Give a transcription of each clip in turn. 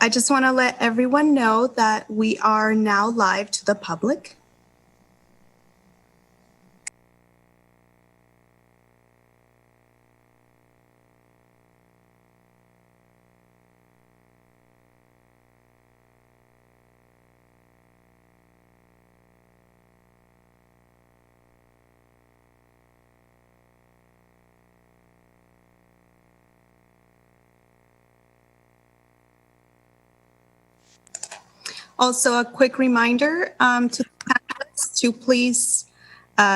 I just want to let everyone know that we are now live to the public. Also, a quick reminder to the panelists to please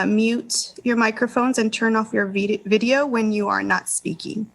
mute your microphones and turn off your video when you are not speaking.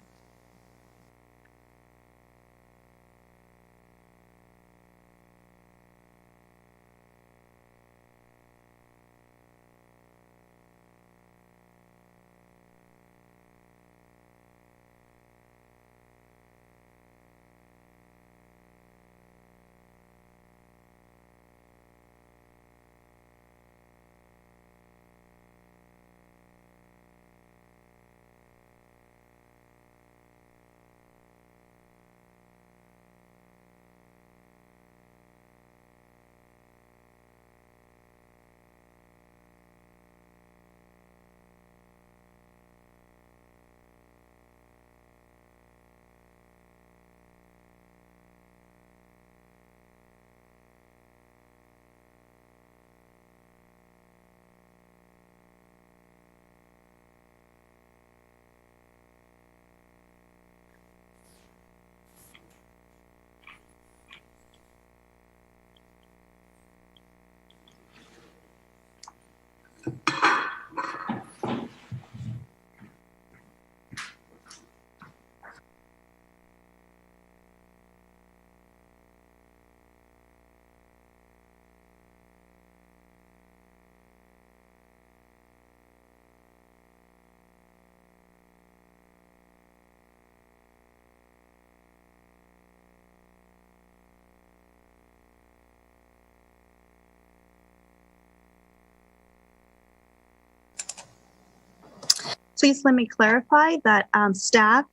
Please let me clarify that staff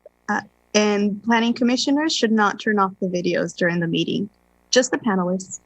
and planning commissioners should not turn off the videos during the meeting, just the panelists.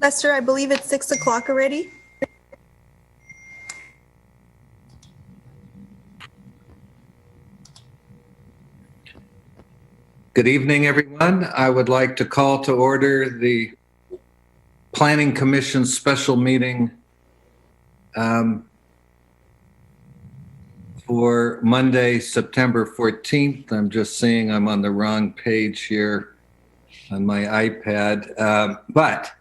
Lester, I believe it's 6 o'clock already. Good evening, everyone. I would like to call to order the Planning Commission special meeting for Monday, September 14th. I'm just seeing I'm on the wrong page here on my iPad, but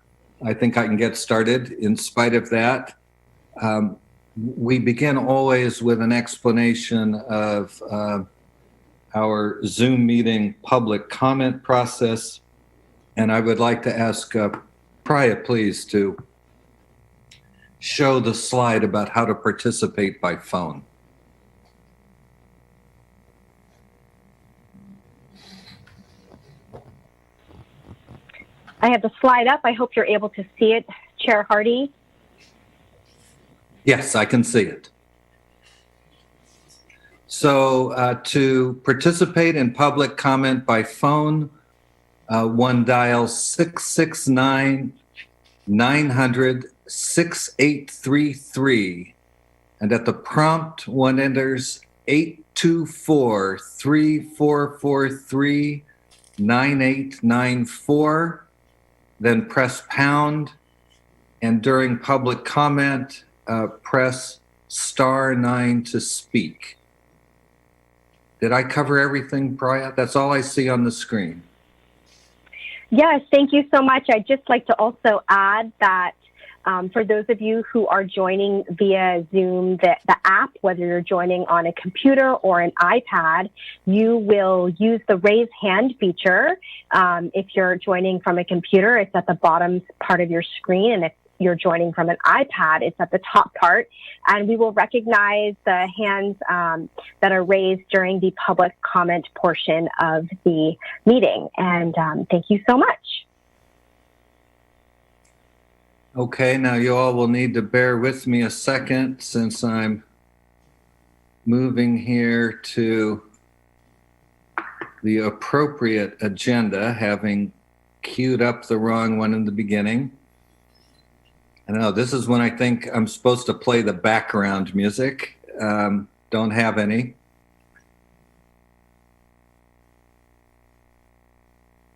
I think I can get started. In spite of that, we begin always with an explanation of our Zoom meeting public comment process. And I would like to ask Priya, please, to show the slide about how to participate by phone. I have the slide up. I hope you're able to see it, Chair Hardy. Yes, I can see it. So to participate in public comment by phone, one dials 669-900-6833. And at the prompt, one enters 824-3443-9894. Then press pound, and during public comment, press *9 to speak. Did I cover everything, Priya? That's all I see on the screen. Yes, thank you so much. I'd just like to also add that for those of you who are joining via Zoom, the app, whether you're joining on a computer or an iPad, you will use the raise hand feature. If you're joining from a computer, it's at the bottom part of your screen, and if you're joining from an iPad, it's at the top part, and we will recognize the hands that are raised during the public comment portion of the meeting. And thank you so much. Okay, now you all will need to bear with me a second since I'm moving here to the appropriate agenda, having queued up the wrong one in the beginning. I know this is when I think I'm supposed to play the background music. Don't have any.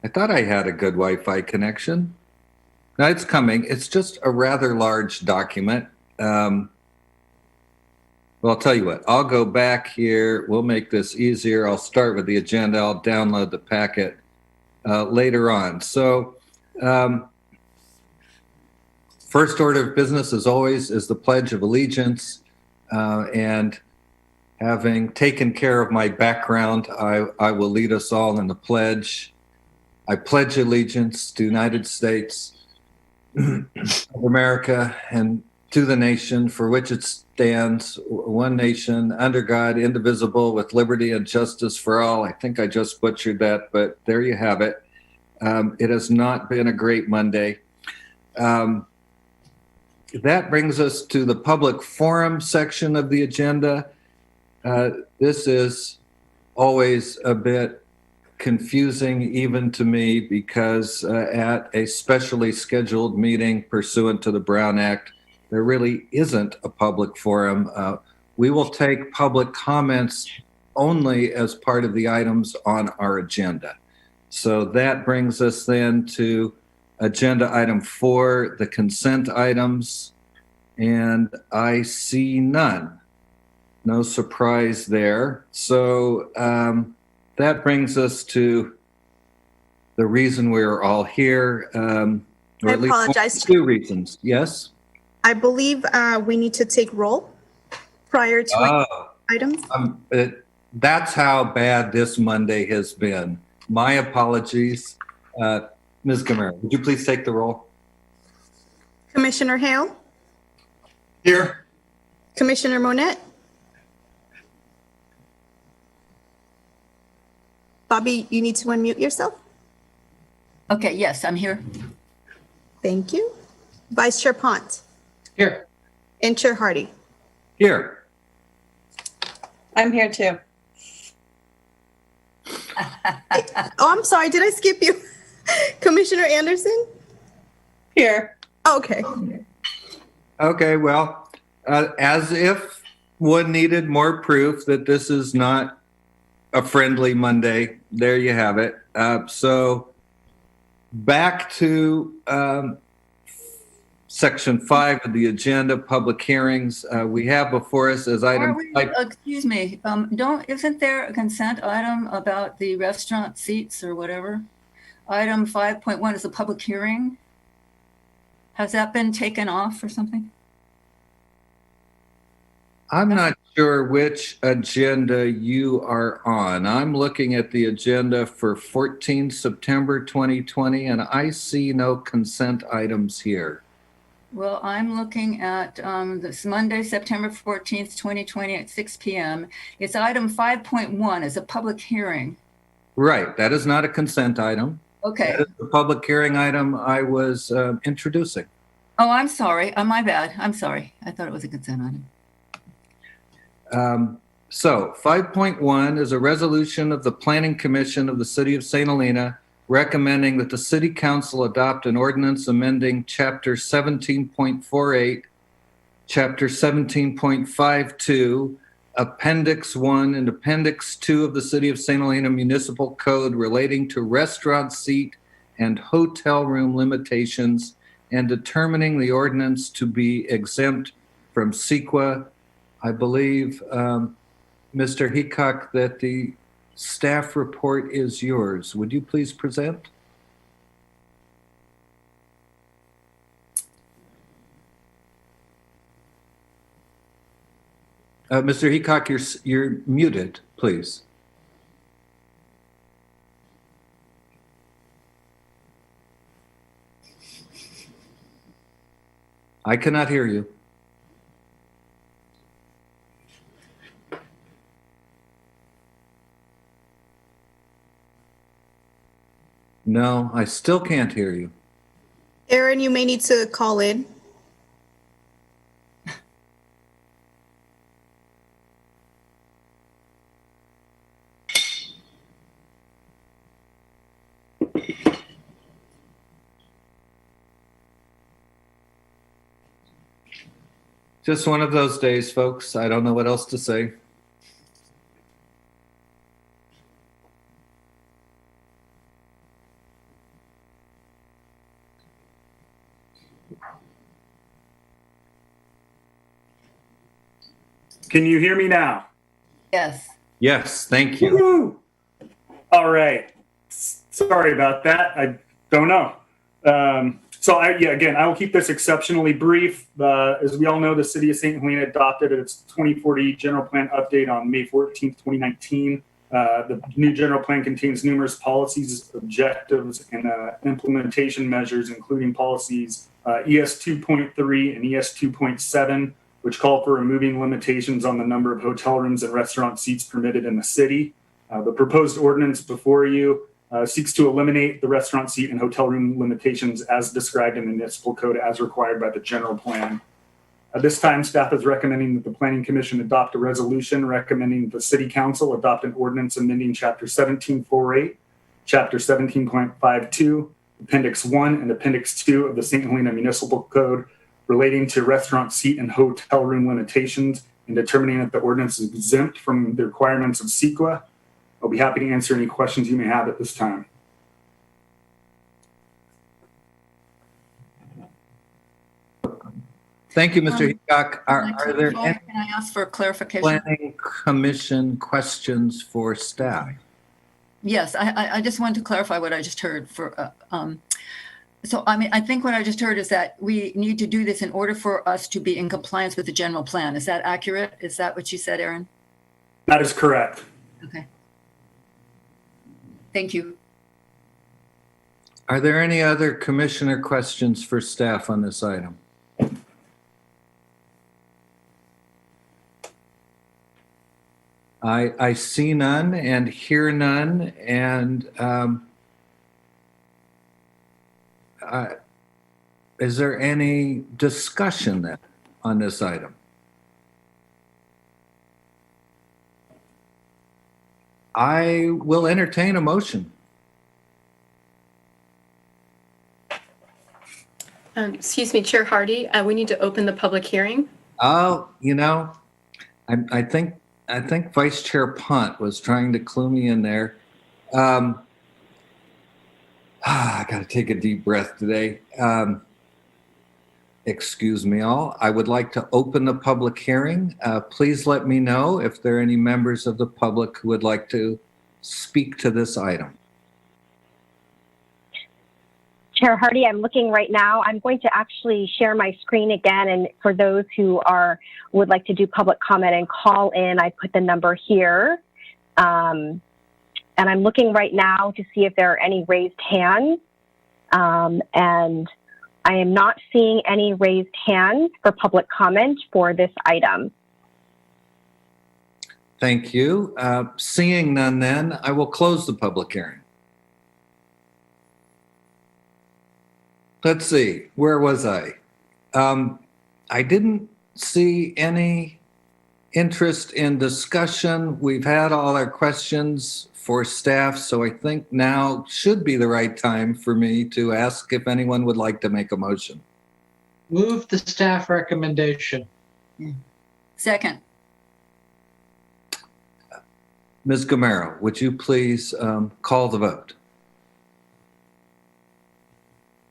I thought I had a good Wi-Fi connection. No, it's coming. It's just a rather large document. Well, I'll tell you what, I'll go back here. We'll make this easier. I'll start with the agenda. I'll download the packet later on. So first order of business, as always, is the Pledge of Allegiance. And having taken care of my background, I will lead us all in the pledge. I pledge allegiance to the United States of America and to the nation for which it stands, one nation, under God, indivisible, with liberty and justice for all. I think I just butchered that, but there you have it. It has not been a great Monday. That brings us to the public forum section of the agenda. This is always a bit confusing even to me because at a specially scheduled meeting pursuant to the Brown Act, there really isn't a public forum. We will take public comments only as part of the items on our agenda. So that brings us then to agenda item 4, the consent items, and I see none. No surprise there. So that brings us to the reason we're all here. I apologize. 2 reasons. Yes? I believe we need to take roll prior to Oh, items. that's how bad this Monday has been. My apologies. Ms. Gamera, would you please take the roll? Commissioner Hale, Here. Commissioner Monette, Bobby, you need to unmute yourself. Okay, yes, I'm here. Thank you. Vice Chair Pont Here. and Chair Hardy. Here. I'm here too. Oh, I'm sorry. Did I skip you? Commissioner Anderson? Here. Okay. Okay, well, as if one needed more proof that this is not a friendly Monday, there you have it. So back to Section 5 of the agenda, public hearings. We have before us as item. Excuse me, isn't there a consent item about the restaurant seats or whatever? Item 5.1 is a public hearing. Has that been taken off or something? I'm not sure which agenda you are on. I'm looking at the agenda for 14 September 2020, and I see no consent items here. Well, I'm looking at this Monday, September 14th, 2020 at 6 p.m. It's item 5.1 is a public hearing. Right, that is not a consent item. Okay. That is the public hearing item I was introducing. Oh, I'm sorry. My bad. I'm sorry. I thought it was a consent item. So 5.1 is a resolution of the Planning Commission of the City of St. Helena recommending that the City Council adopt an ordinance amending Chapter 17.48, Chapter 17.52, Appendix I and Appendix II of the City of St. Helena Municipal Code relating to restaurant seat and hotel room limitations and determining the ordinance to be exempt from CEQA. I believe, Mr. Heacock, that the staff report is yours. Would you please present? Mr. Heacock, you're muted, please. I cannot hear you. No, I still can't hear you. Aaron, you may need to call in. Just one of those days, folks. I don't know what else to say. Can you hear me now? Yes. Yes, thank you. Woo-hoo! All right. Sorry about that. I don't know. Again, I will keep this exceptionally brief. As we all know, the City of St. Helena adopted its 2040 General Plan update on May 14th, 2019. The new general plan contains numerous policies, objectives, and implementation measures, including policies ES 2.3 and ES 2.7, which call for removing limitations on the number of hotel rooms and restaurant seats permitted in the city. The proposed ordinance before you seeks to eliminate the restaurant seat and hotel room limitations as described in the municipal code as required by the general plan. At this time, staff is recommending that the Planning Commission adopt a resolution recommending the City Council adopt an ordinance amending Chapter 17.48, Chapter 17.52, Appendix I and Appendix II of the St. Helena Municipal Code relating to restaurant seat and hotel room limitations and determining that the ordinance is exempt from the requirements of CEQA. I'll be happy to answer any questions you may have at this time. Thank you, Mr. Heacock. Are there any Can I ask for clarification? Planning Commission questions for staff? Yes, I just wanted to clarify what I just heard. So, I mean, I think what I just heard is that we need to do this in order for us to be in compliance with the general plan. Is that accurate? Is that what you said, Aaron? That is correct. Okay. Thank you. Are there any other commissioner questions for staff on this item? I see none and hear none, and is there any discussion then on this item? I will entertain a motion. Excuse me, Chair Hardy, we need to open the public hearing. Oh, you know, I think Vice Chair Punt was trying to clue me in there. I got to take a deep breath today. Excuse me all. I would like to open the public hearing. Please let me know if there are any members of the public who would like to speak to this item. Chair Hardy, I'm looking right now. I'm going to actually share my screen again. And for those who would like to do public comment and call in, I put the number here. And I'm looking right now to see if there are any raised hands. And I am not seeing any raised hands for public comment for this item. Thank you. Seeing none then, I will close the public hearing. Let's see, where was I? I didn't see any interest in discussion. We've had all our questions for staff, so I think now should be the right time for me to ask if anyone would like to make a motion. Move the staff recommendation. Second. Ms. Gamero, would you please call the vote?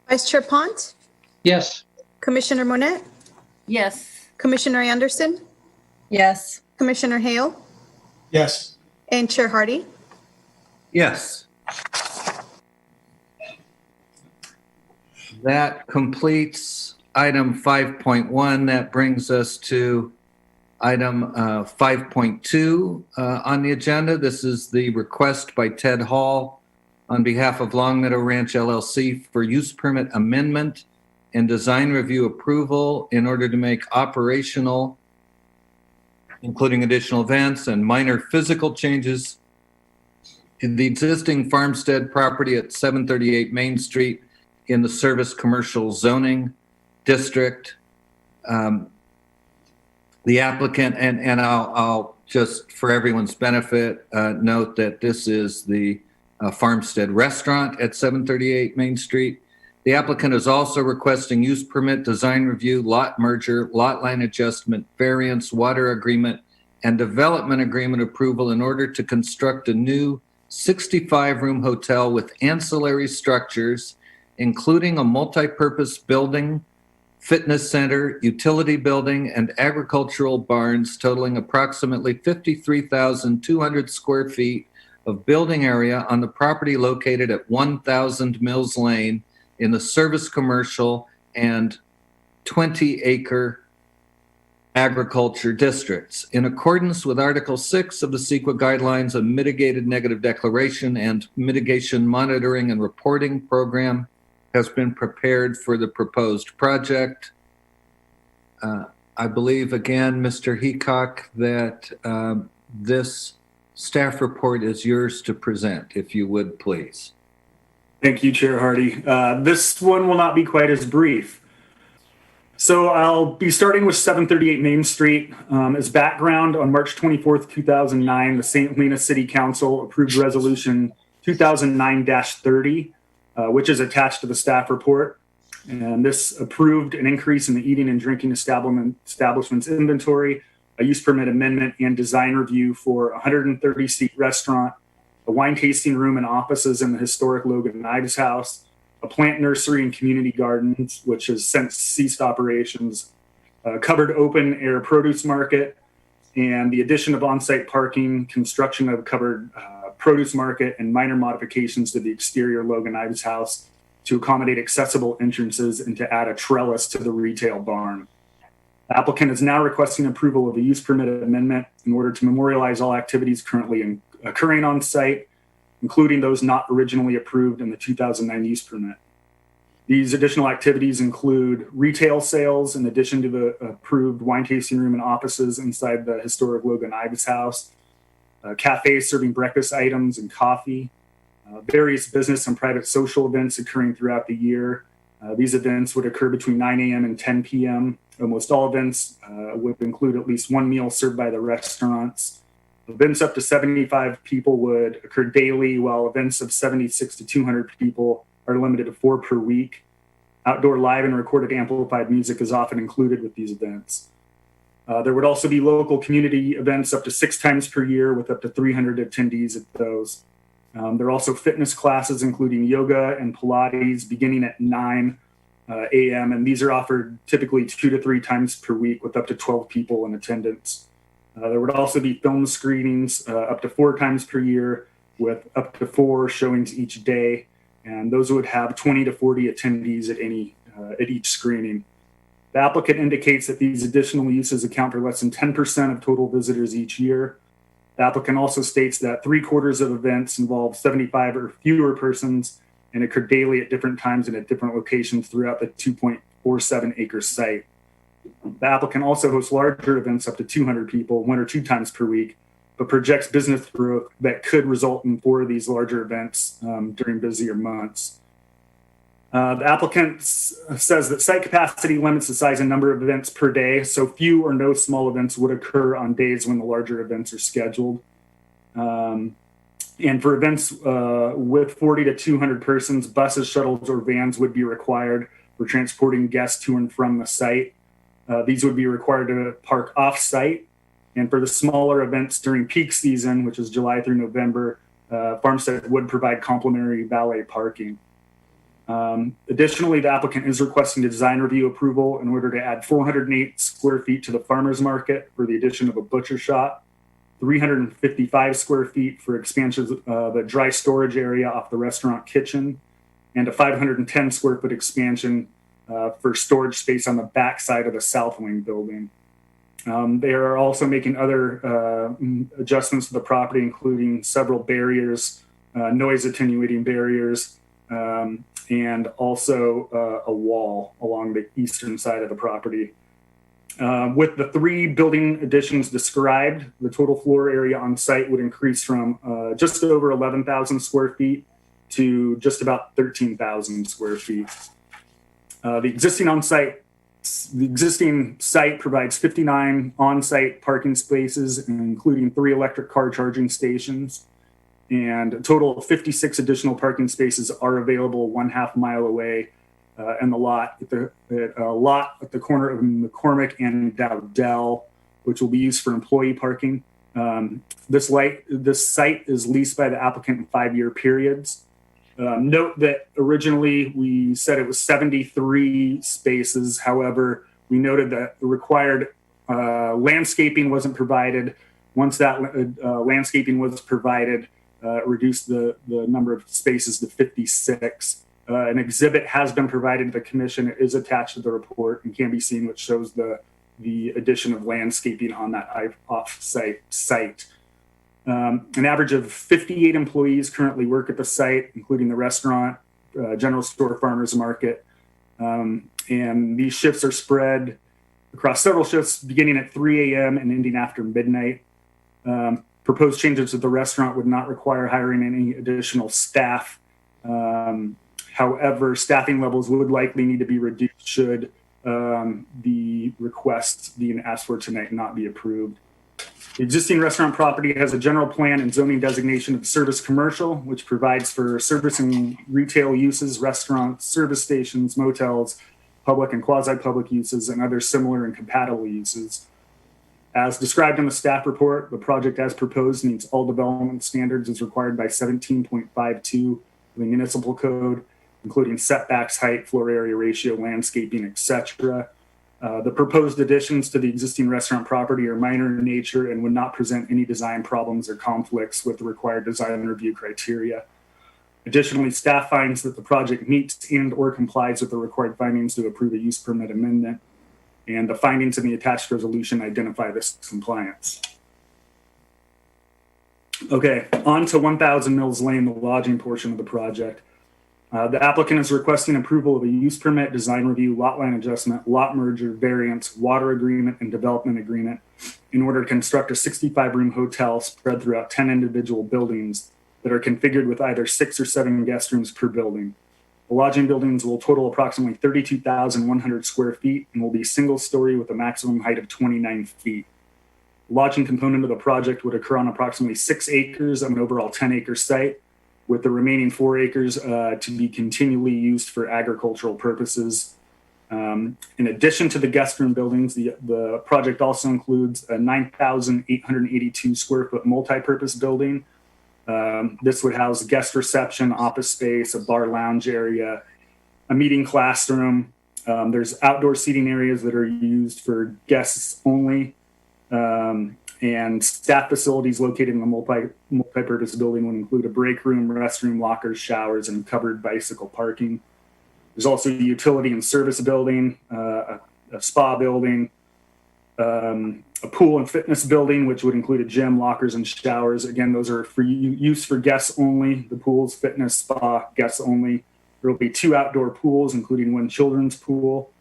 Vice Chair Pont, Yes. Commissioner Monette, Yes. Commissioner Anderson, Yes. Commissioner Hale, Yes. and Chair Hardy. Yes. That completes item 5.1. That brings us to item 5.2 on the agenda. This is the request by Ted Hall on behalf of Long Meadow Ranch LLC for use permit amendment and design review approval in order to make operational, including additional events and minor physical changes to the existing farmstead property at 738 Main Street in the service commercial zoning district. The applicant, and I'll just for everyone's benefit, note that this is the Farmstead Restaurant at 738 Main Street. The applicant is also requesting use permit, design review, lot merger, lot line adjustment, variance, water agreement, and development agreement approval in order to construct a new 65-room hotel with ancillary structures, including a multi-purpose building, fitness center, utility building, and agricultural barns totaling approximately 53,200 square feet of building area on the property located at 1,000 Mills Lane in the service commercial and 20-acre agriculture districts. In accordance with Article 6 of the CEQA Guidelines, a mitigated negative declaration and mitigation monitoring and reporting program has been prepared for the proposed project. I believe, again, Mr. Heacock, that this staff report is yours to present, if you would, please. Thank you, Chair Hardy. This one will not be quite as brief. So I'll be starting with 738 Main Street. As background, on March 24th, 2009, the St. Helena City Council approved Resolution 2009-30, which is attached to the staff report. And this approved an increase in the eating and drinking establishments inventory, a use permit amendment, and design review for a 130-seat restaurant, a wine tasting room and offices in the historic Logan Ives House, a plant nursery and community gardens, which has since ceased operations, a covered open-air produce market, and the addition of on-site parking, construction of covered produce market, and minor modifications to the exterior Logan Ives House to accommodate accessible entrances and to add a trellis to the retail barn. The applicant is now requesting approval of a use permit amendment in order to memorialize all activities currently occurring on site, including those not originally approved in the 2009 use permit. These additional activities include retail sales in addition to the approved wine tasting room and offices inside the historic Logan Ives house, cafes serving breakfast items and coffee, various business and private social events occurring throughout the year. These events would occur between 9 a.m. and 10 p.m. Almost all events would include at least one meal served by the restaurants. Events up to 75 people would occur daily, while events of 76 to 200 people are limited to 4 per week. Outdoor live and recorded amplified music is often included with these events. There would also be local community events up to 6 times per year with up to 300 attendees at those. There are also fitness classes, including yoga and Pilates, beginning at 9 a.m. And these are offered typically 2 to 3 times per week with up to 12 people in attendance. There would also be film screenings up to 4 times per year with up to 4 showings each day. And those would have 20 to 40 attendees at each screening. The applicant indicates that these additional uses account for less than 10% of total visitors each year. The applicant also states that 3/4 of events involve 75 or fewer persons and occur daily at different times and at different locations throughout the 2.47 acre site. The applicant also hosts larger events up to 200 people 1 or 2 times per week, but projects business growth that could result in 4 of these larger events during busier months. The applicant says that site capacity limits the size and number of events per day, so few or no small events would occur on days when the larger events are scheduled. And for events with 40 to 200 persons, buses, shuttles, or vans would be required for transporting guests to and from the site. These would be required to park off-site. And for the smaller events during peak season, which is July through November, Farmstead would provide complimentary valet parking. Additionally, the applicant is requesting a design review approval in order to add 408 square feet to the farmer's market for the addition of a butcher shop, 355 square feet for expansion of the dry storage area off the restaurant kitchen, and a 510 square foot expansion for storage space on the back side of the south wing building. They are also making other adjustments to the property, including several barriers, noise attenuating barriers, and also a wall along the eastern side of the property. With the 3 building additions described, the total floor area on site would increase from just over 11,000 square feet to just about 13,000 square feet. The existing site provides 59 on-site parking spaces, including 3 electric car charging stations. And a total of 56 additional parking spaces are available 1/2 mile away in the lot at the corner of McCormick and Dowdell, which will be used for employee parking. This site is leased by the applicant in 5-year periods. Note that originally we said it was 73 spaces. However, we noted that the required landscaping wasn't provided. Once that landscaping was provided, reduced the number of spaces to 56. An exhibit has been provided to the commission. It is attached to the report and can be seen, which shows the addition of landscaping on that off-site site. An average of 58 employees currently work at the site, including the restaurant, general store, farmers market. And these shifts are spread across several shifts beginning at 3 a.m. and ending after midnight. Proposed changes to the restaurant would not require hiring any additional staff. However, staffing levels would likely need to be reduced should the request being asked for tonight not be approved. The existing restaurant property has a general plan and zoning designation of service commercial, which provides for servicing retail uses, restaurants, service stations, motels, public and quasi-public uses, and other similar and compatible uses. As described in the staff report, the project as proposed meets all development standards as required by 17.52 of the municipal code, including setbacks, height, floor area ratio, landscaping, etc. The proposed additions to the existing restaurant property are minor in nature and would not present any design problems or conflicts with the required design review criteria. Additionally, staff finds that the project meets and/or complies with the required findings to approve a use permit amendment, and the findings in the attached resolution identify this compliance. Okay, on to 1000 Mills Lane, the lodging portion of the project. The applicant is requesting approval of a use permit, design review, lot line adjustment, lot merger, variance, water agreement, and development agreement in order to construct a 65-room hotel spread throughout 10 individual buildings that are configured with either 6 or 7 guest rooms per building. The lodging buildings will total approximately 32,100 square feet and will be single-story with a maximum height of 29 feet. The lodging component of the project would occur on approximately 6 acres of an overall 10-acre site, with the remaining 4 acres to be continually used for agricultural purposes. In addition to the guest room buildings, the project also includes a 9,882 square foot multi-purpose building. This would house guest reception, office space, a bar lounge area, a meeting classroom. There's outdoor seating areas that are used for guests only. And staff facilities located in the multi-purpose building would include a break room, restroom, lockers, showers, and covered bicycle parking. There's also a utility and service building, a spa building, a pool and fitness building, which would include a gym, lockers, and showers. Again, those are for use for guests only. The pools, fitness, spa, guests only. There will be 2 outdoor pools, including 1 children's pool.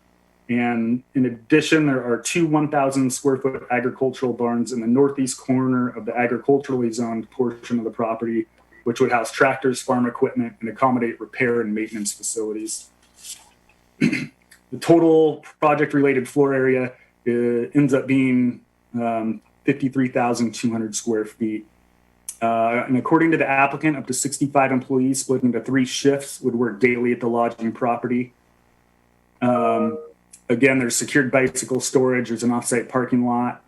And in addition, there are 2 1,000 square foot agricultural barns in the northeast corner of the agriculturally zoned portion of the property, which would house tractors, farm equipment, and accommodate repair and maintenance facilities. The total project-related floor area ends up being 53,200 square feet. And according to the applicant, up to 65 employees split into 3 shifts would work daily at the lodging property. Again, there's secured bicycle storage. There's an off-site parking lot.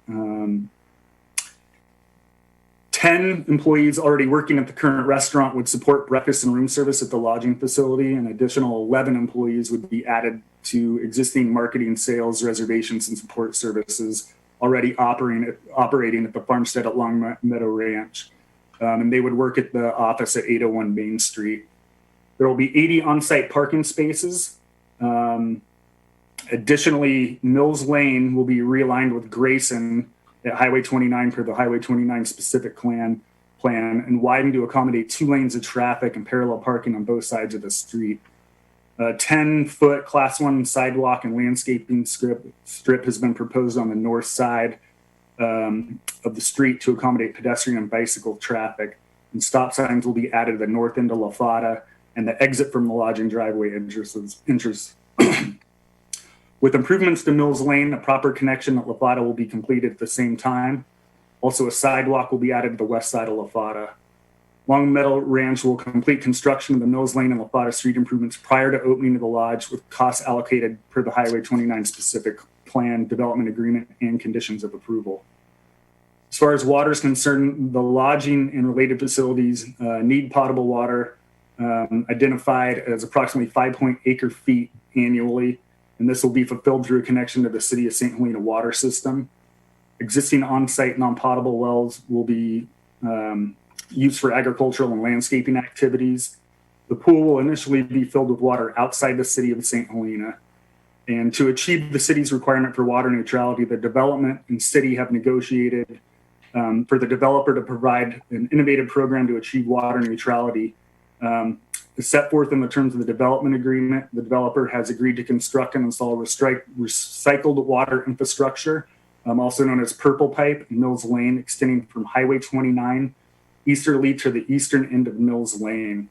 10 employees already working at the current restaurant would support breakfast and room service at the lodging facility. An additional 11 employees would be added to existing marketing, sales, reservations, and support services already operating at the farmstead at Long Meadow Ranch. And they would work at the office at 801 Main Street. There will be 80 on-site parking spaces. Additionally, Mills Lane will be realigned with Grayson at Highway 29 per the Highway 29 specific plan and widened to accommodate 2 lanes of traffic and parallel parking on both sides of the street. A 10-foot Class 1 sidewalk and landscaping strip has been proposed on the north side of the street to accommodate pedestrian and bicycle traffic. And stop signs will be added at the north end of La Fada and the exit from the lodging driveway entrances. With improvements to Mills Lane, a proper connection at La Fada will be completed at the same time. Also, a sidewalk will be added to the west side of La Fada. Long Meadow Ranch will complete construction of the Mills Lane and La Fada street improvements prior to opening of the lodge, with costs allocated per the Highway 29 specific plan, development agreement, and conditions of approval. As far as water is concerned, the lodging and related facilities need potable water, identified as approximately 5.8 acre feet annually. And this will be fulfilled through a connection to the City of St. Helena water system. Existing on-site non-potable wells will be used for agricultural and landscaping activities. The pool will initially be filled with water outside the City of St. Helena. And to achieve the city's requirement for water neutrality, the development and city have negotiated for the developer to provide an innovative program to achieve water neutrality. Set forth in the terms of the development agreement, the developer has agreed to construct and install recycled water infrastructure, also known as Purple Pipe, in Mills Lane, extending from Highway 29 easterly to the eastern end of Mills Lane.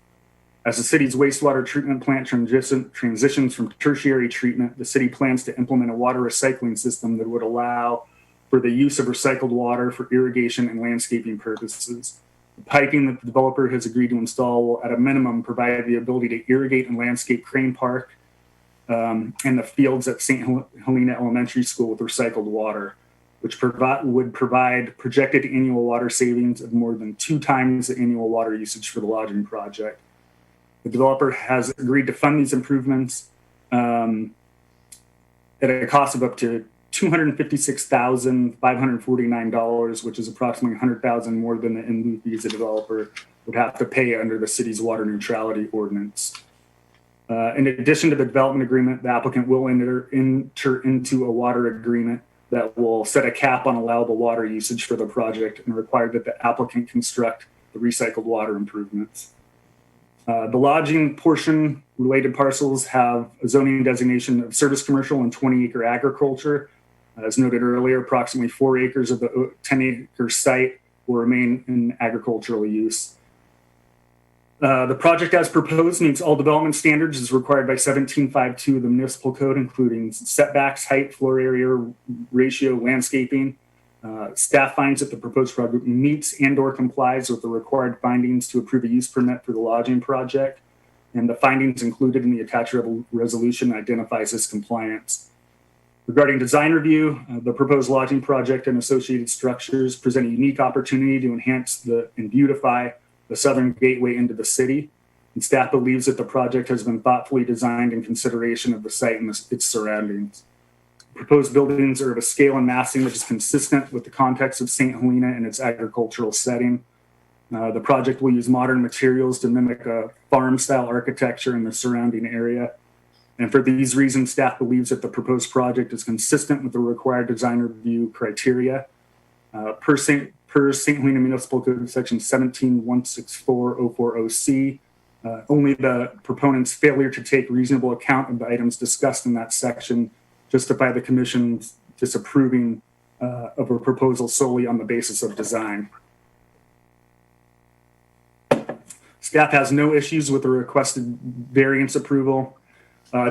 As the city's wastewater treatment plant transitions from tertiary treatment, the city plans to implement a water recycling system that would allow for the use of recycled water for irrigation and landscaping purposes. The piping that the developer has agreed to install will, at a minimum, provide the ability to irrigate and landscape Crane Park and the fields at St. Helena Elementary School with recycled water, which would provide projected annual water savings of more than 2 times the annual water usage for the lodging project. The developer has agreed to fund these improvements at a cost of up to $256,549, which is approximately $100,000 more than the in lieu fees the developer would have to pay under the city's water neutrality ordinance. In addition to the development agreement, the applicant will enter into a water agreement that will set a cap on allowable water usage for the project and require that the applicant construct the recycled water improvements. The lodging portion related parcels have a zoning designation of service commercial and 20-acre agriculture. As noted earlier, approximately 4 acres of the 10-acre site will remain in agricultural use. The project as proposed meets all development standards as required by 1752 of the municipal code, including setbacks, height, floor area, ratio, landscaping. Staff finds that the proposed project meets and/or complies with the required findings to approve a use permit for the lodging project. And the findings included in the attached resolution identifies this compliance. Regarding design review, the proposed lodging project and associated structures present a unique opportunity to enhance and beautify the southern gateway into the city. And staff believes that the project has been thoughtfully designed in consideration of the site and its surroundings. Proposed buildings are of a scale and massing which is consistent with the context of St. Helena and its agricultural setting. The project will use modern materials to mimic a farm-style architecture in the surrounding area. And for these reasons, staff believes that the proposed project is consistent with the required design review criteria. Per St. Helena Municipal Code Section 17-164-040C, only the proponent's failure to take reasonable account of the items discussed in that section justify the commission's disapproving of a proposal solely on the basis of design. Staff has no issues with the requested variance approval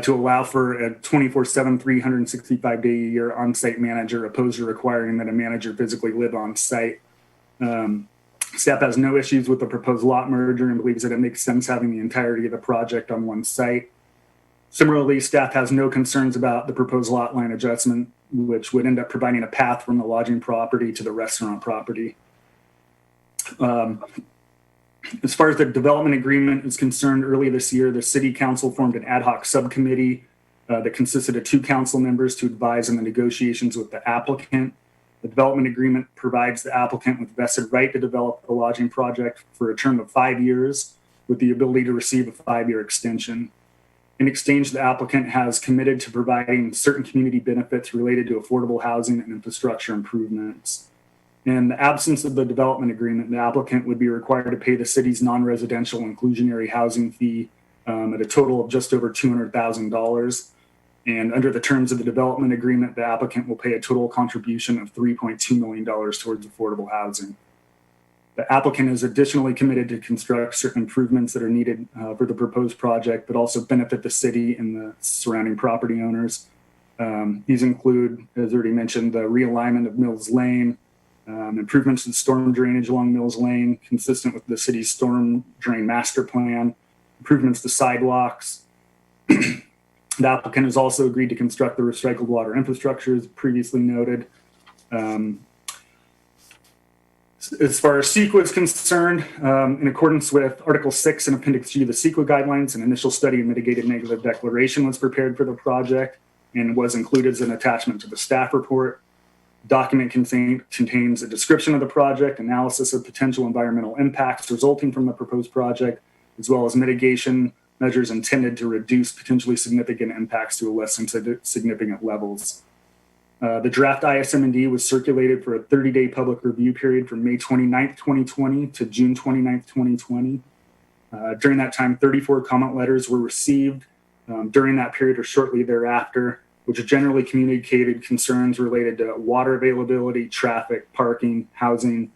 to allow for a 24/7, 365-day-a-year on-site manager, opposed to requiring that a manager physically live on site. Staff has no issues with the proposed lot merger and believes that it makes sense having the entirety of the project on one site. Similarly, staff has no concerns about the proposed lot line adjustment, which would end up providing a path from the lodging property to the restaurant property. As far as the development agreement is concerned, early this year, the city council formed an ad hoc subcommittee that consisted of 2 council members to advise on the negotiations with the applicant. The development agreement provides the applicant with vested right to develop the lodging project for a term of 5 years with the ability to receive a 5-year extension. In exchange, the applicant has committed to providing certain community benefits related to affordable housing and infrastructure improvements. In the absence of the development agreement, the applicant would be required to pay the city's non-residential inclusionary housing fee at a total of just over $200,000. And under the terms of the development agreement, the applicant will pay a total contribution of $3.2 million towards affordable housing. The applicant is additionally committed to construct certain improvements that are needed for the proposed project, but also benefit the city and the surrounding property owners. These include, as already mentioned, the realignment of Mills Lane, improvements to the storm drainage along Mills Lane, consistent with the city's storm drain master plan, improvements to sidewalks. The applicant has also agreed to construct the recycled water infrastructure, as previously noted. As far as CEQA is concerned, in accordance with Article 6 and Appendix II of the CEQA guidelines, an initial study and mitigated negative declaration was prepared for the project and was included as an attachment to the staff report. The document contains a description of the project, analysis of potential environmental impacts resulting from the proposed project, as well as mitigation measures intended to reduce potentially significant impacts to less than significant levels. The draft ISM&D was circulated for a 30-day public review period from May 29th, 2020 to June 29th, 2020. During that time, 34 comment letters were received during that period or shortly thereafter, which generally communicated concerns related to water availability, traffic, parking, housing,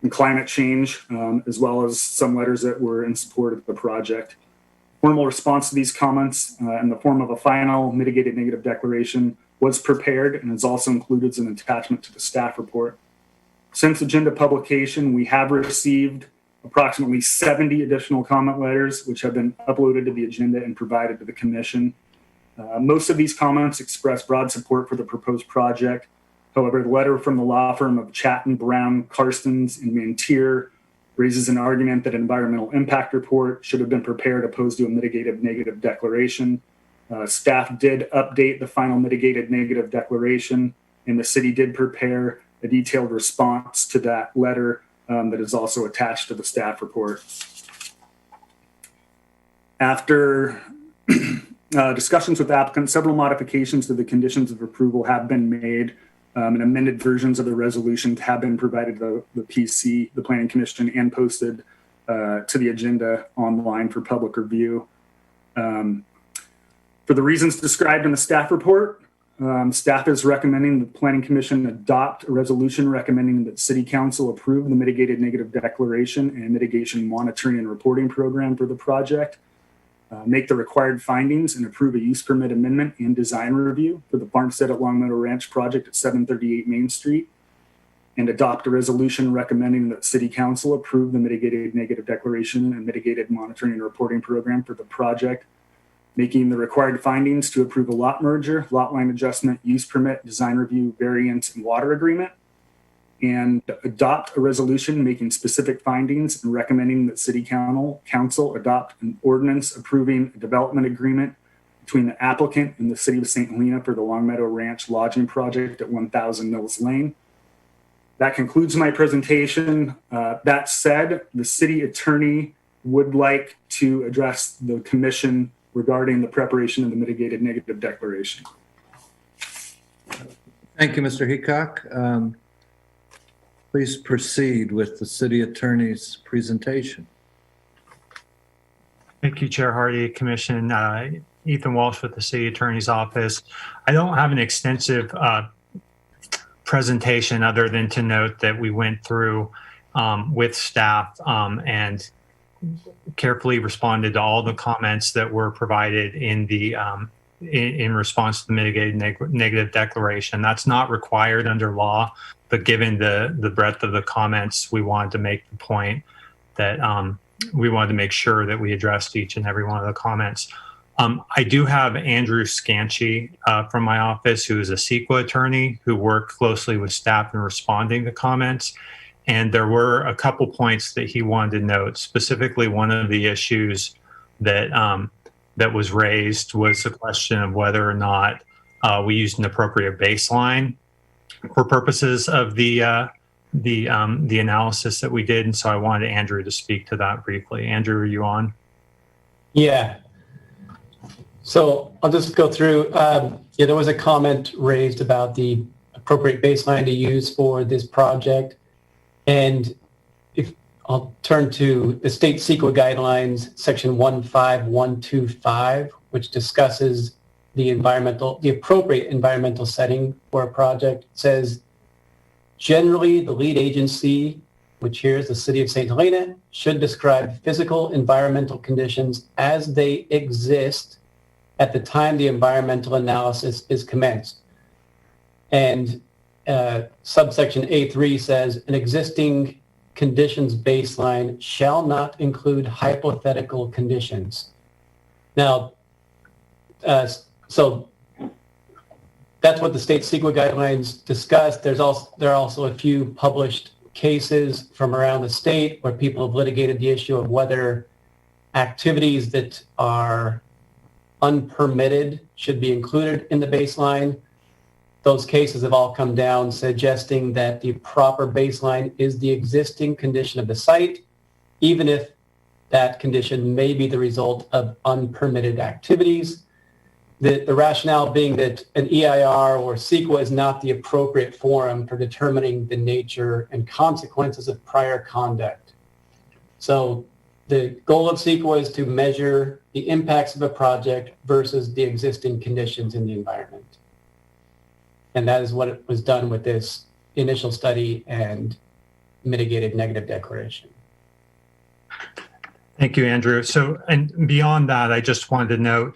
and climate change, as well as some letters that were in support of the project. Formal response to these comments in the form of a final mitigated negative declaration was prepared and is also included as an attachment to the staff report. Since agenda publication, we have received approximately 70 additional comment letters, which have been uploaded to the agenda and provided to the commission. Most of these comments express broad support for the proposed project. However, the letter from the law firm of Chatton, Brown, Karstens, and Mantier raises an argument that an environmental impact report should have been prepared opposed to a mitigated negative declaration. Staff did update the final mitigated negative declaration, and the city did prepare a detailed response to that letter that is also attached to the staff report. After discussions with applicants, several modifications to the conditions of approval have been made, and amended versions of the resolution have been provided to the PC, the Planning Commission, and posted to the agenda online for public review. For the reasons described in the staff report, staff is recommending the Planning Commission adopt a resolution recommending that City Council approve the mitigated negative declaration and mitigation monitoring and reporting program for the project, make the required findings and approve a use permit amendment and design review for the farmstead at Long Meadow Ranch project at 738 Main Street, and adopt a resolution recommending that City Council approve the mitigated negative declaration and mitigated monitoring and reporting program for the project, making the required findings to approve a lot merger, lot line adjustment, use permit, design review, variance, and water agreement, and adopt a resolution making specific findings and recommending that City Council adopt an ordinance approving a development agreement between the applicant and the City of St. Helena for the Long Meadow Ranch lodging project at 1000 Mills Lane. That concludes my presentation. That said, the city attorney would like to address the commission regarding the preparation of the mitigated negative declaration. Thank you, Mr. Heacock. Please proceed with the city attorney's presentation. Thank you, Chair Hardy, Commission. Ethan Walsh with the City Attorney's Office. I don't have an extensive presentation other than to note that we went through with staff and carefully responded to all the comments that were provided in the in response to the mitigated negative declaration. That's not required under law, but given the breadth of the comments, we wanted to make the point that we wanted to make sure that we addressed each and every one of the comments. I do have Andrew Scanchi from my office, who is a CEQA attorney who worked closely with staff in responding to comments. And there were a couple points that he wanted to note. Specifically, one of the issues that that was raised was the question of whether or not we used an appropriate baseline for purposes of the analysis that we did. And so I wanted Andrew to speak to that briefly. Andrew, are you on? Yeah. So I'll just go through. There was a comment raised about the appropriate baseline to use for this project. And if I'll turn to the state CEQA guidelines, section 15125, which discusses the appropriate environmental setting for a project. It says, generally, the lead agency, which here is the City of St. Helena, should describe physical environmental conditions as they exist at the time the environmental analysis is commenced. And subsection A3 says, an existing conditions baseline shall not include hypothetical conditions. Now, so that's what the state CEQA guidelines discuss. There are also a few published cases from around the state where people have litigated the issue of whether activities that are unpermitted should be included in the baseline. Those cases have all come down suggesting that the proper baseline is the existing condition of the site, even if that condition may be the result of unpermitted activities. The rationale being that an EIR or CEQA is not the appropriate forum for determining the nature and consequences of prior conduct. So the goal of CEQA is to measure the impacts of a project versus the existing conditions in the environment. And that is what was done with this initial study and mitigated negative declaration. Thank you, Andrew. So, and beyond that, I just wanted to note,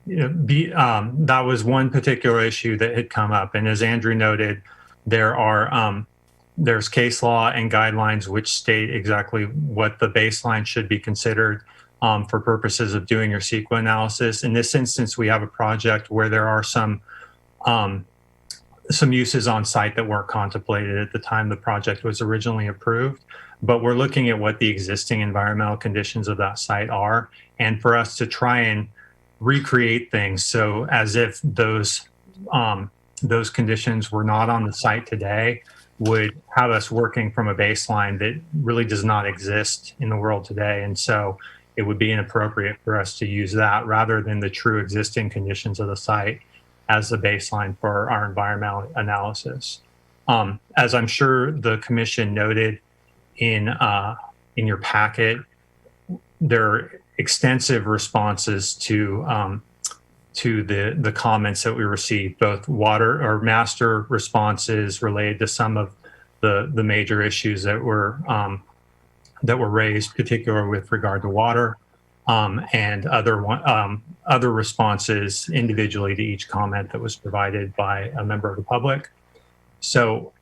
that was one particular issue that had come up. And as Andrew noted, there's case law and guidelines which state exactly what the baseline should be considered for purposes of doing your CEQA analysis. In this instance, we have a project where there are some uses on site that weren't contemplated at the time the project was originally approved, but we're looking at what the existing environmental conditions of that site are, and for us to try and recreate things so as if those conditions were not on the site today, would have us working from a baseline that really does not exist in the world today. And so it would be inappropriate for us to use that rather than the true existing conditions of the site as the baseline for our environmental analysis. As I'm sure the commission noted in your packet, there are extensive responses to the comments that we received, both water or master responses related to some of the major issues that were raised, particularly with regard to water, and other responses individually to each comment that was provided by a member of the public. So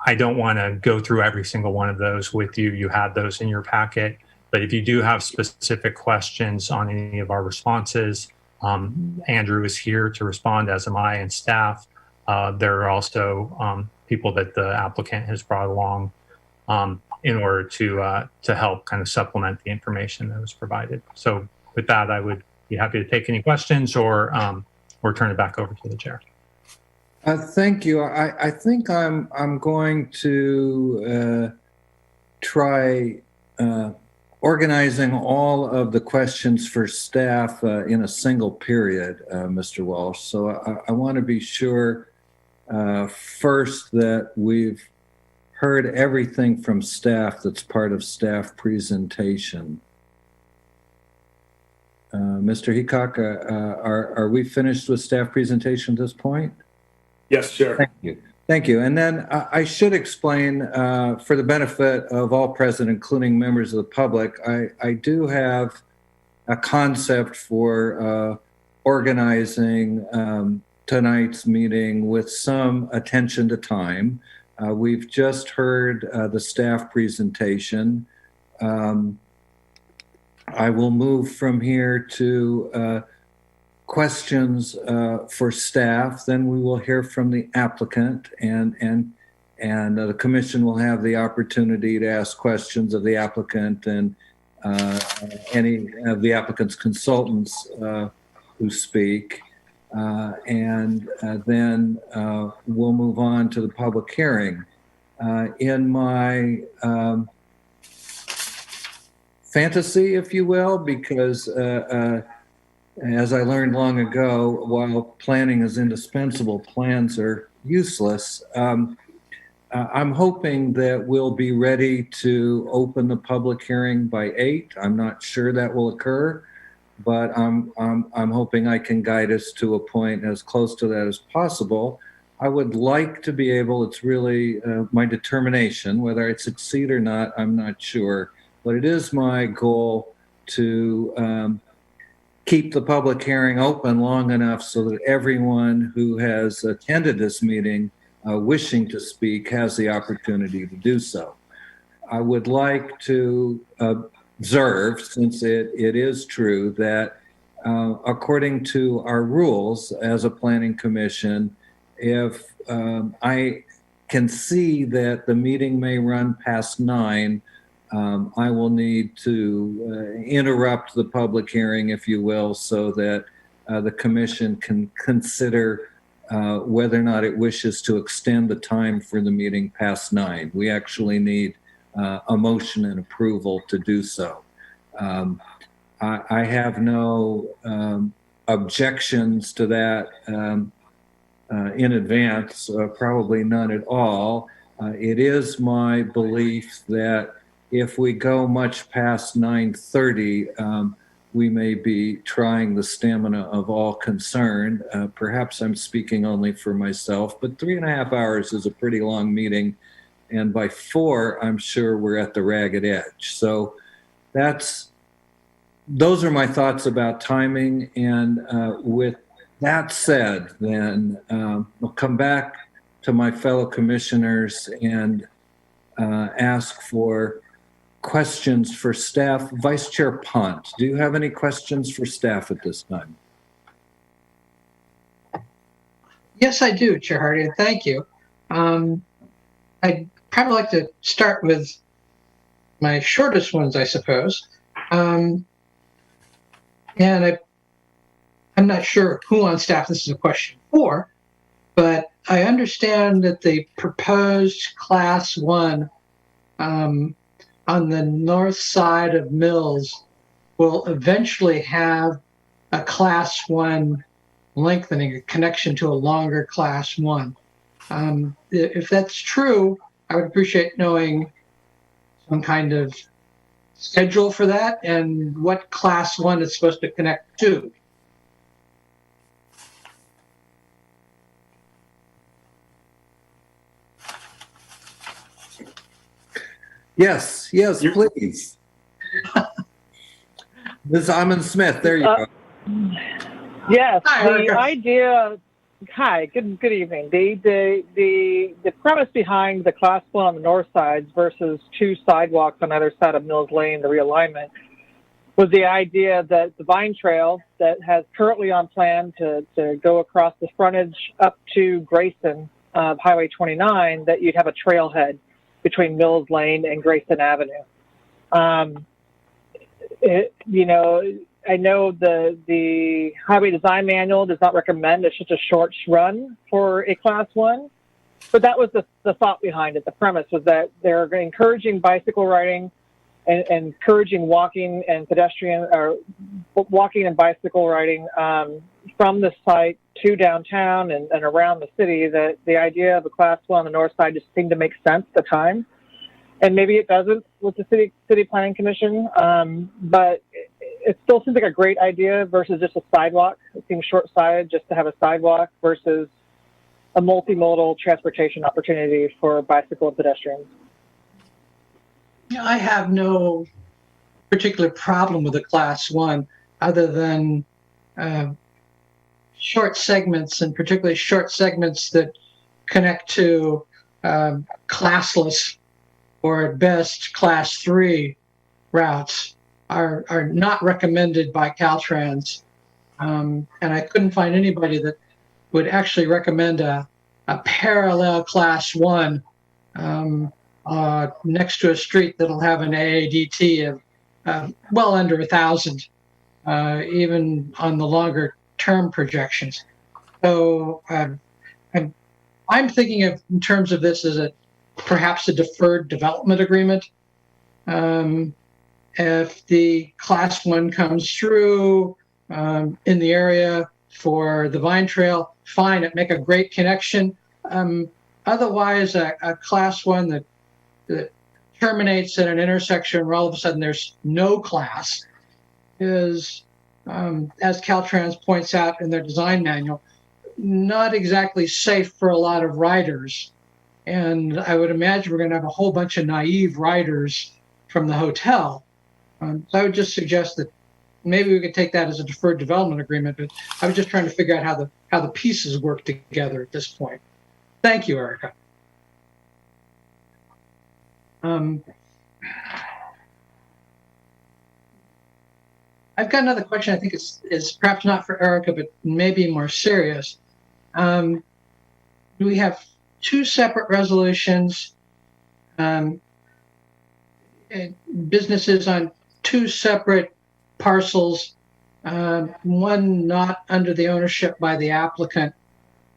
I don't want to go through every single one of those with you. You had those in your packet. But if you do have specific questions on any of our responses, Andrew is here to respond, as am I and staff. There are also people that the applicant has brought along in order to help kind of supplement the information that was provided. So with that, I would be happy to take any questions or turn it back over to the chair. Thank you. I think I'm going to try organizing all of the questions for staff in a single period, Mr. Walsh. So I want to be sure first that we've heard everything from staff that's part of staff presentation. Mr. Heacock, are we finished with staff presentation at this point? Yes, sure. Thank you. Thank you. And then I should explain, for the benefit of all present, including members of the public, I do have a concept for organizing tonight's meeting with some attention to time. We've just heard the staff presentation. I will move from here to questions for staff. Then we will hear from the applicant, and the commission will have the opportunity to ask questions of the applicant and any of the applicant's consultants who speak. And then we'll move on to the public hearing. In my fantasy, if you will, because as I learned long ago, while planning is indispensable, plans are useless. I'm hoping that we'll be ready to open the public hearing by 8. I'm not sure that will occur, but I'm hoping I can guide us to a point as close to that as possible. I would like to be able, it's really my determination, whether I succeed or not, I'm not sure, but it is my goal to keep the public hearing open long enough so that everyone who has attended this meeting wishing to speak has the opportunity to do so. I would like to observe, since it is true, that according to our rules as a planning commission, if I can see that the meeting may run past 9, I will need to interrupt the public hearing, if you will, so that the commission can consider whether or not it wishes to extend the time for the meeting past 9. We actually need a motion and approval to do so. I have no objections to that in advance, probably none at all. It is my belief that if we go much past 9:30, we may be trying the stamina of all concerned. Perhaps I'm speaking only for myself, but 3.5 hours is a pretty long meeting. And by 4, I'm sure we're at the ragged edge. So those are my thoughts about timing. And with that said, then I'll come back to my fellow commissioners and ask for questions for staff. Vice Chair Pont, do you have any questions for staff at this time? Yes, I do, Chair Hardy, and thank you. I'd probably like to start with my shortest ones, I suppose. And I'm not sure who on staff this is a question for, but I understand that the proposed Class 1 on the north side of Mills will eventually have a Class 1 lengthening, a connection to a longer Class 1. If that's true, I would appreciate knowing some kind of schedule for that and what Class 1 is supposed to connect to. Yes, please. Ms. Amon Smith, there you go. Yes, Hi, the Erica. idea. Hi, good evening. The premise behind the Class 1 on the north sides versus 2 sidewalks on either side of Mills Lane, the realignment, was the idea that the Vine Trail that has currently on plan to go across the frontage up to Grayson of Highway 29, that you'd have a trailhead between Mills Lane and Grayson Avenue. I know the highway design manual does not recommend it's just a short run for a Class 1, but that was the thought behind it. The premise was that they're encouraging bicycle riding and encouraging walking and pedestrian or walking and bicycle riding from the site to downtown and around the city. That the idea of a Class 1 on the north side just seemed to make sense at the time. And maybe it doesn't with the city planning commission, but it still seems like a great idea versus just a sidewalk. It seems short-sighted just to have a sidewalk versus a multimodal transportation opportunity for bicycle and pedestrians. I have no particular problem with a Class 1 other than short segments, and particularly short segments that connect to classless or at best Class 3 routes are not recommended by Caltrans. And I couldn't find anybody that would actually recommend a parallel Class 1 next to a street that'll have an AADT of well under 1,000, even on the longer term projections. So I'm thinking of in terms of this as perhaps a deferred development agreement. If the Class 1 comes through in the area for the Vine Trail, fine, it make a great connection. Otherwise, a Class 1 that terminates at an intersection where all of a sudden there's no class is, as Caltrans points out in their design manual, not exactly safe for a lot of riders. And I would imagine we're going to have a whole bunch of naive riders from the hotel. So I would just suggest that maybe we could take that as a deferred development agreement, but I was just trying to figure out how the pieces work together at this point. Thank you, Erica. I've got another question. I think it's perhaps not for Erica, but maybe more serious. We have 2 separate resolutions, businesses on 2 separate parcels, one not under the ownership by the applicant.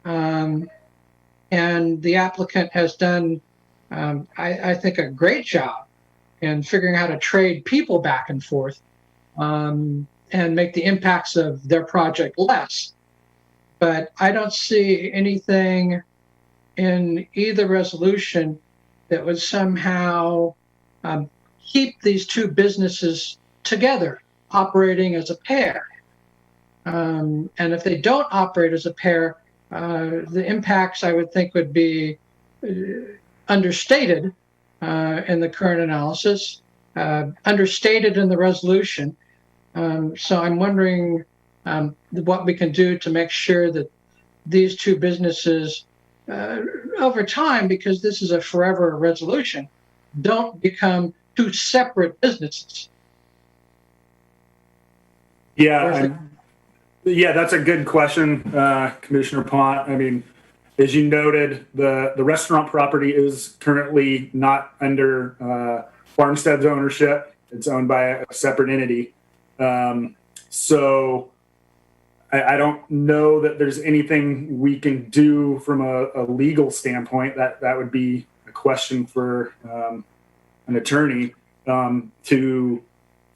And the applicant has done, I think, a great job in figuring out how to trade people back and forth and make the impacts of their project less. But I don't see anything in either resolution that would somehow keep these 2 businesses together, operating as a pair. And if they don't operate as a pair, the impacts, I would think, would be understated in the current analysis, understated in the resolution. So I'm wondering what we can do to make sure that these 2 businesses, over time, because this is a forever resolution, don't become 2 separate businesses. Yeah, that's a good question, Commissioner Pont. I mean, as you noted, the restaurant property is currently not under Farmstead's ownership. It's owned by a separate entity. So I don't know that there's anything we can do from a legal standpoint. That would be a question for an attorney to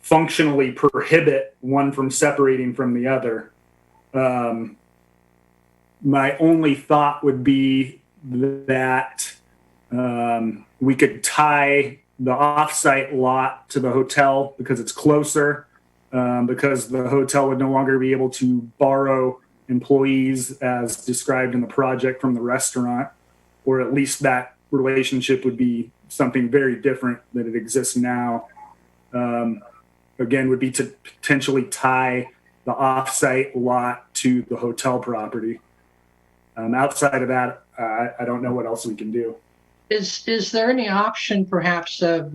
functionally prohibit one from separating from the other. My only thought would be that we could tie the offsite lot to the hotel because it's closer, because the hotel would no longer be able to borrow employees as described in the project from the restaurant, or at least that relationship would be something very different than it exists now. Again, would be to potentially tie the offsite lot to the hotel property. Outside of that, I don't know what else we can do. Is there any option perhaps of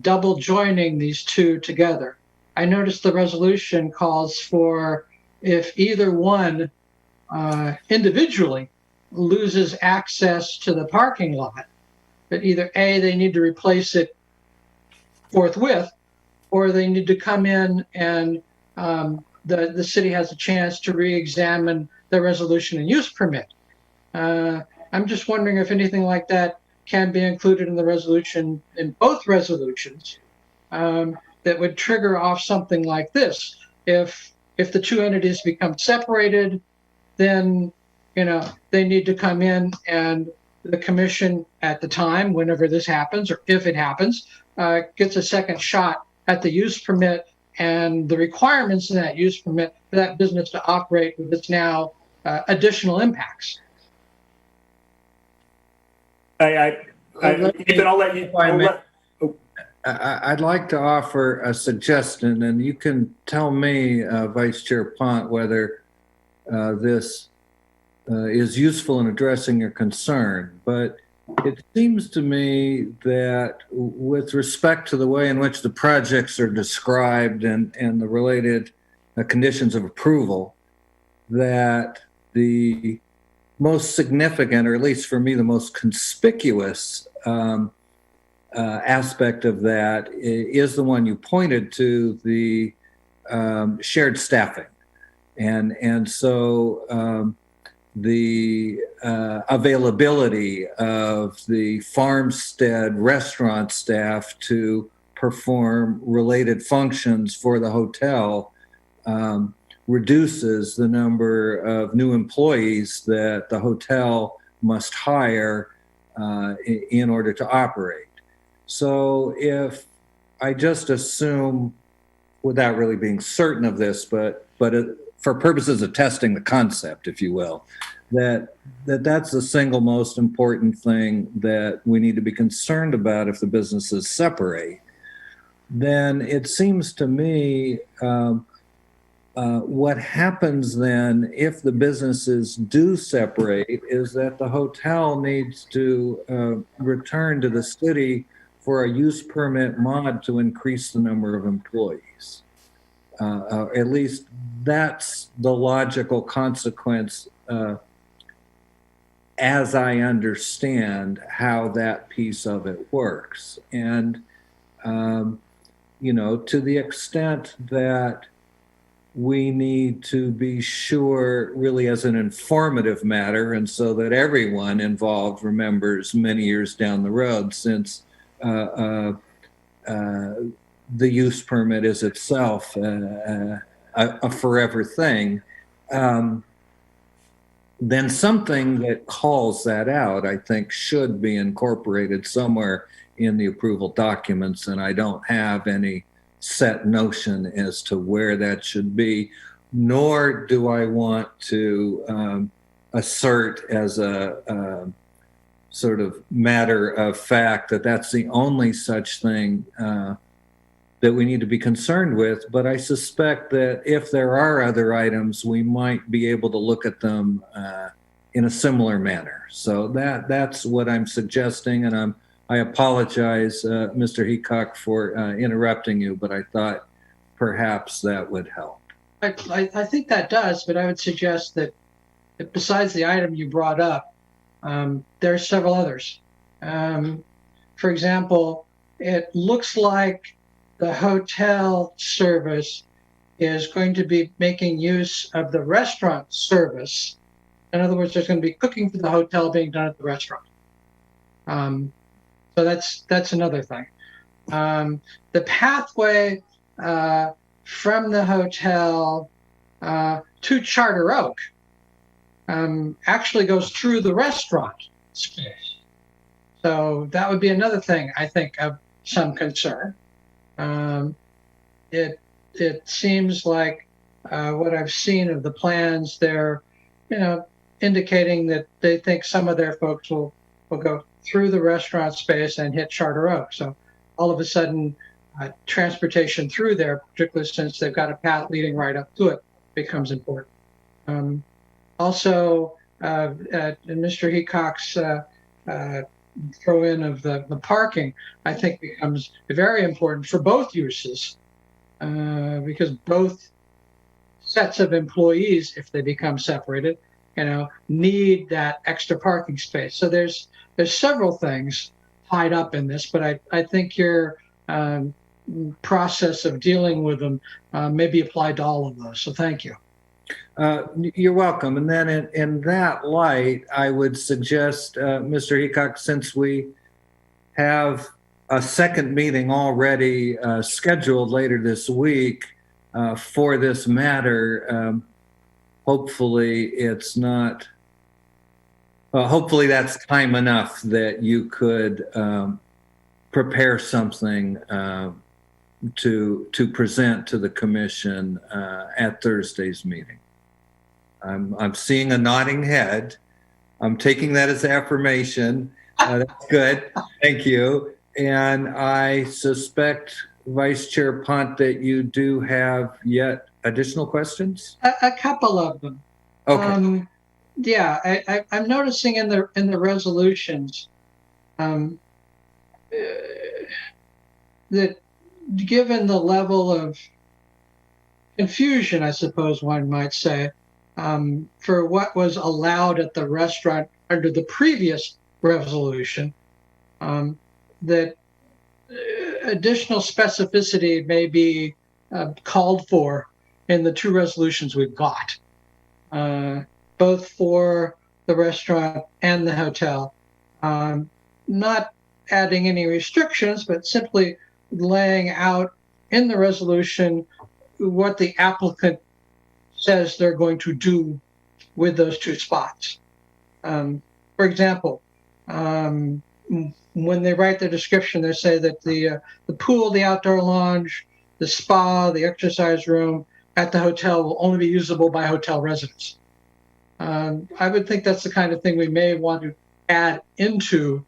double joining these two together? I noticed the resolution calls for if either one individually loses access to the parking lot, that either A, they need to replace it forthwith, or they need to come in and the city has a chance to re-examine the resolution and use permit. I'm just wondering if anything like that can be included in the resolution, in both resolutions, that would trigger off something like this. If the two entities become separated, then they need to come in, and the commission at the time, whenever this happens, or if it happens, gets a second shot at the use permit and the requirements in that use permit for that business to operate with its now additional impacts. Ethan, I'll let you. I'd like to offer a suggestion, and you can tell me, Vice Chair Pont, whether this is useful in addressing your concern. But it seems to me that with respect to the way in which the projects are described and the related conditions of approval, that the most significant, or at least for me, the most conspicuous aspect of that is the one you pointed to, the shared staffing. And so the availability of the farmstead restaurant staff to perform related functions for the hotel reduces the number of new employees that the hotel must hire in order to operate. So if I just assume, without really being certain of this, but for purposes of testing the concept, if you will, that's the single most important thing that we need to be concerned about if the businesses separate, then it seems to me what happens then if the businesses do separate is that the hotel needs to return to the city for a use permit mod to increase the number of employees. At least that's the logical consequence as I understand how that piece of it works. And, to the extent that we need to be sure, really as an informative matter, and so that everyone involved remembers many years down the road, since the use permit is itself a forever thing, then something that calls that out, I think, should be incorporated somewhere in the approval documents, and I don't have any set notion as to where that should be, nor do I want to assert as a sort of matter of fact that that's the only such thing that we need to be concerned with. But I suspect that if there are other items, we might be able to look at them in a similar manner. So that's what I'm suggesting, and I apologize, Mr. Heacock, for interrupting you, but I thought perhaps that would help. I think that does, but I would suggest that besides the item you brought up, there are several others. For example, it looks like the hotel service is going to be making use of the restaurant service. In other words, there's going to be cooking for the hotel being done at the restaurant. So that's another thing. The pathway from the hotel to Charter Oak actually goes through the restaurant space. So that would be another thing I think of some concern. It seems like what I've seen of the plans, they're indicating that they think some of their folks will go through the restaurant space and hit Charter Oak. So all of a sudden, transportation through there, particularly since they've got a path leading right up to it, becomes important. Also, Mr. Heacock's throw in of the parking, I think becomes very important for both uses, because both sets of employees, if they become separated, need that extra parking space. So there's several things tied up in this, but I think your process of dealing with them may be applied to all of those. So thank you. You're welcome. And then in that light, I would suggest, Mr. Heacock, since we have a second meeting already scheduled later this week for this matter, hopefully it's not, hopefully that's time enough that you could prepare something to present to the commission at Thursday's meeting. I'm seeing a nodding head. I'm taking that as affirmation. That's good. Thank you. And I suspect, Vice Chair Punt, that you do have yet additional questions? A couple of them. Okay. Yeah, I'm noticing in the resolutions that given the level of confusion, I suppose one might say, for what was allowed at the restaurant under the previous resolution, that additional specificity may be called for in the two resolutions we've got, both for the restaurant and the hotel. Not adding any restrictions, but simply laying out in the resolution what the applicant says they're going to do with those two spots. For example, when they write their description, they say that the pool, the outdoor lounge, the spa, the exercise room at the hotel will only be usable by hotel residents. I would think that's the kind of thing we may want to add into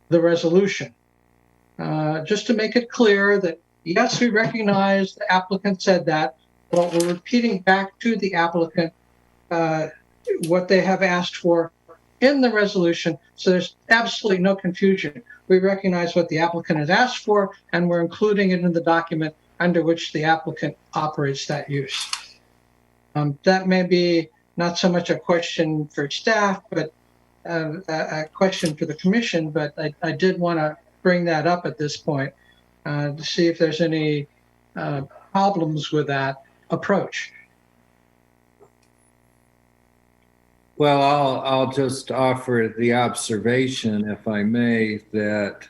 the resolution, just to make it clear that, yes, we recognize the applicant said that, but we're repeating back to the applicant what they have asked for in the resolution, so there's absolutely no confusion. We recognize what the applicant has asked for, and we're including it in the document under which the applicant operates that use. That may be not so much a question for staff, but a question for the commission, but I did want to bring that up at this point to see if there's any problems with that approach. Well, I'll just offer the observation, if I may, that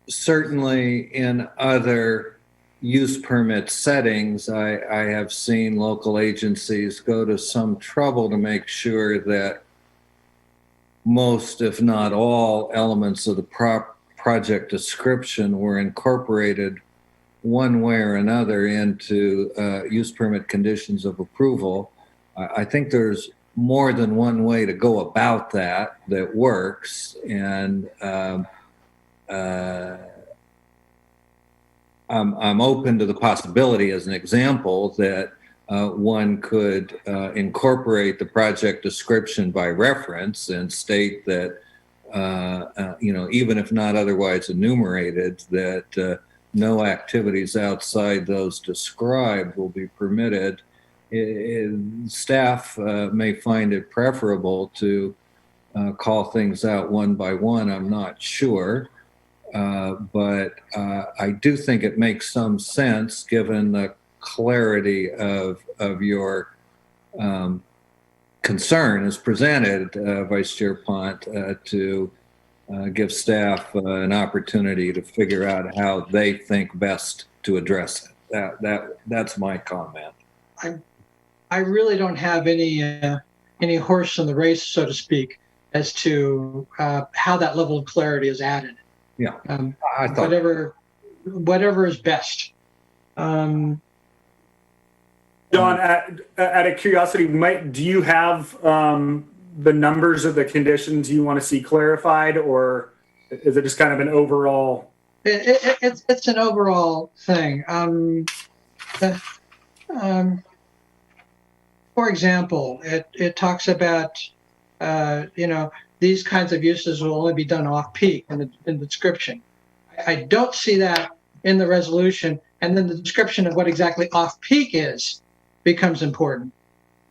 certainly in other use permit settings, I have seen local agencies go to some trouble to make sure that most, if not all, elements of the project description were incorporated one way or another into use permit conditions of approval. I think there's more than one way to go about that works, and I'm open to the possibility, as an example, that one could incorporate the project description by reference and state that, even if not otherwise enumerated, that no activities outside those described will be permitted. Staff may find it preferable to call things out one by one. I'm not sure. but I do think it makes some sense given the clarity of your concern as presented, Vice Chair Pont, to give staff an opportunity to figure out how they think best to address it. That's my comment. I really don't have any horse in the race, so to speak, as to how that level of clarity is added. Yeah, I thought whatever is best. John, out of curiosity, do you have the numbers of the conditions you want to see clarified, or is it just kind of an overall? It's an overall thing. For example, it talks about these kinds of uses will only be done off peak in the description. I don't see that in the resolution, and then the description of what exactly off peak is becomes important.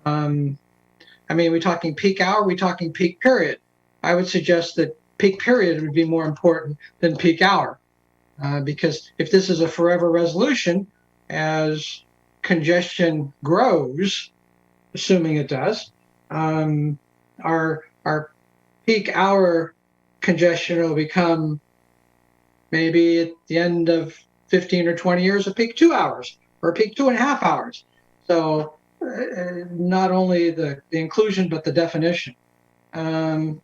We're talking peak hour, we're talking peak period. I would suggest that peak period would be more important than peak hour, because if this is a forever resolution, as congestion grows, assuming it does, our peak hour congestion will become maybe at the end of 15 or 20 years a peak 2 hours or a peak 2.5 hours. So not only the inclusion, but the definition. Well,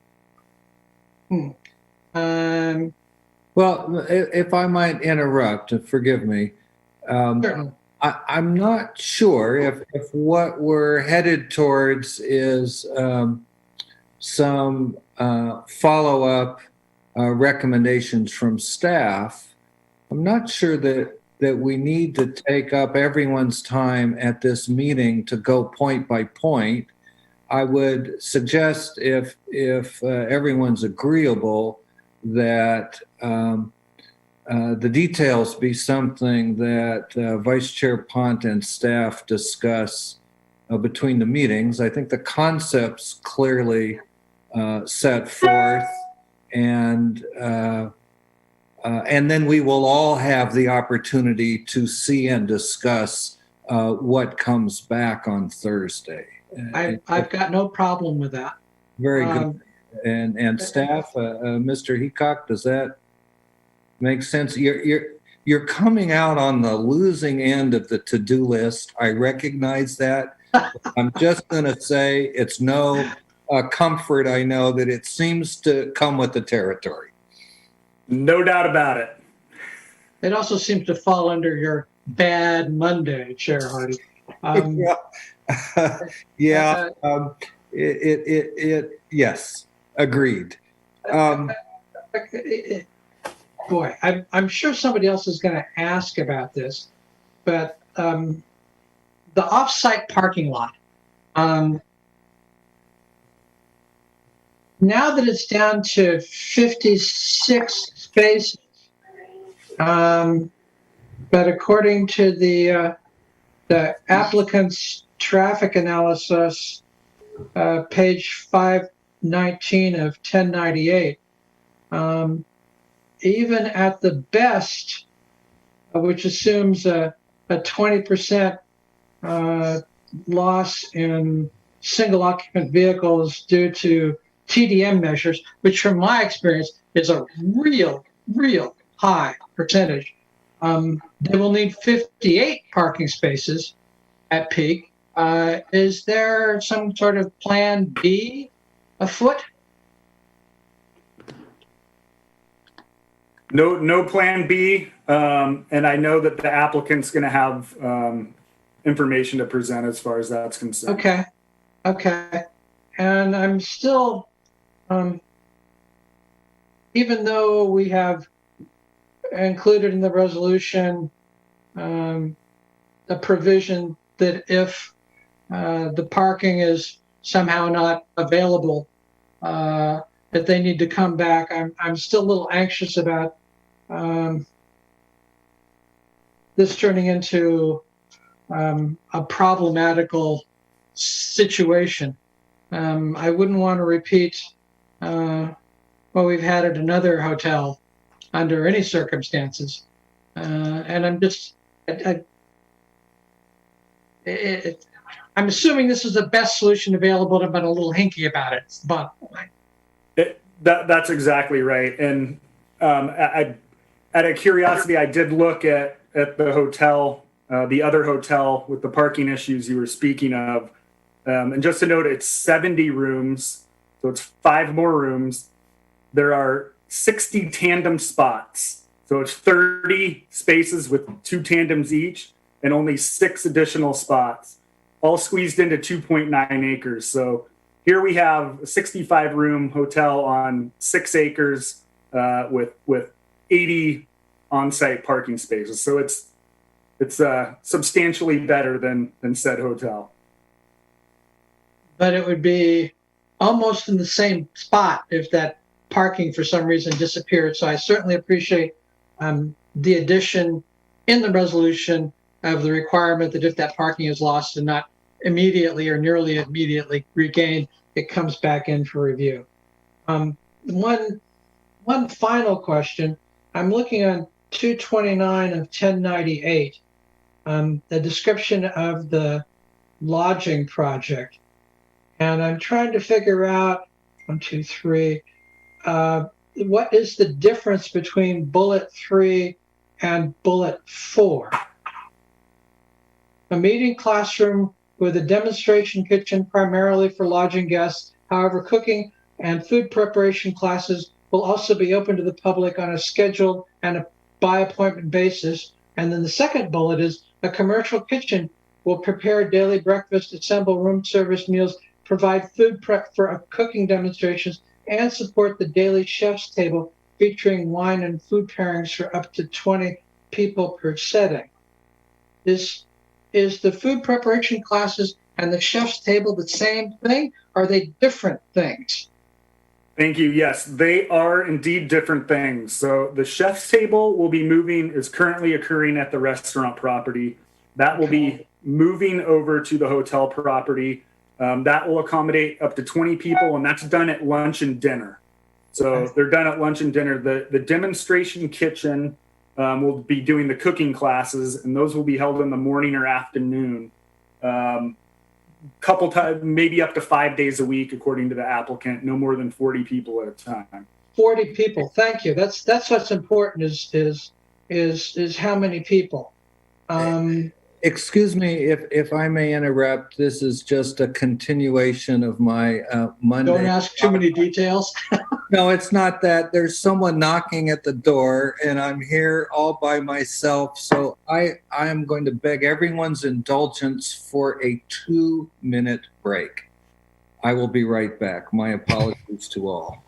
if I might interrupt, forgive me. Certainly. I'm not sure if what we're headed towards is some follow-up recommendations from staff. I'm not sure that we need to take up everyone's time at this meeting to go point by point. I would suggest if everyone's agreeable that the details be something that Vice Chair Pont and staff discuss between the meetings. I think the concepts clearly set forth, and then we will all have the opportunity to see and discuss what comes back on Thursday. I've got no problem with that. Very good. And staff, Mr. Heacock, does that make sense? You're coming out on the losing end of the to-do list. I recognize that. I'm just going to say it's no comfort. I know that it seems to come with the territory. No doubt about it. It also seems to fall under your bad Monday, Chair Hardy. Yes, agreed. Boy, I'm sure somebody else is going to ask about this, but the off-site parking lot, now that it's down to 56 spaces, but according to the applicant's traffic analysis, page 519 of 1098, even at the best, which assumes a 20% loss in single occupant vehicles due to TDM measures, which from my experience is a real high percentage. They will need 58 parking spaces at peak. Is there some sort of plan B afoot? No plan B, and I know that the applicant's going to have information to present as far as that's concerned. Okay. And I'm still, even though we have included in the resolution a provision that if the parking is somehow not available, that they need to come back, I'm still a little anxious about this turning into a problematical situation. I wouldn't want to repeat what we've had at another hotel under any circumstances. And I'm just, I'm assuming this is the best solution available, but a little hinky about it. It's the bottom line. That's exactly right. And out of curiosity, I did look at the hotel, the other hotel with the parking issues you were speaking of. And just to note, it's 70 rooms, so it's 5 more rooms. There are 60 tandem spots, so it's 30 spaces with 2 tandems each, and only 6 additional spots, all squeezed into 2.9 acres. So here we have a 65-room hotel on 6 acres with 80 on-site parking spaces. So it's substantially better than said hotel. But it would be almost in the same spot if that parking for some reason disappeared. So I certainly appreciate the addition in the resolution of the requirement that if that parking is lost and not immediately or nearly immediately regained, it comes back in for review. One final question. I'm looking on 229 of 1098, the description of the lodging project. And I'm trying to figure out, 1, 2, 3, what is the difference between bullet 3 and bullet 4? A meeting classroom with a demonstration kitchen primarily for lodging guests. However, cooking and food preparation classes will also be open to the public on a scheduled and a by appointment basis. And then the second bullet is a commercial kitchen will prepare daily breakfast, assemble room service meals, provide food prep for cooking demonstrations, and support the daily chef's table featuring wine and food pairings for up to 20 people per setting. Is the food preparation classes and the chef's table the same thing? Are they different things? Thank you. Yes, they are indeed different things. So the chef's table will be is currently occurring at the restaurant property. That will be moving over to the hotel property. That will accommodate up to 20 people, and that's done at lunch and dinner. So they're done at lunch and dinner. The demonstration kitchen will be doing the cooking classes, and those will be held in the morning or afternoon. Couple times, maybe up to 5 days a week, according to the applicant. No more than 40 people at a time. 40 people. Thank you. That's what's important. Is how many people. Excuse me if I may interrupt. This is just a continuation of my Monday. Don't ask too many details. No, it's not that. There's someone knocking at the door, and I'm here all by myself. So I am going to beg everyone's indulgence for a 2-minute break. I will be right back. My apologies to all.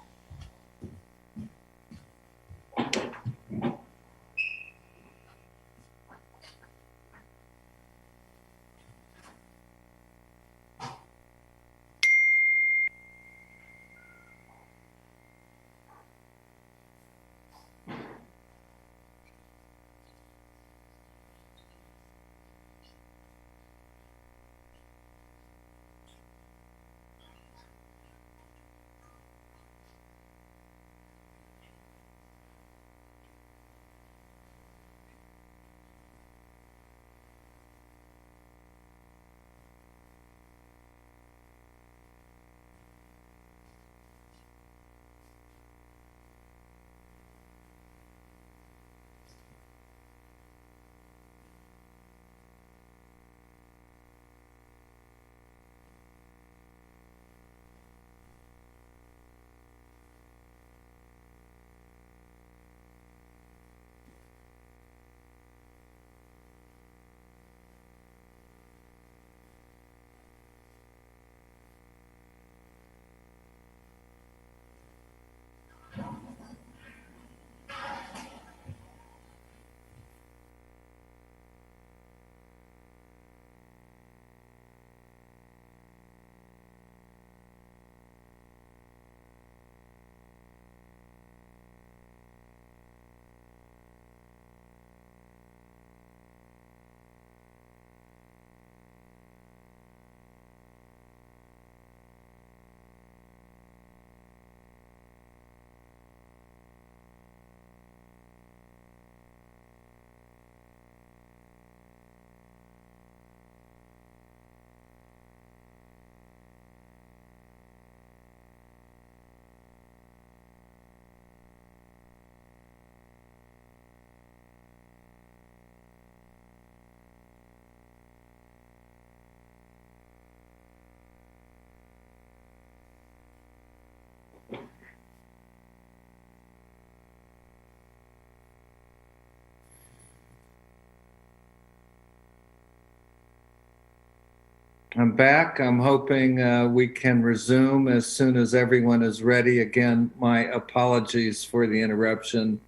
I'm back. I'm hoping we can resume as soon as everyone is ready. Again, my apologies for the interruption.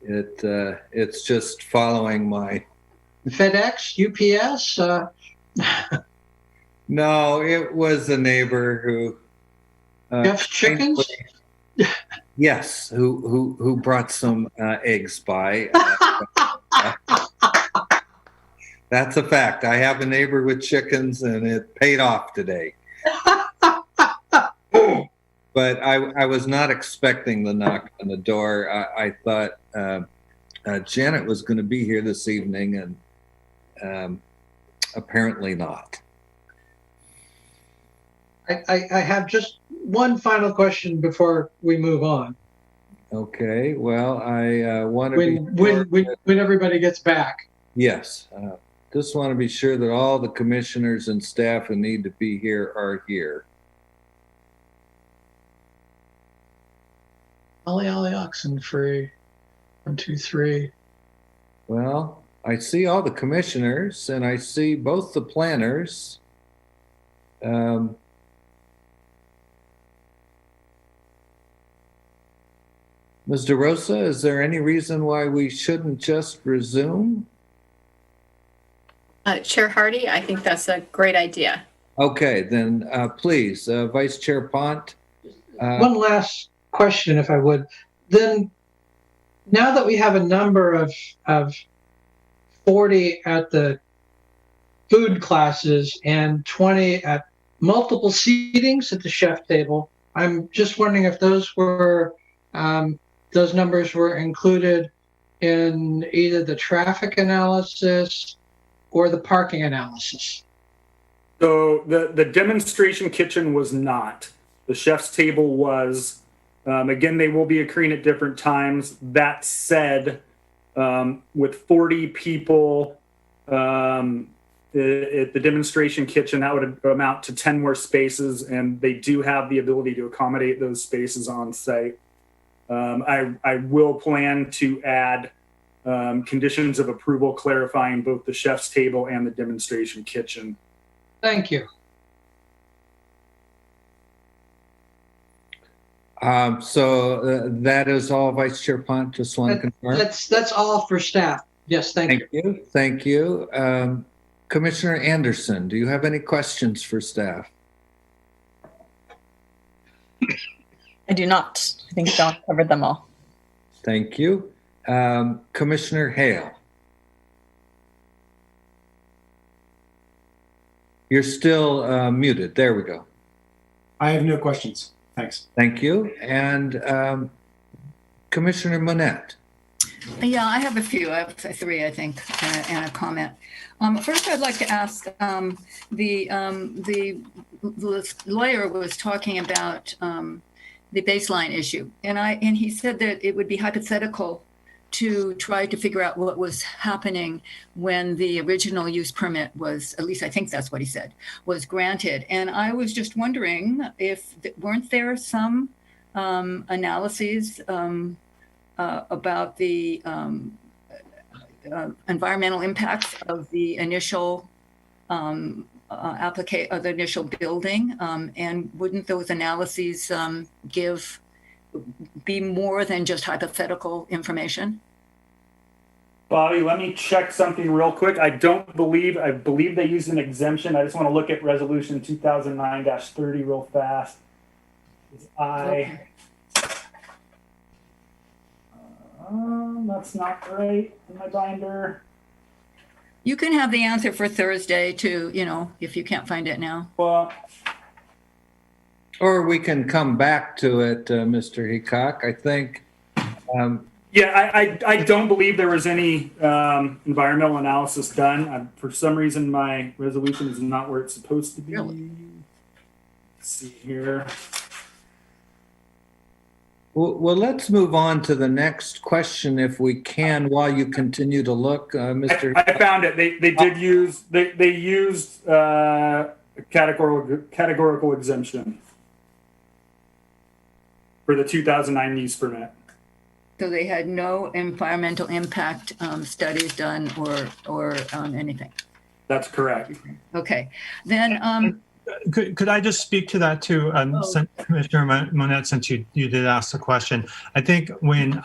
It's just following my... FedEx, UPS? No, it was a neighbor who... Jeff's Chickens? Yes, who brought some eggs by. That's a fact. I have a neighbor with chickens, and it paid off today. But I was not expecting the knock on the door. I thought Janet was going to be here this evening, and apparently not. I have just one final question before we move on. Okay. Well, I want to when everybody gets back. Yes. Just want to be sure that all the commissioners and staff who need to be here are here. Ollie Oxenfree. 1, 2, 3. Well, I see all the commissioners and I see both the planners. Ms. DeRosa, is there any reason why we shouldn't just resume? Chair Hardy, I think that's a great idea. Okay, then please, Vice Chair Pont. One last question, if I would. Then, now that we have a number of 40 at the food classes and 20 at multiple seatings at the chef table, I'm just wondering if those were those numbers were included in either the traffic analysis or the parking analysis. So the demonstration kitchen was not. The chef's table was. Again, they will be occurring at different times. That said, with 40 people at the demonstration kitchen, that would amount to 10 more spaces, and they do have the ability to accommodate those spaces on site. I will plan to add conditions of approval clarifying both the chef's table and the demonstration kitchen. Thank you. So that is all, Vice Chair Pont. Just want to confirm. That's all for staff. Yes, thank you. Thank you. Commissioner Anderson, do you have any questions for staff? I do not. I think John covered them all. Thank you. Commissioner Hale. You're still muted. There we go. I have no questions. Thanks. Thank you. And Commissioner Monette. Yeah, I have a few. I have 3, I think, and a comment. First, I'd like to ask, the lawyer was talking about the baseline issue, and he said that it would be hypothetical to try to figure out what was happening when the original use permit was, at least I think that's what he said, was granted. And I was just wondering if, weren't there some analyses about the environmental impacts of the initial the initial building, and wouldn't those analyses be more than just hypothetical information? Bobby, let me check something real quick. I believe they used an exemption. I just want to look at resolution 2009-30 real fast. That's not right in my binder. You can have the answer for Thursday too, if you can't find it now. Well, or we can come back to it, Mr. Heacock. I think. Yeah, I don't believe there was any environmental analysis done. For some reason, my resolution is not where it's supposed to be. Really? Let's see here. Well, let's move on to the next question if we can while you continue to look, Mr. I found it. They did use they used categorical exemption for the 2009 use permit. So they had no environmental impact studies done or anything. That's correct. Okay. Then, Could I just speak to that too, Commissioner Monette, since you did ask the question? I think when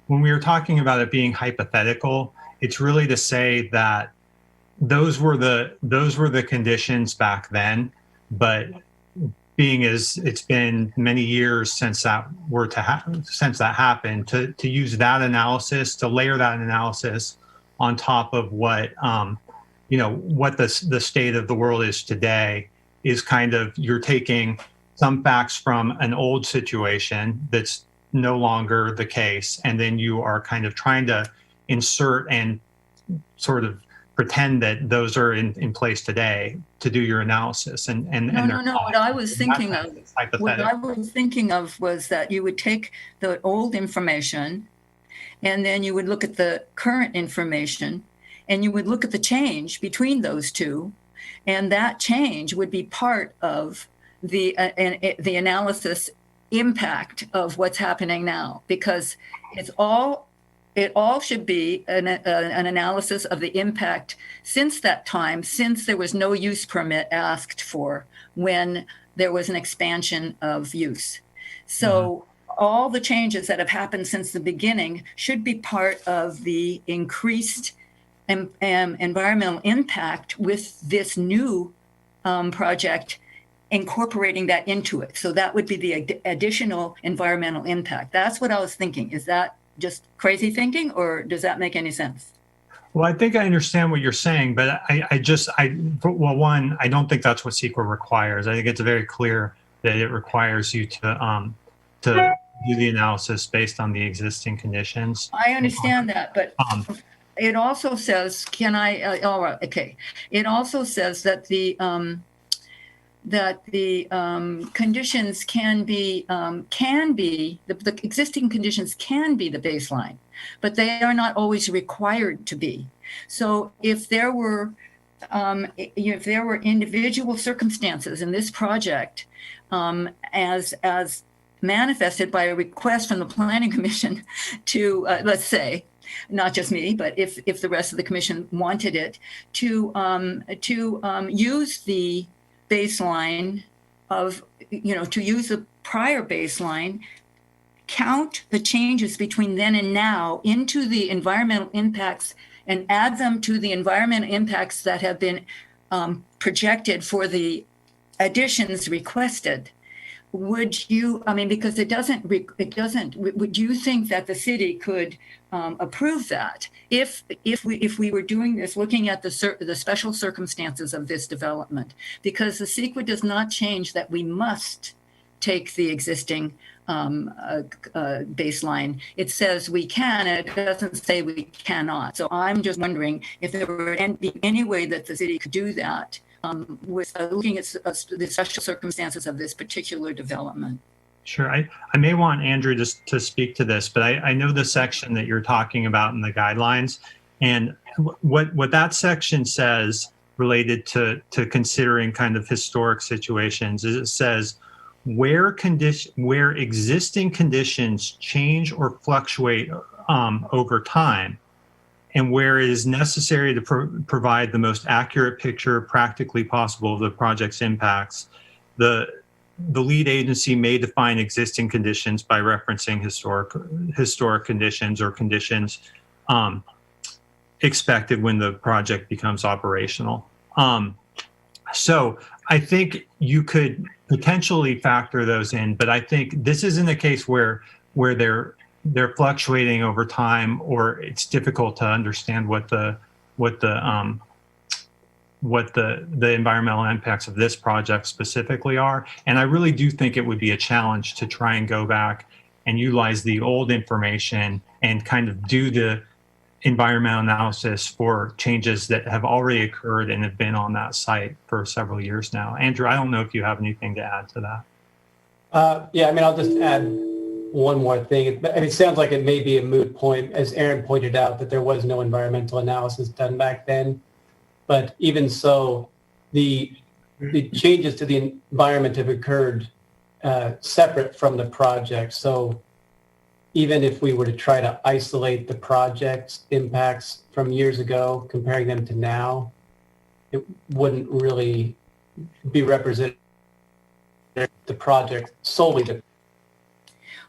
we were talking about it being hypothetical, it's really to say that those were the conditions back then, but being as it's been many years since that happened, to use that analysis, to layer that analysis on top of what what the state of the world is today, is kind of, you're taking some facts from an old situation that's no longer the case, and then you are kind of trying to insert and sort of pretend that those are in place today to do your analysis. No. What I was thinking of was that you would take the old information, and then you would look at the current information, and you would look at the change between those two, and that change would be part of the analysis impact of what's happening now, because it all should be an analysis of the impact since that time, since there was no use permit asked for when there was an expansion of use. So all the changes that have happened since the beginning should be part of the increased environmental impact with this new project, incorporating that into it. So that would be the additional environmental impact. That's what I was thinking. Is that just crazy thinking, or does that make any sense? Well, I think I understand what you're saying, but I don't think that's what CEQA requires. I think it's very clear that it requires you to do the analysis based on the existing conditions. I understand that, but it also says, It also says that the conditions can be the existing conditions can be the baseline, but they are not always required to be. So if there were individual circumstances in this project, as manifested by a request from the Planning Commission to, let's say, not just me, but if the rest of the commission wanted it, to use the baseline of, to use the prior baseline, count the changes between then and now into the environmental impacts and add them to the environmental impacts that have been projected for the additions requested. Would you, because would you think that the city could approve that if we were doing this, looking at the special circumstances of this development? Because the CEQA does not change that we must take the existing baseline. It says we can, and it doesn't say we cannot. So I'm just wondering if there would be any way that the city could do that with looking at the special circumstances of this particular development. Sure. I may want Andrew just to speak to this, but I know the section that you're talking about in the guidelines, and what that section says related to considering kind of historic situations is, it says where existing conditions change or fluctuate over time, and where it is necessary to provide the most accurate picture practically possible of the project's impacts, the lead agency may define existing conditions by referencing historic conditions or conditions expected when the project becomes operational. So I think you could potentially factor those in, but I think this isn't a case where they're fluctuating over time, or it's difficult to understand what the environmental impacts of this project specifically are. And I really do think it would be a challenge to try and go back and utilize the old information and kind of do the environmental analysis for changes that have already occurred and have been on that site for several years now. Andrew, I don't know if you have anything to add to that. Yeah, I'll just add one more thing. It sounds like it may be a moot point, as Aaron pointed out, that there was no environmental analysis done back then. But even so, the changes to the environment have occurred separate from the project. So even if we were to try to isolate the project's impacts from years ago, comparing them to now, it wouldn't really be represented the project solely to.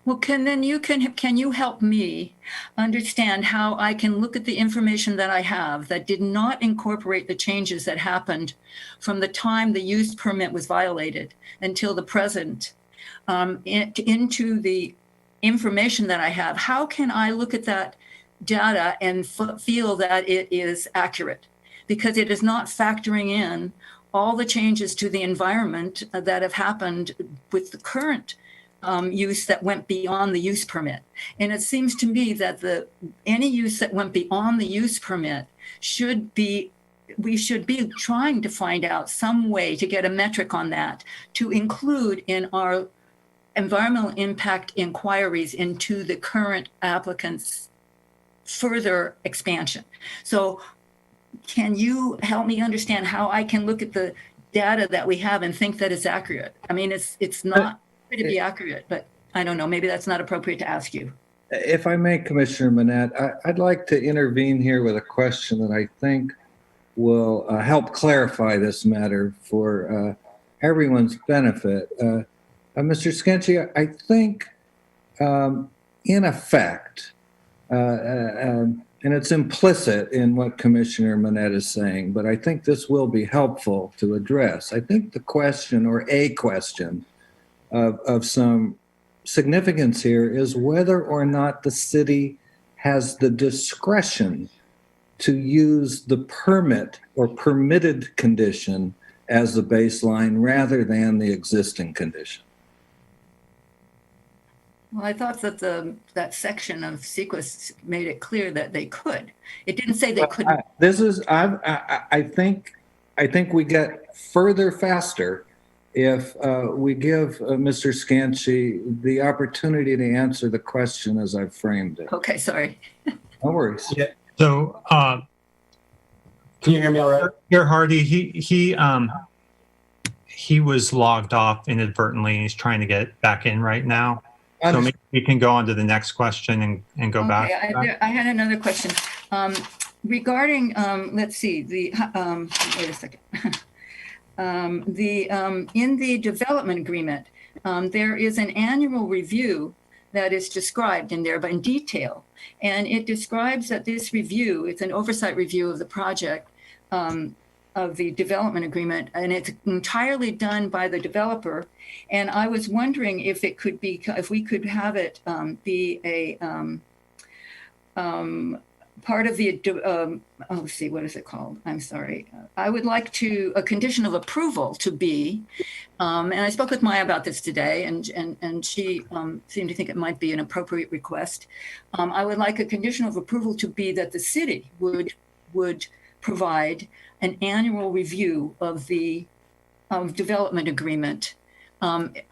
Well, can you help me understand how I can look at the information that I have that did not incorporate the changes that happened from the time the use permit was violated until the present, into the information that I have? How can I look at that data and feel that it is accurate? Because it is not factoring in all the changes to the environment that have happened with the current use that went beyond the use permit. And it seems to me that any use that went beyond the use permit we should be trying to find out some way to get a metric on that to include in our environmental impact inquiries into the current applicant's further expansion. So can you help me understand how I can look at the data that we have and think that it's accurate? I mean, it's not to be accurate, but I don't know, maybe that's not appropriate to ask you. If I may, Commissioner Manette, I'd like to intervene here with a question that I think will help clarify this matter for everyone's benefit. Mr. Skenchi, I think in effect, and it's implicit in what Commissioner Manette is saying, but I think this will be helpful to address. I think the question, or a question, of some significance here is whether or not the city has the discretion to use the permit or permitted condition as the baseline rather than the existing condition. Well, I thought that that section of SEQA made it clear that they could. It didn't say they couldn't. I think we get further faster if we give Mr. Scanchi the opportunity to answer the question as I've framed it. Okay, sorry. No worries. Yeah. So, can you hear me all right? Chair Hardy, he was logged off inadvertently and he's trying to get back in right now. So maybe we can go on to the next question and go back. I had another question regarding, let's see, wait a second. In the development agreement, there is an annual review that is described in there, but in detail. And it describes that this review, it's an oversight review of the project, of the development agreement, and it's entirely done by the developer. And I was wondering if it could be, if we could have it be a part of the, let's see, what is it called? I'm sorry. I would like a condition of approval to be, and I spoke with Maya about this today, and she seemed to think it might be an appropriate request. I would like a condition of approval to be that the city would provide an annual review of the development agreement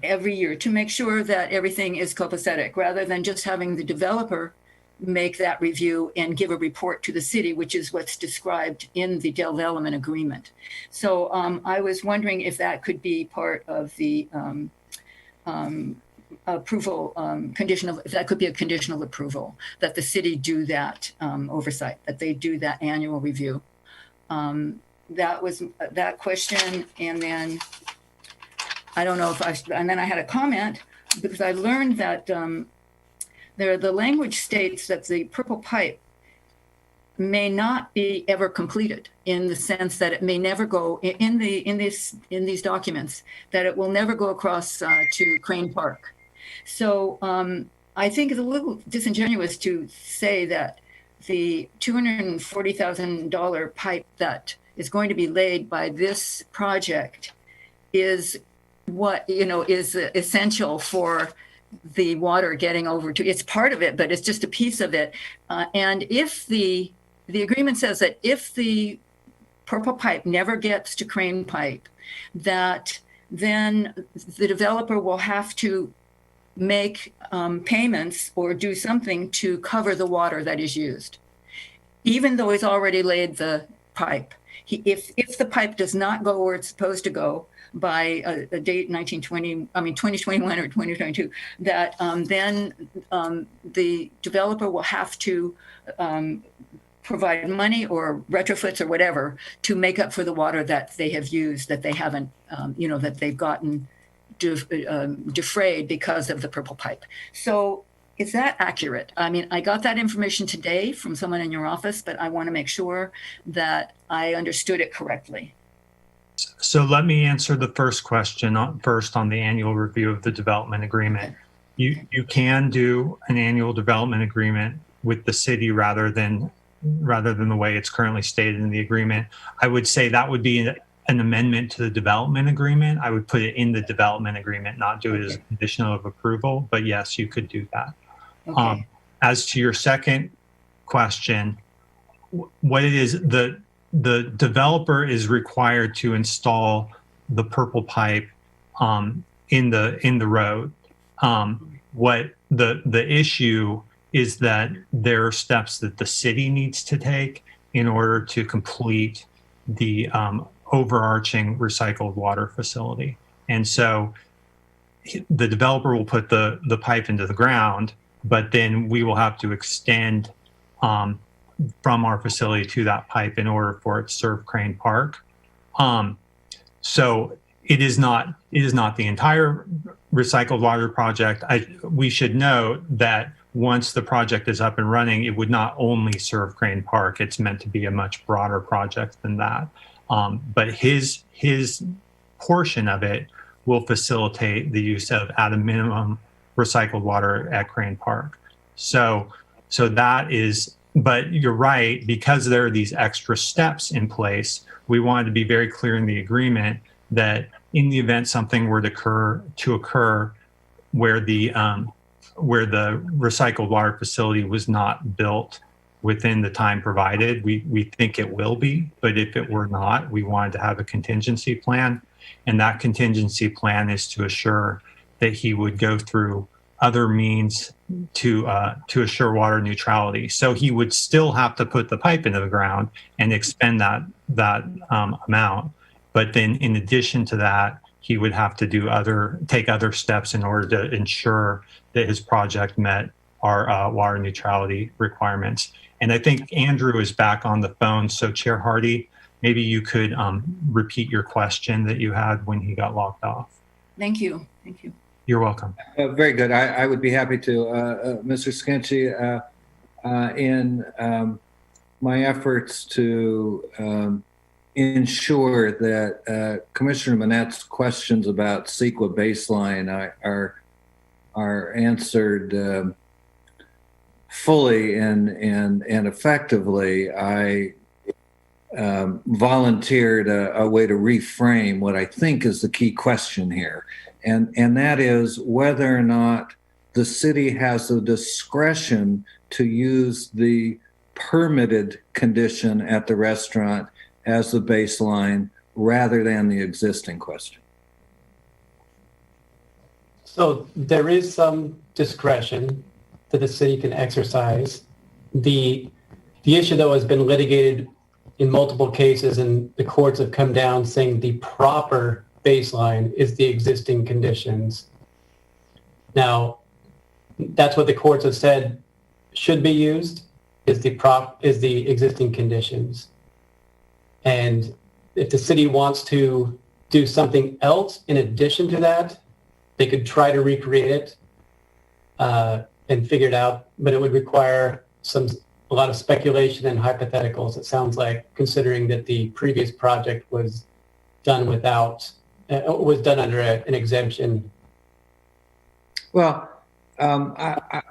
every year to make sure that everything is copacetic, rather than just having the developer make that review and give a report to the city, which is what's described in the development agreement. So I was wondering if that could be part of the approval if that could be a conditional approval, that the city do that oversight, that they do that annual review. That was that question. And then I don't know and then I had a comment because I learned that the language states that the purple pipe may not be ever completed, in the sense that it may never go in these documents, that it will never go across to Crane Park. So I think it's a little disingenuous to say that the $240,000 pipe that is going to be laid by this project is what, is essential for the water getting over to, it's part of it, but it's just a piece of it. And if the agreement says that if the purple pipe never gets to Crane Pipe, that then the developer will have to make payments or do something to cover the water that is used, even though he's already laid the pipe. If the pipe does not go where it's supposed to go by a date 2021 or 2022, that then the developer will have to provide money or retrofits or whatever to make up for the water that they have used, that they haven't, that they've gotten defrayed because of the purple pipe. So is that accurate? I mean, I got that information today from someone in your office, but I want to make sure that I understood it correctly. So let me answer the first question first on the annual review of the development agreement. You can do an annual development agreement with the city rather than the way it's currently stated in the agreement. I would say that would be an amendment to the development agreement. I would put it in the development agreement, not do it as a condition of approval, but yes, you could do that. Okay. As to your second question, what it is, the developer is required to install the purple pipe in the road. What the issue is that there are steps that the city needs to take in order to complete the overarching recycled water facility. And so the developer will put the pipe into the ground, but then we will have to extend from our facility to that pipe in order for it to serve Crane Park. So it is not the entire recycled water project. We should note that once the project is up and running, it would not only serve Crane Park. It's meant to be a much broader project than that. But his portion of it will facilitate the use of, at a minimum, recycled water at Crane Park. So that is, but you're right, because there are these extra steps in place, we wanted to be very clear in the agreement that in the event something were to occur where the recycled water facility was not built within the time provided, we think it will be, but if it were not, we wanted to have a contingency plan. And that contingency plan is to assure that he would go through other means to assure water neutrality. So he would still have to put the pipe into the ground and expend that amount. But then in addition to that, he would have to take other steps in order to ensure that his project met our water neutrality requirements. And I think Andrew is back on the phone. So Chair Hardy, maybe you could repeat your question that you had when he got locked off. Thank you. Thank you. You're welcome. Very good. I would be happy to. Mr. Skinchi, in my efforts to ensure that Commissioner Manette's questions about CEQA baseline are answered fully and effectively, I volunteered a way to reframe what I think is the key question here. And that is whether or not the city has the discretion to use the permitted condition at the restaurant as the baseline rather than the existing question. So there is some discretion that the city can exercise. The issue, though, has been litigated in multiple cases, and the courts have come down saying the proper baseline is the existing conditions. Now, that's what the courts have said should be used, is the existing conditions. And if the city wants to do something else in addition to that, they could try to recreate it and figure it out, but it would require a lot of speculation and hypotheticals, it sounds like, considering that the previous project was done under an exemption. Well, I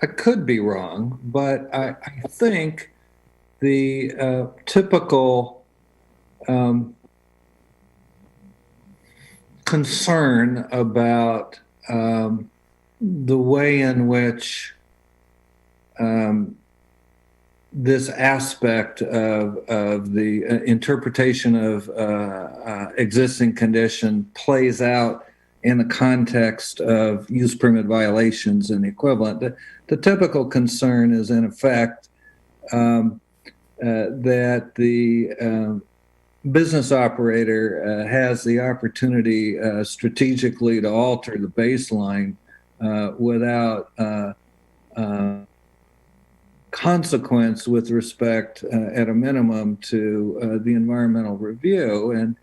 could be wrong, but I think the typical concern about the way in which this aspect of the interpretation of existing condition plays out in the context of use permit violations and equivalent. The typical concern is, in effect, that the business operator has the opportunity strategically to alter the baseline without consequence with respect, at a minimum, to the environmental review. And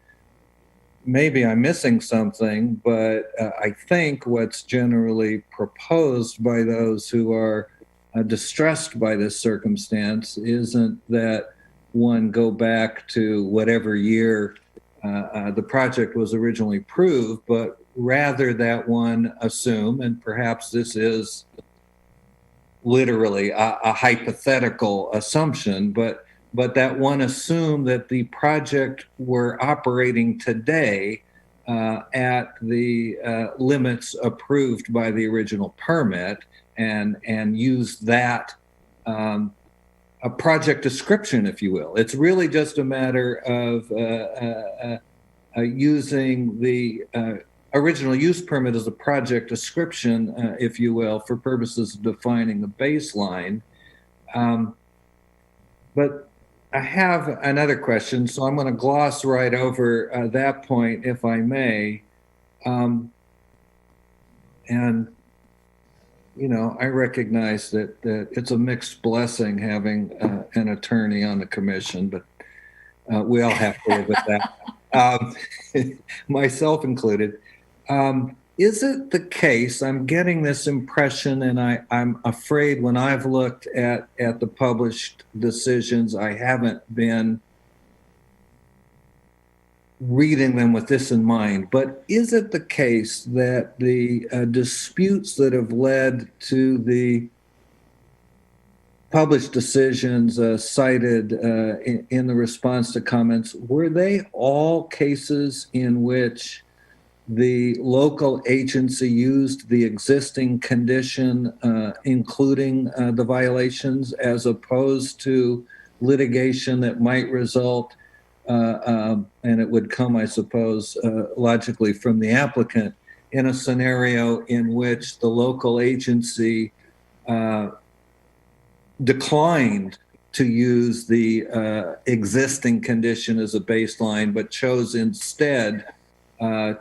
maybe I'm missing something, but I think what's generally proposed by those who are distressed by this circumstance isn't that one go back to whatever year the project was originally approved, but rather that one assume, and perhaps this is literally a hypothetical assumption, but that one assume that the project we're operating today at the limits approved by the original permit, and use that a project description, if you will. It's really just a matter of using the original use permit as a project description, if you will, for purposes of defining the baseline. But I have another question, so I'm going to gloss right over that point, if I may. And, you know, I recognize that it's a mixed blessing having an attorney on the commission, but we all have to live with that, myself included. Is it the case, I'm getting this impression, and I'm afraid when I've looked at the published decisions, I haven't been reading them with this in mind, but is it the case that the disputes that have led to the published decisions cited in the response to comments, were they all cases in which the local agency used the existing condition, including the violations, as opposed to litigation that might result, and it would come, I suppose, logically from the applicant, in a scenario in which the local agency declined to use the existing condition as a baseline, but chose instead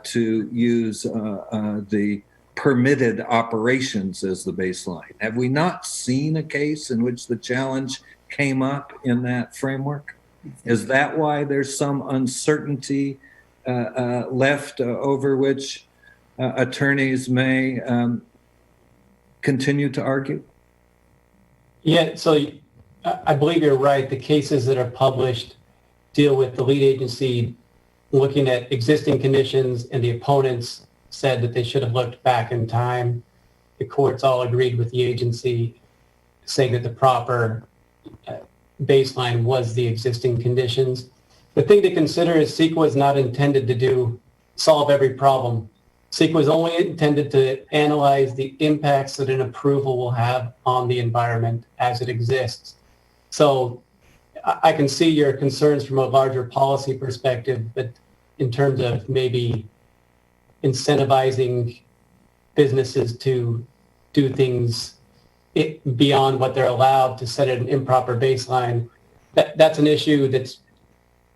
to use the permitted operations as the baseline? Have we not seen a case in which the challenge came up in that framework? Is that why there's some uncertainty left over which attorneys may continue to argue? Yeah, so I believe you're right. The cases that are published deal with the lead agency looking at existing conditions, and the opponents said that they should have looked back in time. The courts all agreed with the agency, saying that the proper baseline was the existing conditions. The thing to consider is CEQA is not intended to solve every problem. CEQA is only intended to analyze the impacts that an approval will have on the environment as it exists. So I can see your concerns from a larger policy perspective, but in terms of maybe incentivizing businesses to do things beyond what they're allowed to set an improper baseline, that's an issue that's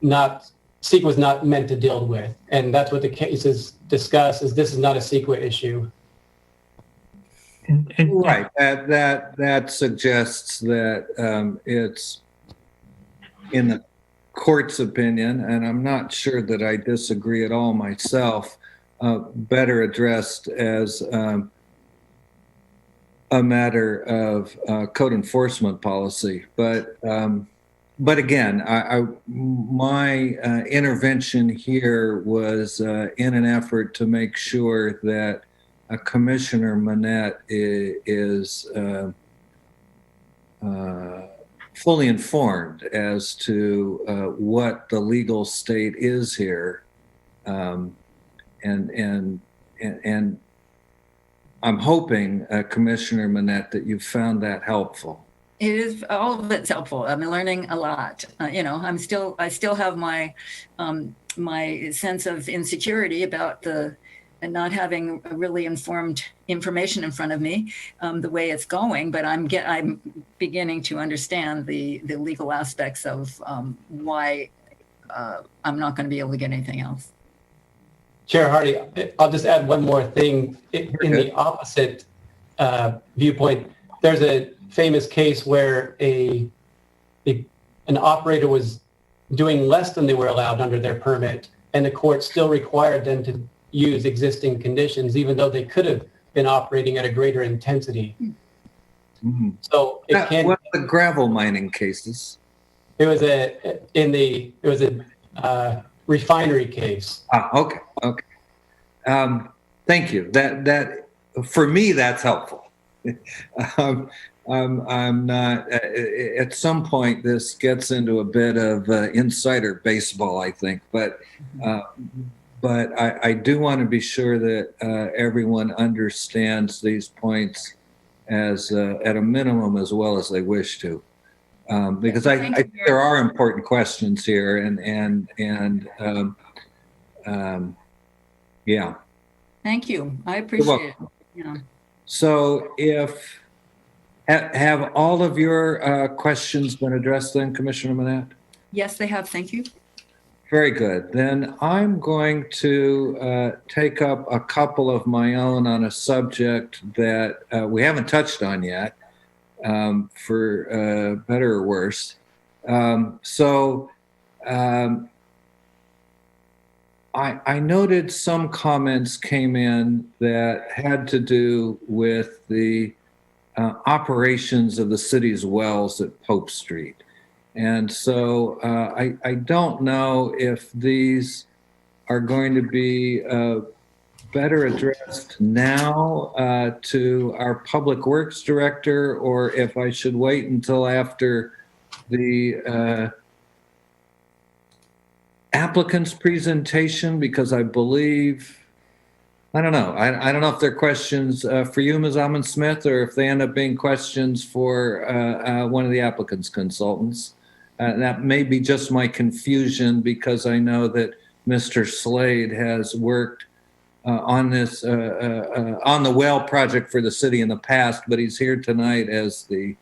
not, CEQA was not meant to deal with. And that's what the cases discuss, is this is not a CEQA issue. Right. That suggests that it's, in the court's opinion, and I'm not sure that I disagree at all myself, better addressed as a matter of code enforcement policy. But again, my intervention here was in an effort to make sure that Commissioner Manette is fully informed as to what the legal state is here, and I'm hoping, Commissioner Manette, that you found that helpful. It is, all of it's helpful. I'm learning a lot. I still have my my sense of insecurity about not having really informed information in front of me, the way it's going. But I'm beginning to understand the legal aspects of why I'm not going to be able to get anything else. Chair Hardy, I'll just add one more thing. In the opposite viewpoint, there's famous case where an operator was doing less than they were allowed under their permit, and the court still required them to use existing conditions, even though they could have been operating at a greater intensity. Mm-hmm. So it can. What are the gravel mining cases? It was a refinery case. Okay. Thank you. That for me, that's helpful. I'm not. At some point, this gets into a bit of insider baseball, I think. But I do want to be sure that everyone understands these points as at a minimum as well as they wish to, because I think there are important questions here, and yeah. Thank you. I appreciate it. Yeah. So if have all of your questions been addressed then, Commissioner Manette? Yes, they have. Thank you. Very good. Then I'm going to take up a couple of my own on a subject that we haven't touched on yet, for better or worse. I noted some comments came in that had to do with the operations of the city's wells at Pope Street. And so I don't know if these are going to be better addressed now to our Public Works Director, or if I should wait until after the applicant's presentation, because I believe, I don't know. I don't know if they're questions for you, Ms. Almond-Smith, or if they end up being questions for one of the applicant's consultants. That may be just my confusion, because I know that Mr. Slade has worked on this, on the well project for the city in the past, but he's here tonight as the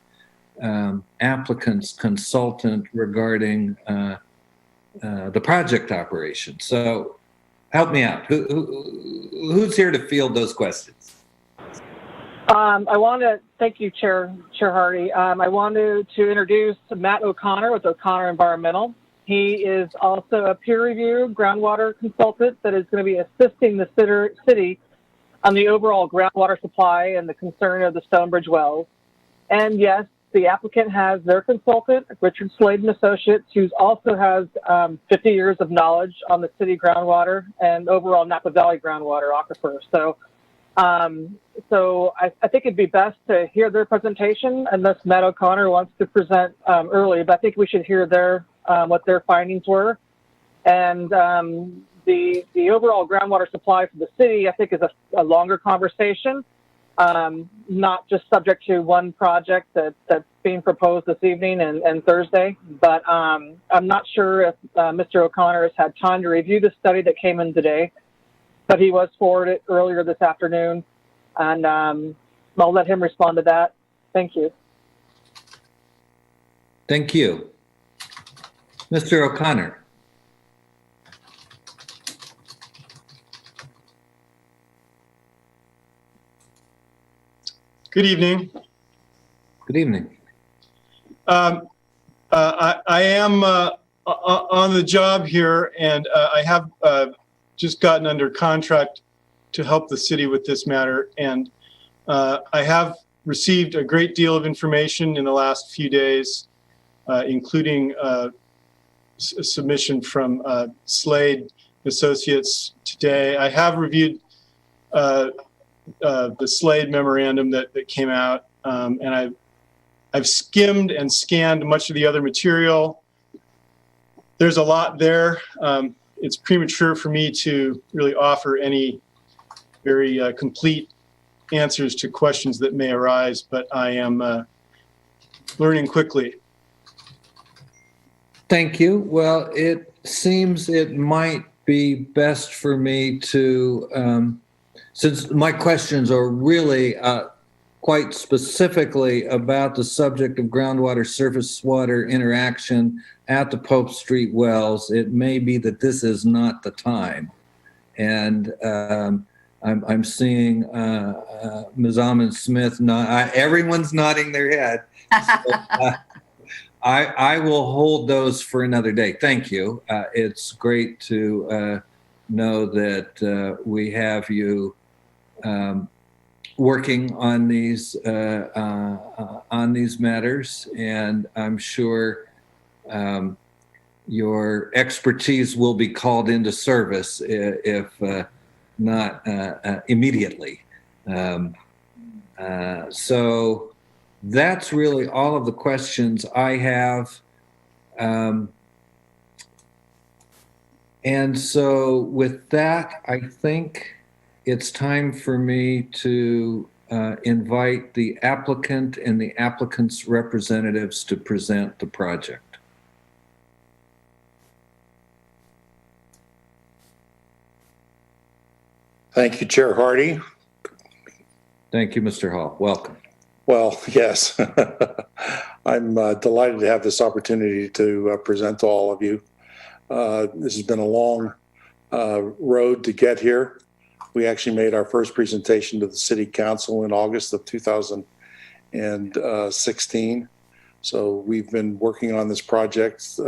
applicant's consultant regarding the project operation. So help me out. Who's here to field those questions? I want to thank you, Chair Hardy. I wanted to introduce Matt O'Connor with O'Connor Environmental. He is also a peer review groundwater consultant that is going to be assisting the city on the overall groundwater supply and the concern of the Stonebridge wells. And yes, the applicant has their consultant, Richard Slade and Associates, who also has 50 years of knowledge on the city groundwater and overall Napa Valley groundwater aquifer. So I think it'd be best to hear their presentation, unless Matt O'Connor wants to present early, but I think we should hear their what their findings were. And the overall groundwater supply for the city, I think, is a longer conversation. Not just subject to one project that's being proposed this evening and Thursday, but I'm not sure if Mr. O'Connor has had time to review the study that came in today, but he was forwarded earlier this afternoon, and I'll let him respond to that. Thank you. Thank you. Mr. O'Connor. Good evening. Good evening. I am on the job here, and I have just gotten under contract to help the city with this matter. And I have received a great deal of information in the last few days, including a submission from Slade Associates today. I have reviewed the Slade memorandum that came out, and I've skimmed and scanned much of the other material. There's a lot there. It's premature for me to really offer any very complete answers to questions that may arise, but I am learning quickly. Thank you. Well, it seems it might be best for me to, since my questions are really quite specifically about the subject of groundwater surface water interaction at the Pope Street wells, it may be that this is not the time. And I'm seeing Ms. Almond Smith. Everyone's nodding their head. So, I will hold those for another day. Thank you. It's great to know that we have you working on these matters, and I'm sure your expertise will be called into service if not immediately. So that's really all of the questions I have. And so with that, I think it's time for me to invite the applicant and the applicant's representatives to present the project. Thank you, Chair Hardy. Thank you, Mr. Hall. Welcome. Well, yes, I'm delighted to have this opportunity to present to all of you. This has been a long road to get here. We actually made our first presentation to the City Council in August of 2016. So we've been working on this project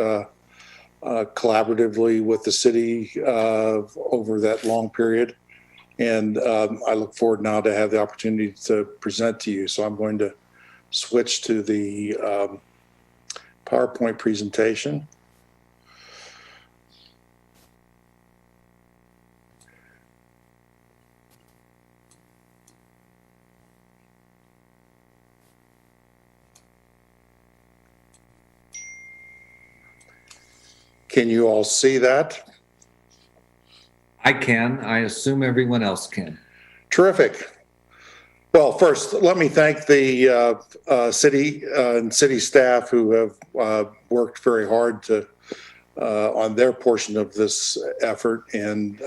collaboratively with the city over that long period. And I look forward now to have the opportunity to present to you. So I'm going to switch to the PowerPoint presentation. Can you all see that? I can. I assume everyone else can. Terrific. Well, first, let me thank the city and city staff who have worked very hard to on their portion of this effort, and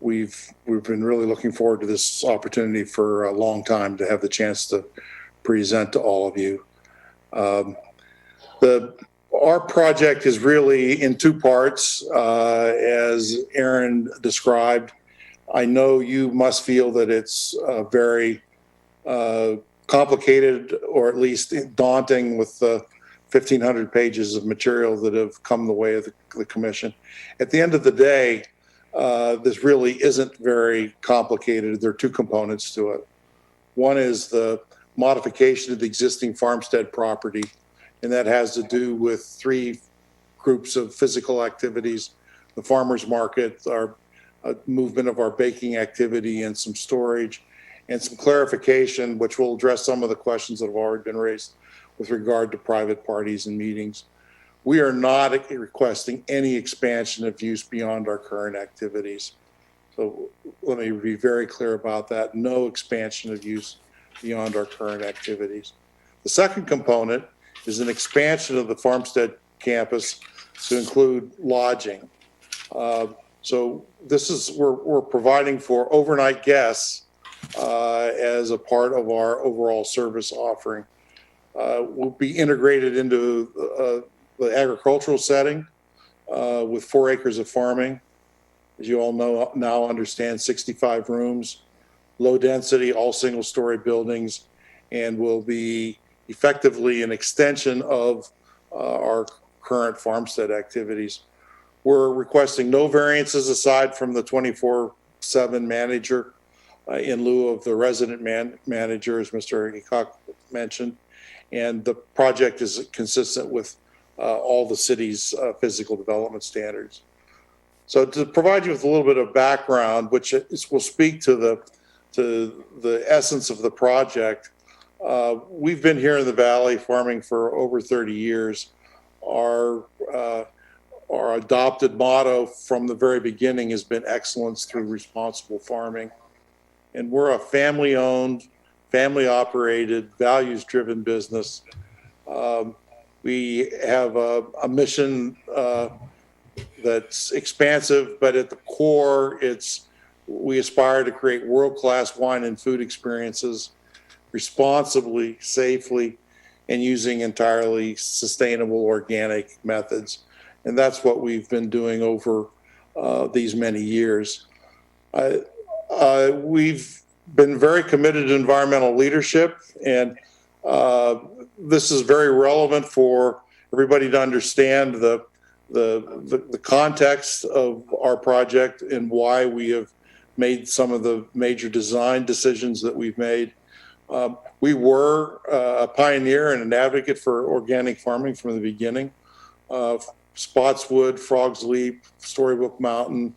we've been really looking forward to this opportunity for a long time to have the chance to present to all of you. Our project is really in two parts, as Aaron described. I know you must feel that it's very complicated, or at least daunting, with the 1,500 pages of material that have come the way of the commission. At the end of the day, this really isn't very complicated. There are two components to it. One is the modification of the existing farmstead property, and that has to do with three groups of physical activities: the farmers market, our movement of our baking activity, and some storage, and some clarification, which will address some of the questions that have already been raised with regard to private parties and meetings. We are not requesting any expansion of use beyond our current activities. So let me be very clear about that. No expansion of use beyond our current activities. The second component is an expansion of the farmstead campus to include lodging. So this is, we're providing for overnight guests as a part of our overall service offering. We'll be integrated into the agricultural setting with 4 acres of farming. As you all know, now understand, 65 rooms, low density, all single story buildings, and will be effectively an extension of our current farmstead activities. We're requesting no variances aside from the 24/7 manager in lieu of the resident manager, as Mr. Hickok mentioned. And the project is consistent with all the city's physical development standards. So to provide you with a little bit of background, which will speak to the essence of the project, we've been here in the Valley farming for over 30 years. Our adopted motto from the very beginning has been excellence through responsible farming. And we're a family-owned, family-operated, values-driven business. We have a mission that's expansive, but at the core, we aspire to create world-class wine and food experiences responsibly, safely, and using entirely sustainable organic methods. And that's what we've been doing over these many years. We've been very committed to environmental leadership, and this is very relevant for everybody to understand the context of our project and why we have made some of the major design decisions that we've made. We were a pioneer and an advocate for organic farming from the beginning. Spotswood, Frog's Leap, Storybook Mountain,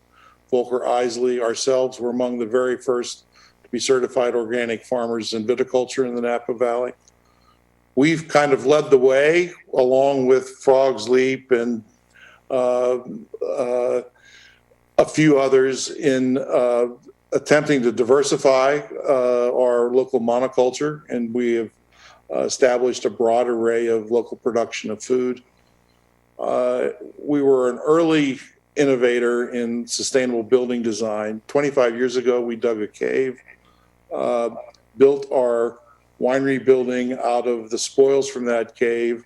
Volker Isley, ourselves were among the very first to be certified organic farmers in viticulture in the Napa Valley. We've kind of led the way along with Frog's Leap and a few others in attempting to diversify our local monoculture, and we have established a broad array of local production of food. We were an early innovator in sustainable building design. 25 years ago, we dug a cave, built our winery building out of the spoils from that cave.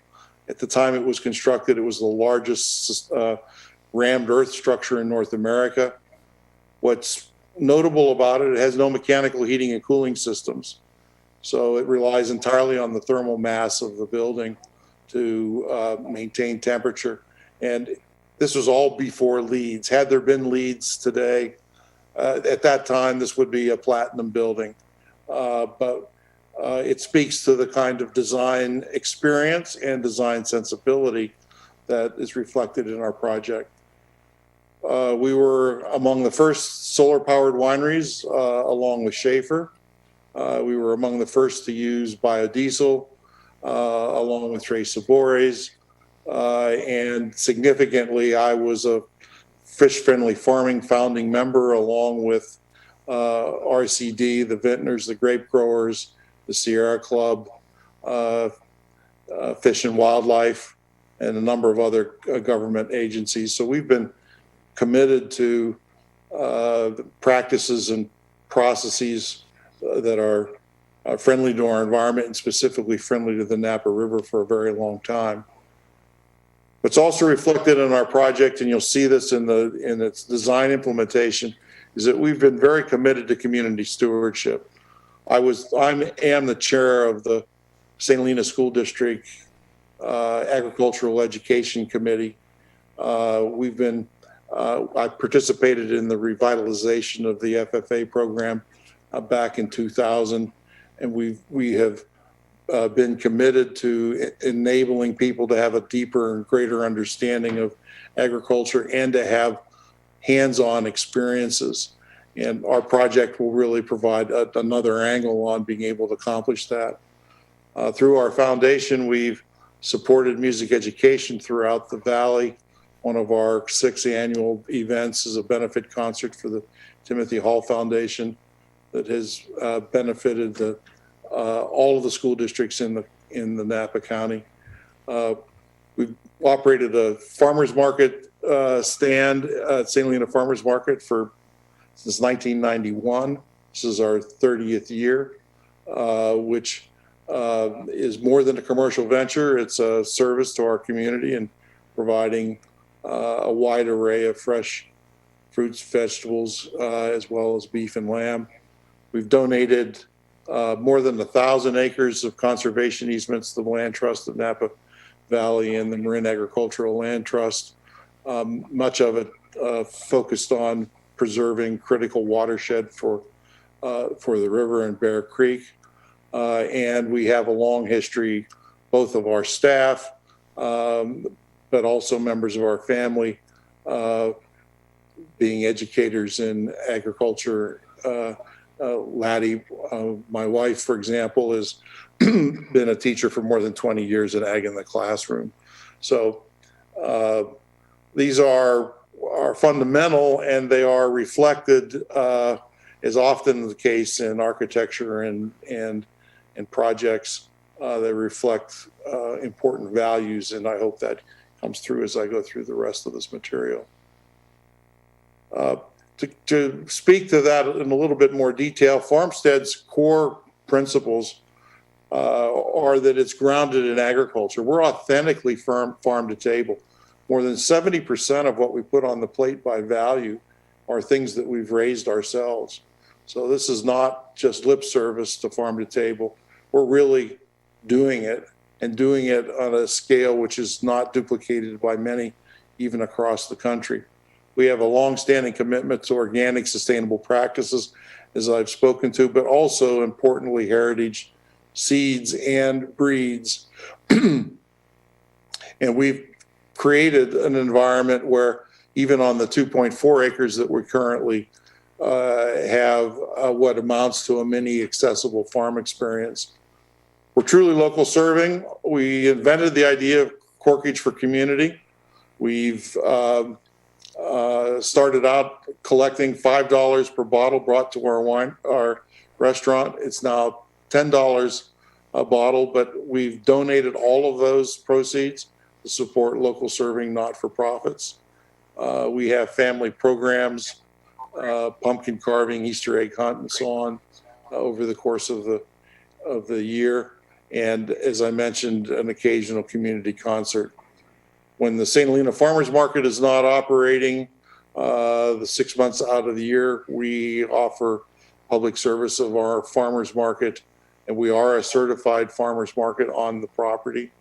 At the time it was constructed, it was the largest rammed earth structure in North America. What's notable about it, it has no mechanical heating and cooling systems. So it relies entirely on the thermal mass of the building to maintain temperature. And this was all before LEEDs. Had there been LEEDs today, at that time, this would be a platinum building. But it speaks to the kind of design experience and design sensibility that is reflected in our project. We were among the first solar-powered wineries, along with Schaefer. We were among the first to use biodiesel, along with Tres Sabores. And significantly, I was a fish-friendly farming founding member, along with RCD, the vintners, the grape growers, the Sierra Club, Fish and Wildlife, and a number of other government agencies. So we've been committed to the practices and processes that are friendly to our environment and specifically friendly to the Napa River for a very long time. What's also reflected in our project, and you'll see this in its design implementation, is that we've been very committed to community stewardship. I am the chair of the St. Helena School District Agricultural Education Committee. I participated in the revitalization of the FFA program back in 2000, and we have been committed to enabling people to have a deeper and greater understanding of agriculture and to have hands-on experiences. And our project will really provide another angle on being able to accomplish that. Through our foundation, we've supported music education throughout the valley. One of our 6th annual events is a benefit concert for the Timothy Hall Foundation that has benefited all of the school districts in the Napa County. We've operated a farmers market stand at St. Helena Farmers Market since 1991. This is our 30th year, which is more than a commercial venture. It's a service to our community and providing a wide array of fresh fruits, vegetables, as well as beef and lamb. We've donated more than 1,000 acres of conservation easements to the Land Trust of Napa Valley and the Marin Agricultural Land Trust, much of it focused on preserving critical watershed for the river and Bear Creek. And we have a long history, both of our staff, but also members of our family, being educators in agriculture. Laddie, my wife, for example, has been a teacher for more than 20 years at Ag in the Classroom. So these are fundamental, and they are reflected, as often the case in architecture and projects that reflect important values, and I hope that comes through as I go through the rest of this material. To speak to that in a little bit more detail, Farmstead's core principles are that it's grounded in agriculture. We're authentically farm to table. More than 70% of what we put on the plate by value are things that we've raised ourselves. So this is not just lip service to farm to table. We're really doing it, and doing it on a scale which is not duplicated by many, even across the country. We have a long-standing commitment to organic, sustainable practices, as I've spoken to, but also importantly, heritage seeds and breeds. And we've created an environment where even on the 2.4 acres that we currently have what amounts to a mini accessible farm experience. We're truly local serving. We invented the idea of corkage for community. We've started out collecting $5 per bottle brought to our restaurant. It's now $10 a bottle, but we've donated all of those proceeds to support local serving not-for-profits. We have family programs, pumpkin carving, Easter egg hunt, and so on over the course of the year. And as I mentioned, an occasional community concert. When the St. Helena Farmers Market is not operating, the 6 months out of the year, we offer public service of our farmers market, and we are a certified farmers market on the property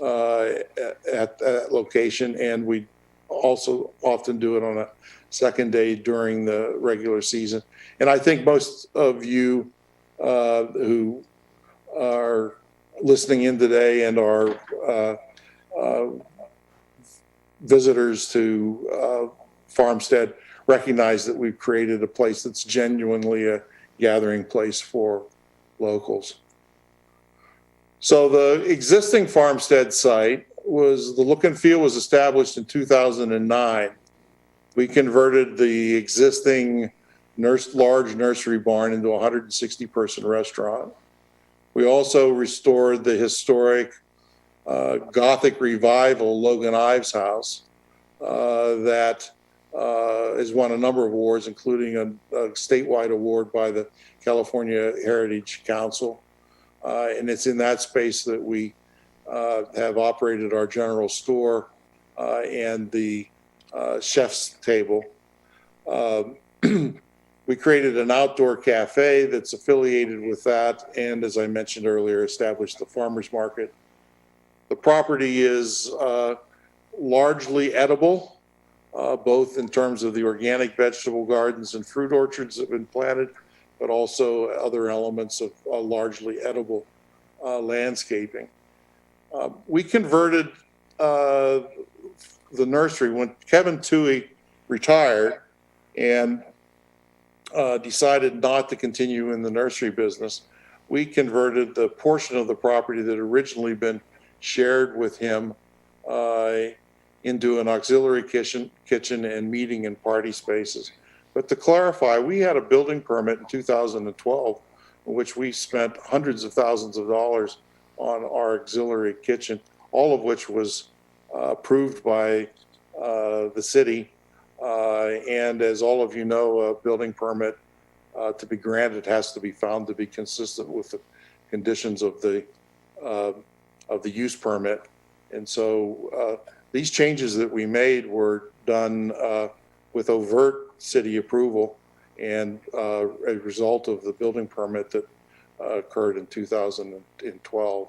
at that location, and we also often do it on a second day during the regular season. And I think most of you who are listening in today and are visitors to Farmstead recognize that we've created a place that's genuinely a gathering place for locals. So the existing Farmstead site the look and feel was established in 2009. We converted the existing large nursery barn into a 160-person restaurant. We also restored the historic Gothic revival Logan Ives House that has won a number of awards, including a statewide award by the California Heritage Council. And it's in that space that we have operated our general store and the chef's table. We created an outdoor cafe that's affiliated with that, and as I mentioned earlier, established the farmers market. The property is largely edible, both in terms of the organic vegetable gardens and fruit orchards that have been planted, but also other elements of largely edible landscaping. We converted the nursery when Kevin Toohey retired and decided not to continue in the nursery business. We converted the portion of the property that had originally been shared with him into an auxiliary kitchen and meeting and party spaces. But to clarify, we had a building permit in 2012 in which we spent hundreds of thousands of dollars on our auxiliary kitchen, all of which was approved by the city. And as all of you know, a building permit to be granted has to be found to be consistent with the conditions of the use permit. And so these changes that we made were done with overt city approval and a result of the building permit that occurred in 2012.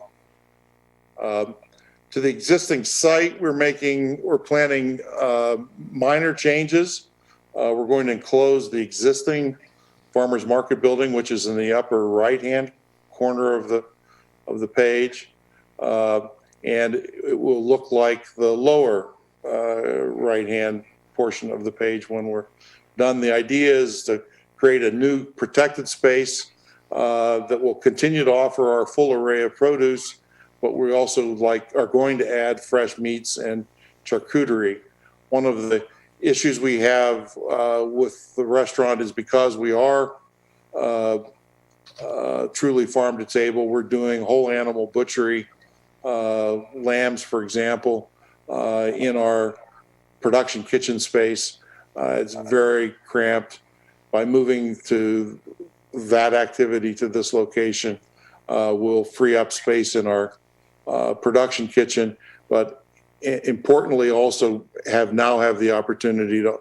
To the existing site, we're planning minor changes. We're going to enclose the existing farmers market building, which is in the upper right-hand corner of the page, and it will look like the lower right-hand portion of the page when we're done. The idea is to create a new protected space that will continue to offer our full array of produce, but we also are going to add fresh meats and charcuterie. One of the issues we have with the restaurant is because we are truly farm to table, we're doing whole animal butchery, lambs, for example, in our production kitchen space. It's very cramped. By moving to that activity to this location, we'll free up space in our production kitchen, but importantly also now have the opportunity to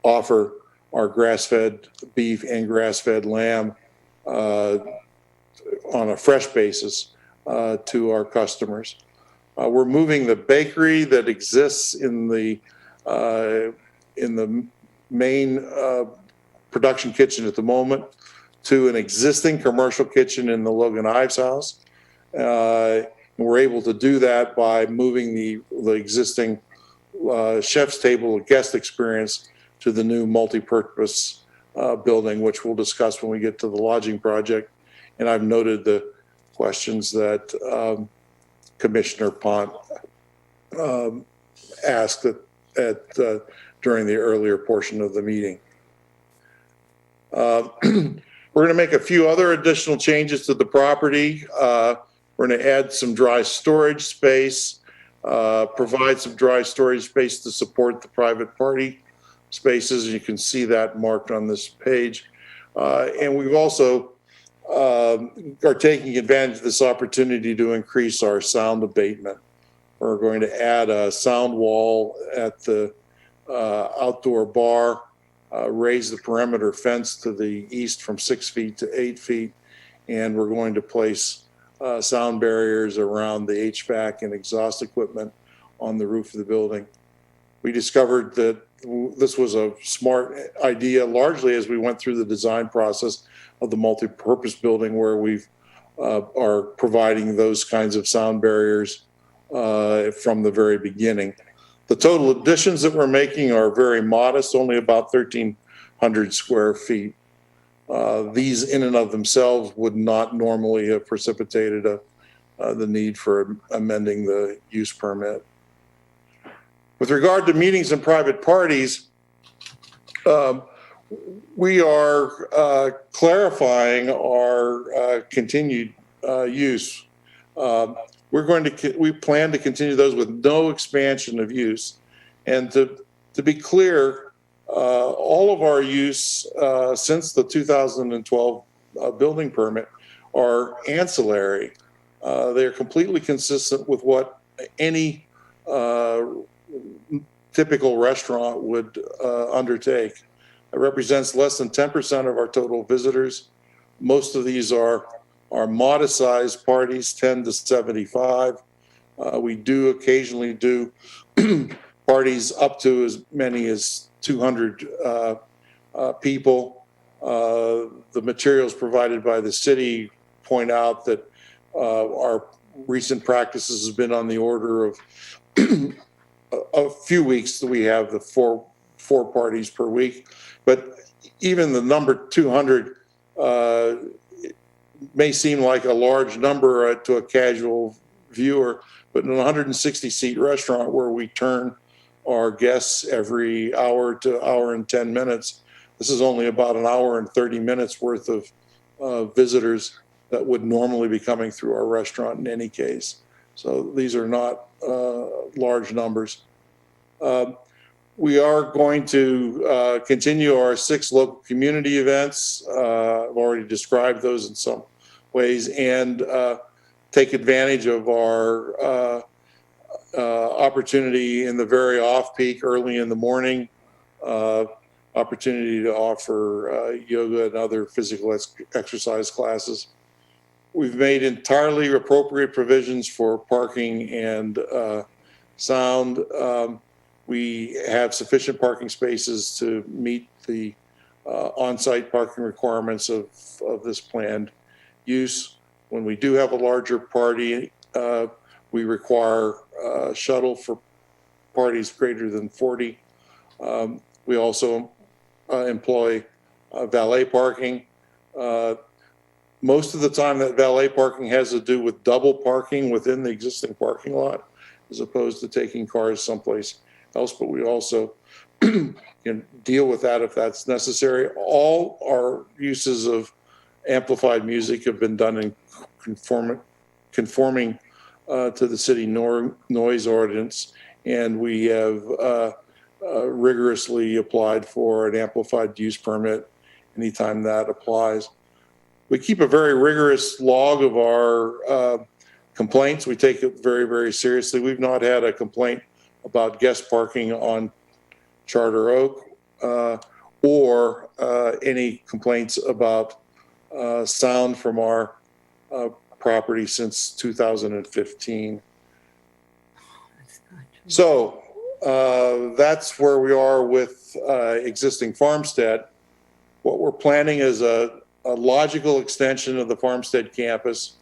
offer our grass-fed beef and grass-fed lamb on a fresh basis to our customers. We're moving the bakery that exists in the main production kitchen at the moment to an existing commercial kitchen in the Logan Ives house. We're able to do that by moving the existing chef's table guest experience to the new multi-purpose building, which we'll discuss when we get to the lodging project. And I've noted the questions that Commissioner Pont asked during the earlier portion of the meeting. We're going to make a few other additional changes to the property. We're going to add some dry storage space, provide some dry storage space to support the private party spaces. You can see that marked on this page. And we've also are taking advantage of this opportunity to increase our sound abatement. We're going to add a sound wall at the outdoor bar, raise the perimeter fence to the east from 6 feet to 8 feet, and we're going to place sound barriers around the HVAC and exhaust equipment on the roof of the building. We discovered that this was a smart idea largely as we went through the design process of the multi-purpose building, where we are providing those kinds of sound barriers from the very beginning. The total additions that we're making are very modest, only about 1,300 square feet. These in and of themselves would not normally have precipitated the need for amending the use permit. With regard to meetings and private parties, we are clarifying our continued use. We plan to continue those with no expansion of use. And to be clear, all of our use since the 2012 building permit are ancillary. They're completely consistent with what any typical restaurant would undertake. It represents less than 10% of our total visitors. Most of these are modest-sized parties, 10 to 75. We do occasionally do parties up to as many as 200 people. The materials provided by the city point out that our recent practices has been on the order of a few weeks that we have the four parties per week. But even the number 200 may seem like a large number to a casual viewer, but in a 160-seat restaurant where we turn our guests every hour to hour and 10 minutes, this is only about an hour and 30 minutes worth of visitors that would normally be coming through our restaurant in any case. So these are not large numbers. We are going to continue our 6 local community events. I've already described those in some ways, and take advantage of our opportunity in the very off-peak, early in the morning, opportunity to offer yoga and other physical exercise classes. We've made entirely appropriate provisions for parking and sound. We have sufficient parking spaces to meet the on-site parking requirements of this planned use. When we do have a larger party, we require a shuttle for parties greater than 40. We also employ valet parking. Most of the time that valet parking has to do with double parking within the existing parking lot, as opposed to taking cars someplace else, but we also can deal with that if that's necessary. All our uses of amplified music have been done in conforming to the city noise ordinance, and we have rigorously applied for an amplified use permit anytime that applies. We keep a very rigorous log of our complaints. We take it very, very seriously. We've not had a complaint about guest parking on Charter Oak or any complaints about sound from our property since 2015. So that's where we are with existing farmstead. What we're planning is a logical extension of the farmstead campus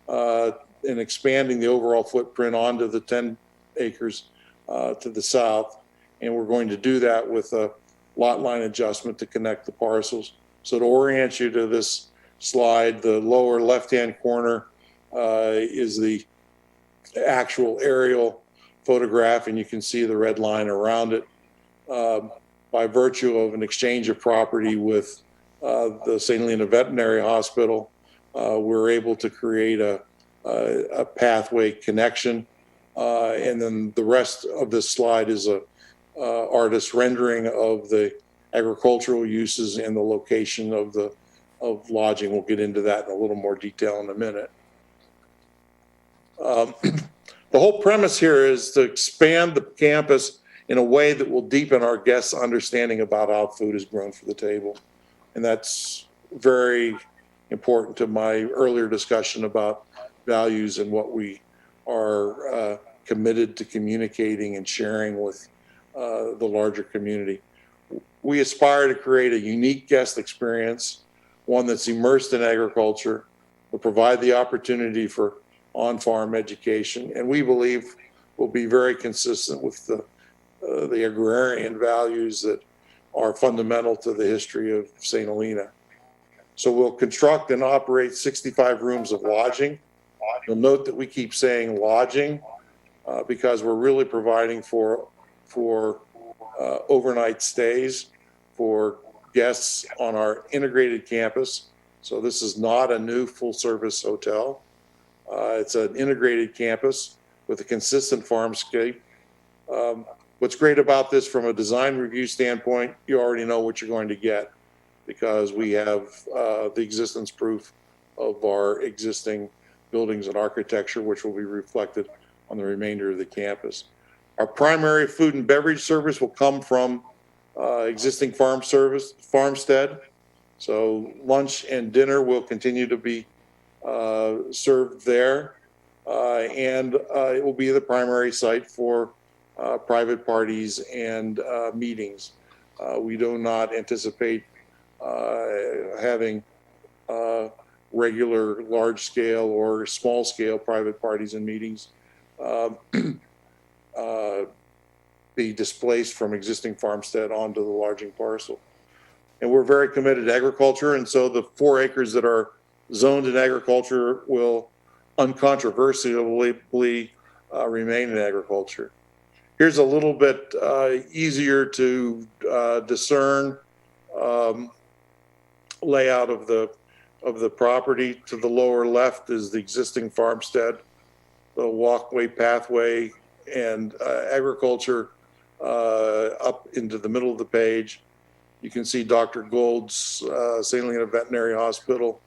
and expanding the overall footprint onto the 10 acres to the south. And we're going to do that with a lot line adjustment to connect the parcels. So to orient you to this slide, the lower left-hand corner is the actual aerial photograph, and you can see the red line around it. By virtue of an exchange of property with the St. Helena Veterinary Hospital, we're able to create a pathway connection. And then the rest of this slide is a artist's rendering of the agricultural uses and the location of lodging. We'll get into that in a little more detail in a minute. The whole premise here is to expand the campus in a way that will deepen our guests' understanding about how food is grown for the table. And that's very important to my earlier discussion about values and what we are committed to communicating and sharing with the larger community. We aspire to create a unique guest experience, one that's immersed in agriculture, will provide the opportunity for on-farm education, and we believe will be very consistent with the agrarian values that are fundamental to the history of St. Helena. So we'll construct and operate 65 rooms of lodging. You'll note that we keep saying lodging because we're really providing for overnight stays for guests on our integrated campus. So this is not a new full-service hotel. It's an integrated campus with a consistent farmscape. What's great about this from a design review standpoint, you already know what you're going to get because we have the existence proof of our existing buildings and architecture, which will be reflected on the remainder of the campus. Our primary food and beverage service will come from existing farmstead. So lunch and dinner will continue to be served there, and it will be the primary site for private parties and meetings. We do not anticipate having regular large-scale or small-scale private parties and meetings be displaced from existing farmstead onto the larging parcel. And we're very committed to agriculture, and so the 4 acres that are zoned in agriculture will uncontroversially remain in agriculture. Here's a little bit easier to discern layout of the property. To the lower left is the existing farmstead, the walkway, pathway, and agriculture up into the middle of the page. You can see Dr. Gold's St. Helena Veterinary Hospital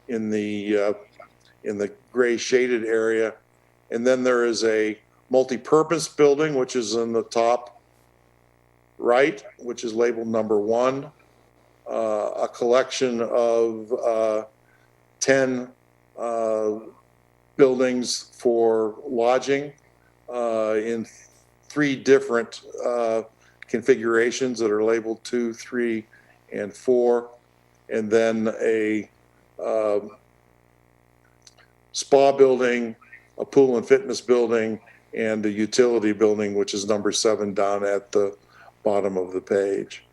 in the gray shaded area. And then there is a multi-purpose building, which is in the top right, which is labeled number 1, a collection of 10 buildings for lodging in 3 different configurations that are labeled 2, 3, and 4, and then a spa building, a pool and fitness building, and a utility building, which is number 7 down at the bottom of the page.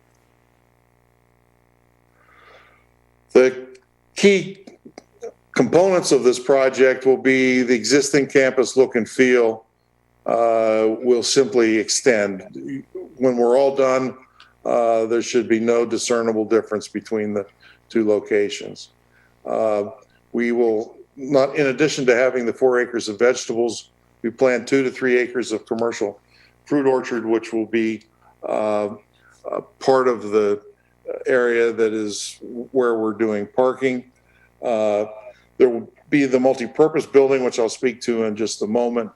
The key components of this project will be the existing campus look and feel will simply extend. When we're all done, there should be no discernible difference between the 2 locations. We will not, in addition to having the 4 acres of vegetables, we plan 2 to 3 acres of commercial fruit orchard, which will be part of the area that is where we're doing parking. There will be the multi-purpose building, which I'll speak to in just a moment,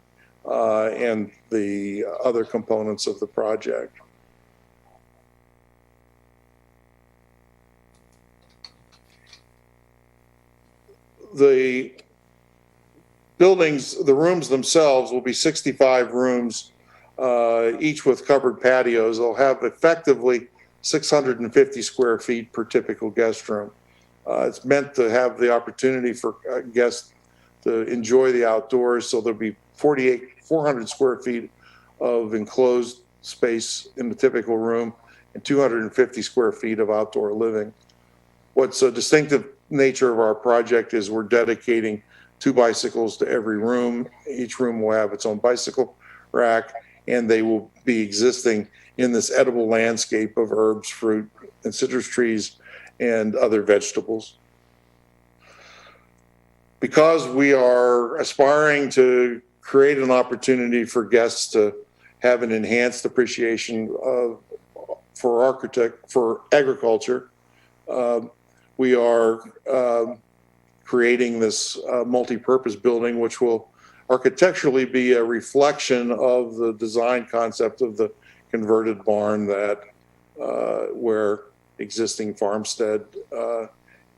and the other components of the project. the buildings, the rooms themselves will be 65 rooms, each with covered patios. They'll have effectively 650 square feet per typical guest room. It's meant to have the opportunity for guests to enjoy the outdoors. So there'll be 400 square feet of enclosed space in the typical room and 250 square feet of outdoor living. What's a distinctive nature of our project is we're dedicating 2 bicycles to every room. Each room will have its own bicycle rack, and they will be existing in this edible landscape of herbs, fruit, and citrus trees and other vegetables. Because we are aspiring to create an opportunity for guests to have an enhanced appreciation for agriculture, we are creating this multi-purpose building, which will architecturally be a reflection of the design concept of the converted barn that where existing farmstead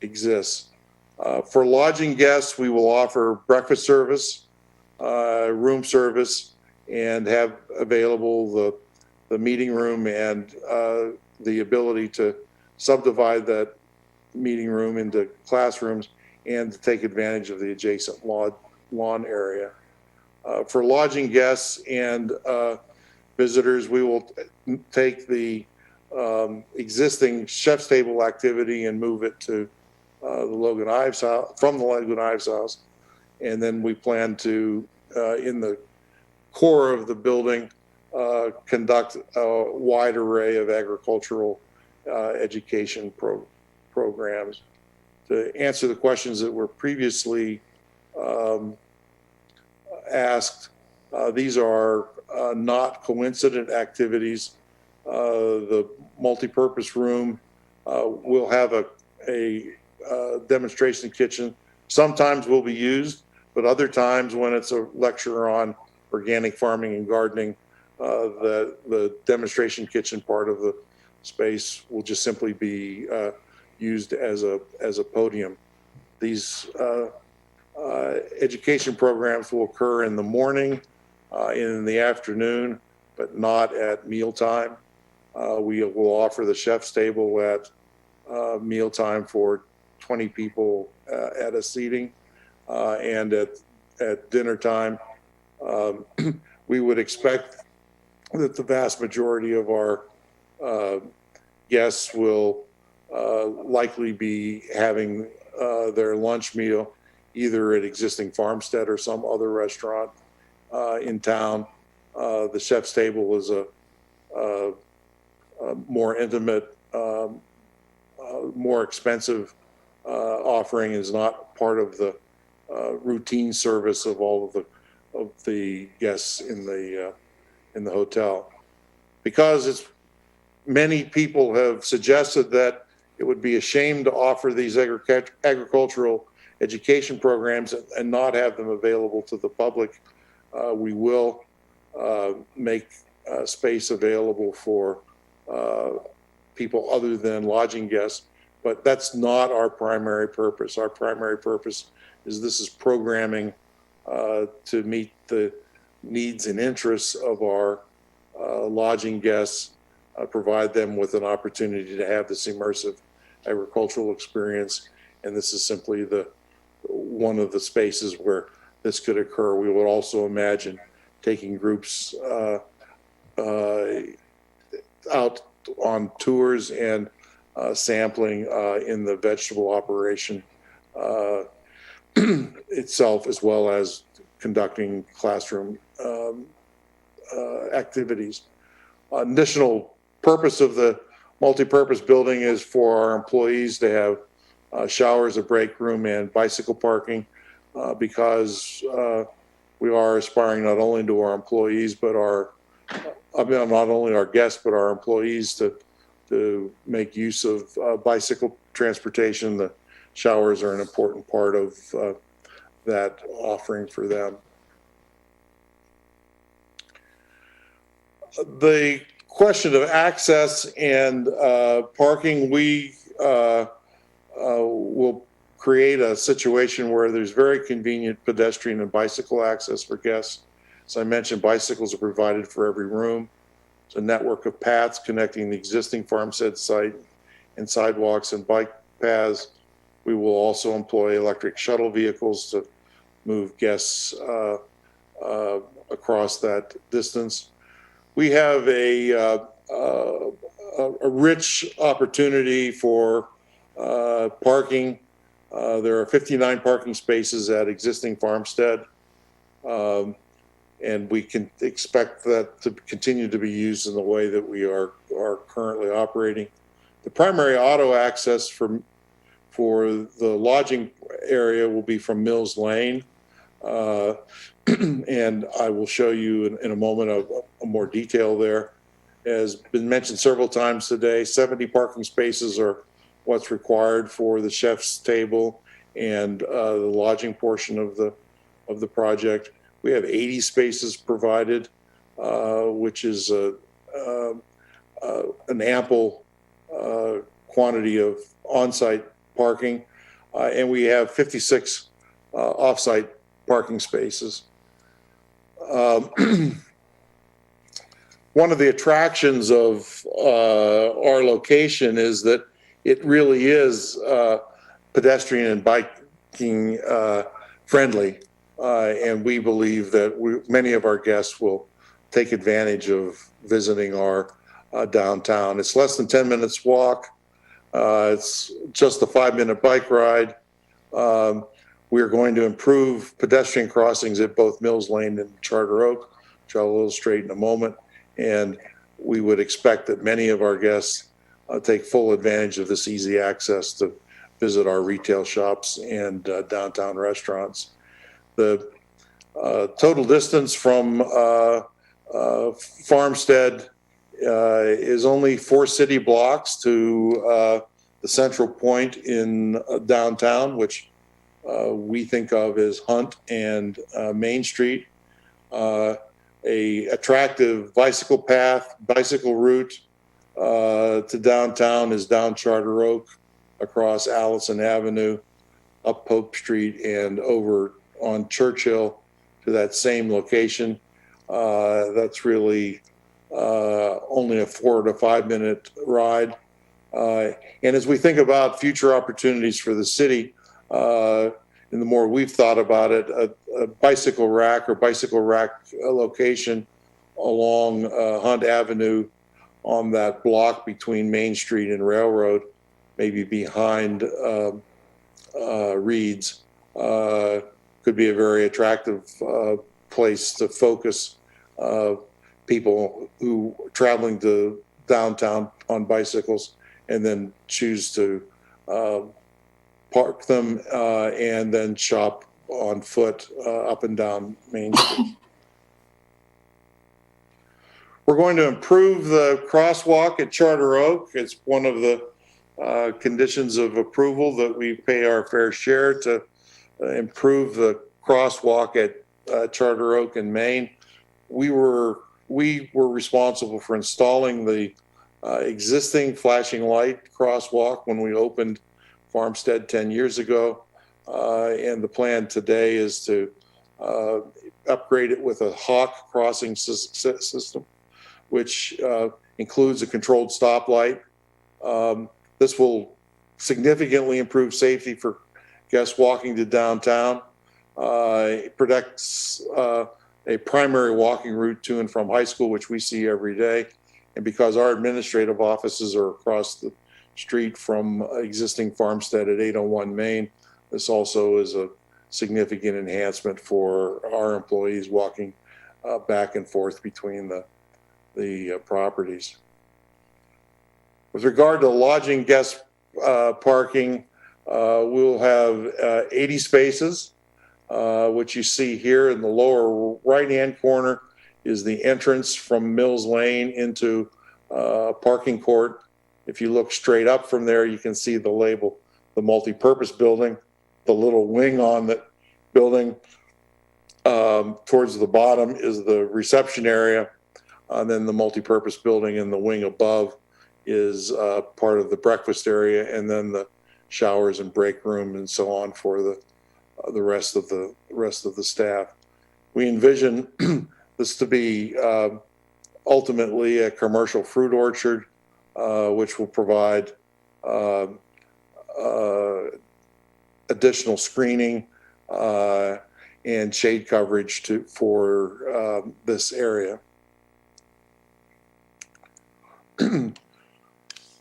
exists. For lodging guests, we will offer breakfast service, room service, and have available the meeting room and the ability to subdivide that meeting room into classrooms and to take advantage of the adjacent lawn area. For lodging guests and visitors, we will take the existing chef's table activity and move it to the Logan Ives house, from the Logan Ives house. And then we plan to, in the core of the building, conduct a wide array of agricultural education programs. To answer the questions that were previously asked, these are not coincident activities. The multipurpose room will have a demonstration kitchen. Sometimes will be used, but other times when it's a lecture on organic farming and gardening, the demonstration kitchen part of the space will just simply be used as a podium. These education programs will occur in the morning, in the afternoon, but not at mealtime. We will offer the chef's table at mealtime for 20 people at a seating, and at dinner time. We would expect that the vast majority of our guests will likely be having their lunch meal either at existing farmstead or some other restaurant in town. The chef's table is a more intimate, more expensive offering, is not part of the routine service of all of the guests in the hotel. Because many people have suggested that it would be a shame to offer these agricultural education programs and not have them available to the public. We will make space available for people other than lodging guests, but that's not our primary purpose. Our primary purpose is this is programming to meet the needs and interests of our lodging guests, provide them with an opportunity to have this immersive agricultural experience. And this is simply one of the spaces where this could occur. We would also imagine taking groups out on tours and sampling in the vegetable operation itself, as well as conducting classroom activities. Additional purpose of the multi-purpose building is for our employees to have showers, a break room, and bicycle parking, because we are aspiring not only to our employees, but not only our guests, but our employees to make use of bicycle transportation. The showers are an important part of that offering for them. The question of access and parking, we will create a situation where there's very convenient pedestrian and bicycle access for guests. As I mentioned, bicycles are provided for every room. It's a network of paths connecting the existing farmstead site and sidewalks and bike paths. We will also employ electric shuttle vehicles to move guests across that distance. We have a rich opportunity for parking. There are 59 parking spaces at existing farmstead, and we can expect that to continue to be used in the way that we are currently operating. The primary auto access for the lodging area will be from Mills Lane, and I will show you in a moment a more detail there. As been mentioned several times today, 70 parking spaces are what's required for the chef's table and the lodging portion of the project. We have 80 spaces provided, which is an ample quantity of on-site parking, and we have 56 off-site parking spaces. One of the attractions of our location is that it really is pedestrian and biking friendly, and we believe that many of our guests will take advantage of visiting our downtown. It's less than 10 minutes walk. It's just a 5-minute bike ride. We are going to improve pedestrian crossings at both Mills Lane and Charter Oak, which I'll illustrate in a moment. And we would expect that many of our guests take full advantage of this easy access to visit our retail shops and downtown restaurants. The total distance from Farmstead is only 4 city blocks to the central point in downtown, which we think of as Hunt and Main Street. A attractive bicycle path, bicycle route to downtown is down Charter Oak, across Allison Avenue, up Pope Street, and over on Churchill to that same location. That's really only a 4 to 5 minute ride. And as we think about future opportunities for the city, and the more we've thought about it, a bicycle rack location along Hunt Avenue on that block between Main Street and Railroad, maybe behind Reed's, could be a very attractive place to focus people who are traveling to downtown on bicycles and then choose to park them and then shop on foot up and down Main Street. We're going to improve the crosswalk at Charter Oak. It's one of the conditions of approval that we pay our fair share to improve the crosswalk at Charter Oak and Main. We were responsible for installing the existing flashing light crosswalk when we opened Farmstead 10 years ago, and the plan today is to upgrade it with a Hawk crossing system, which includes a controlled stoplight. This will significantly improve safety for guests walking to downtown. It protects a primary walking route to and from high school, which we see every day. And because our administrative offices are across the street from existing Farmstead at 801 Main, this also is a significant enhancement for our employees walking back and forth between the properties. With regard to lodging guest parking, we'll have 80 spaces, which you see here in the lower right-hand corner is the entrance from Mills Lane into a parking court. If you look straight up from there, you can see the label, the multi-purpose building, the little wing on the building. Towards the bottom is the reception area, and then the multi-purpose building in the wing above is part of the breakfast area, and then the showers and break room and so on for the rest of the staff. We envision this to be ultimately a commercial fruit orchard, which will provide additional screening and shade coverage for this area.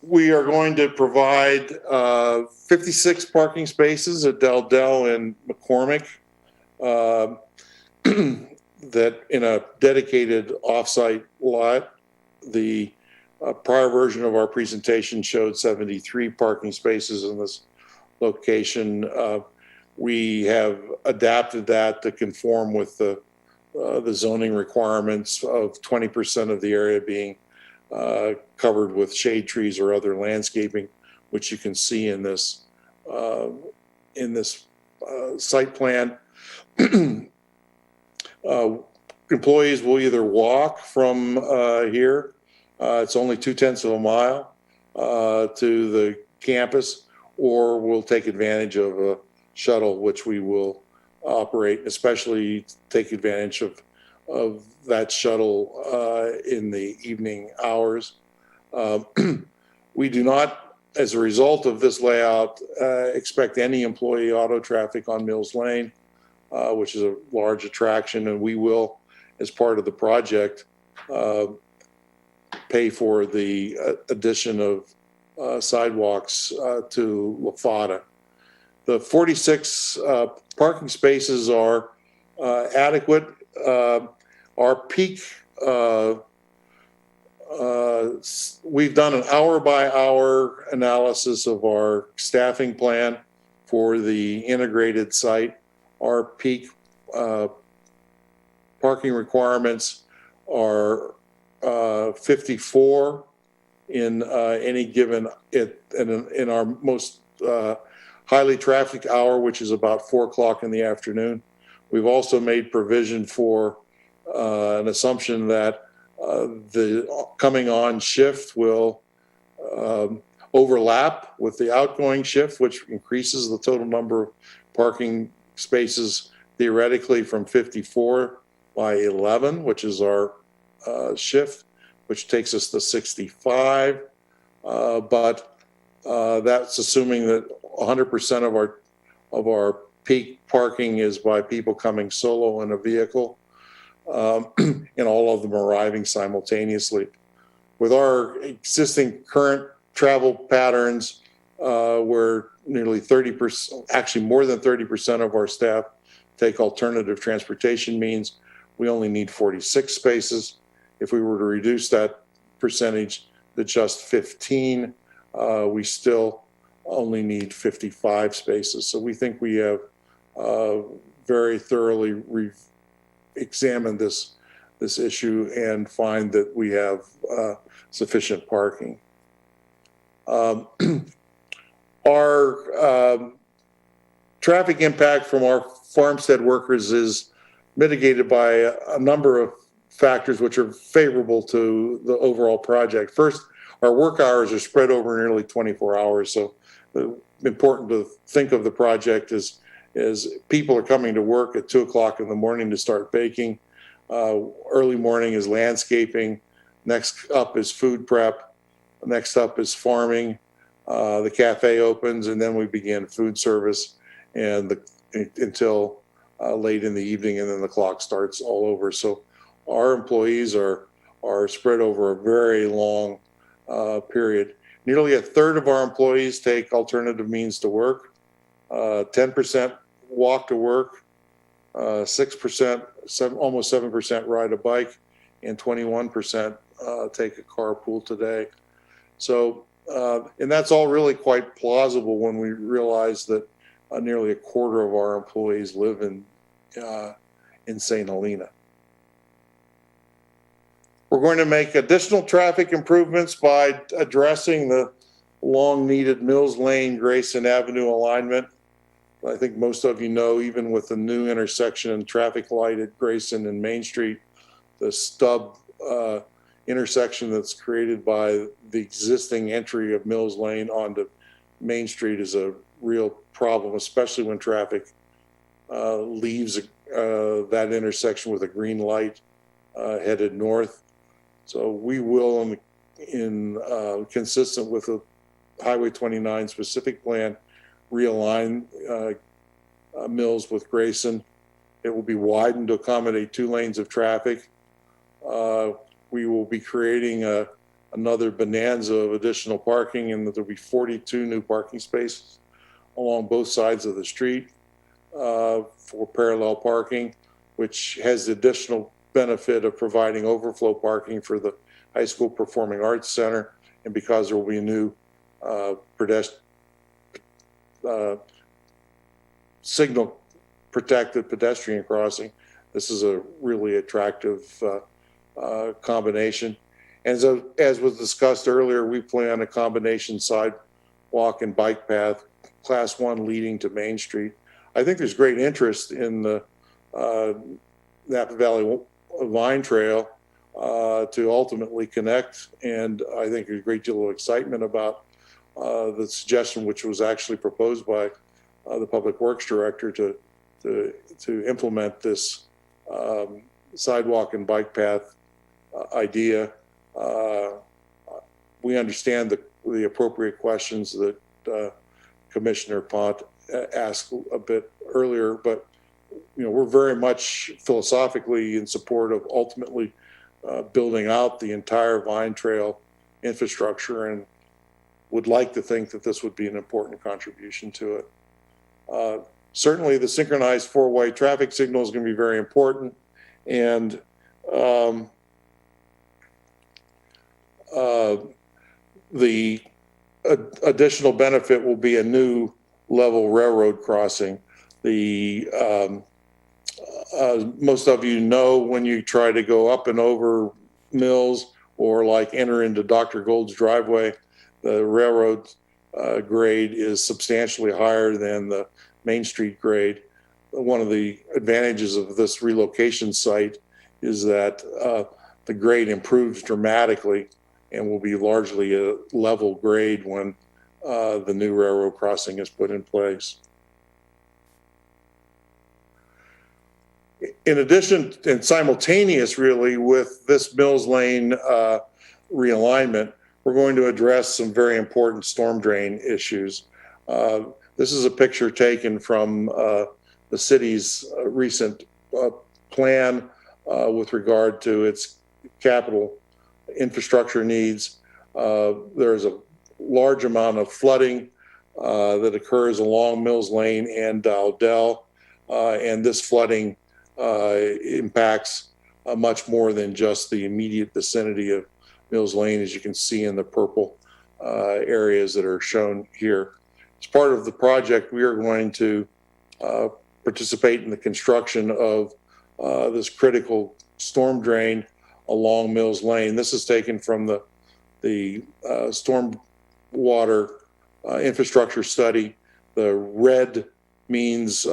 We are going to provide 56 parking spaces at Del Del and McCormick that in a dedicated offsite lot. The prior version of our presentation showed 73 parking spaces in this location. We have adapted that to conform with the zoning requirements of 20% of the area being covered with shade trees or other landscaping, which you can see in this site plan. Employees will either walk from here, it's only 0.2 of a mile to the campus, or we'll take advantage of a shuttle, which we will operate, especially take advantage of that shuttle in the evening hours. We do not, as a result of this layout, expect any employee auto traffic on Mills Lane, which is a large attraction, and we will, as part of the project, pay for the addition of sidewalks to La Fada. The 46 parking spaces are adequate. Our peak, we've done an hour-by-hour analysis of our staffing plan for the integrated site. Our peak parking requirements are 54 in any given, in our most highly trafficked hour, which is about 4 o'clock in the afternoon. We've also made provision for an assumption that the coming on shift will overlap with the outgoing shift, which increases the total number of parking spaces theoretically from 54 by 11, which is our shift, which takes us to 65. But that's assuming that 100% of our peak parking is by people coming solo in a vehicle, and all of them arriving simultaneously. With our existing current travel patterns, where nearly 30%, actually more than 30% of our staff take alternative transportation means, we only need 46 spaces. If we were to reduce that percentage to just 15, we still only need 55 spaces. So we think we have very thoroughly examined this issue and find that we have sufficient parking. Our traffic impact from our farmstead workers is mitigated by a number of factors which are favorable to the overall project. First, our work hours are spread over nearly 24 hours, so important to think of the project as people are coming to work at 2 o'clock in the morning to start baking. Early morning is landscaping. Next up is food prep. Next up is farming. The cafe opens, and then we begin food service and until late in the evening, and then the clock starts all over. So our employees are spread over a very long period. Nearly a third of our employees take alternative means to work. 10% walk to work, 6%, almost 7% ride a bike, and 21% take a carpool today. So, and that's all really quite plausible when we realize that nearly a quarter of our employees live in St. Helena. We're going to make additional traffic improvements by addressing the long-needed Mills Lane, Grayson Avenue alignment. I think most of you know, even with the new intersection and traffic light at Grayson and Main Street, the stub intersection that's created by the existing entry of Mills Lane onto Main Street is a real problem, especially when traffic leaves that intersection with a green light headed north. So we will, consistent with the Highway 29 specific plan, realign Mills with Grayson. It will be widened to accommodate 2 lanes of traffic. We will be creating another bonanza of additional parking, and there'll be 42 new parking spaces along both sides of the street for parallel parking, which has the additional benefit of providing overflow parking for the High School Performing Arts Center. And because there will be a new signal protected pedestrian crossing, this is a really attractive combination. And so, as was discussed earlier, we plan a combination sidewalk and bike path, Class 1 leading to Main Street. I think there's great interest in the Napa Valley Vine Trail to ultimately connect, and I think a great deal of excitement about the suggestion, which was actually proposed by the Public Works Director, to implement this sidewalk and bike path idea. We understand the appropriate questions that Commissioner Pont asked a bit earlier, but we're very much philosophically in support of ultimately building out the entire Vine Trail infrastructure, and would like to think that this would be an important contribution to it. Certainly the synchronized 4-way traffic signal is going to be very important, and the additional benefit will be a new level railroad crossing. Most of you know, when you try to go up and over Mills or like enter into Dr. Gold's driveway, the railroad grade is substantially higher than the Main Street grade. One of the advantages of this relocation site is that the grade improves dramatically and will be largely a level grade when the new railroad crossing is put in place. In addition and simultaneous really with this Mills Lane realignment, we're going to address some very important storm drain issues. This is a picture taken from the city's recent plan with regard to its capital infrastructure needs. There's a large amount of flooding that occurs along Mills Lane and Dowdell, and this flooding impacts much more than just the immediate vicinity of Mills Lane, as you can see in the purple areas that are shown here. As part of the project, we are going to participate in the construction of this critical storm drain along Mills Lane. This is taken from the storm water infrastructure study. The red means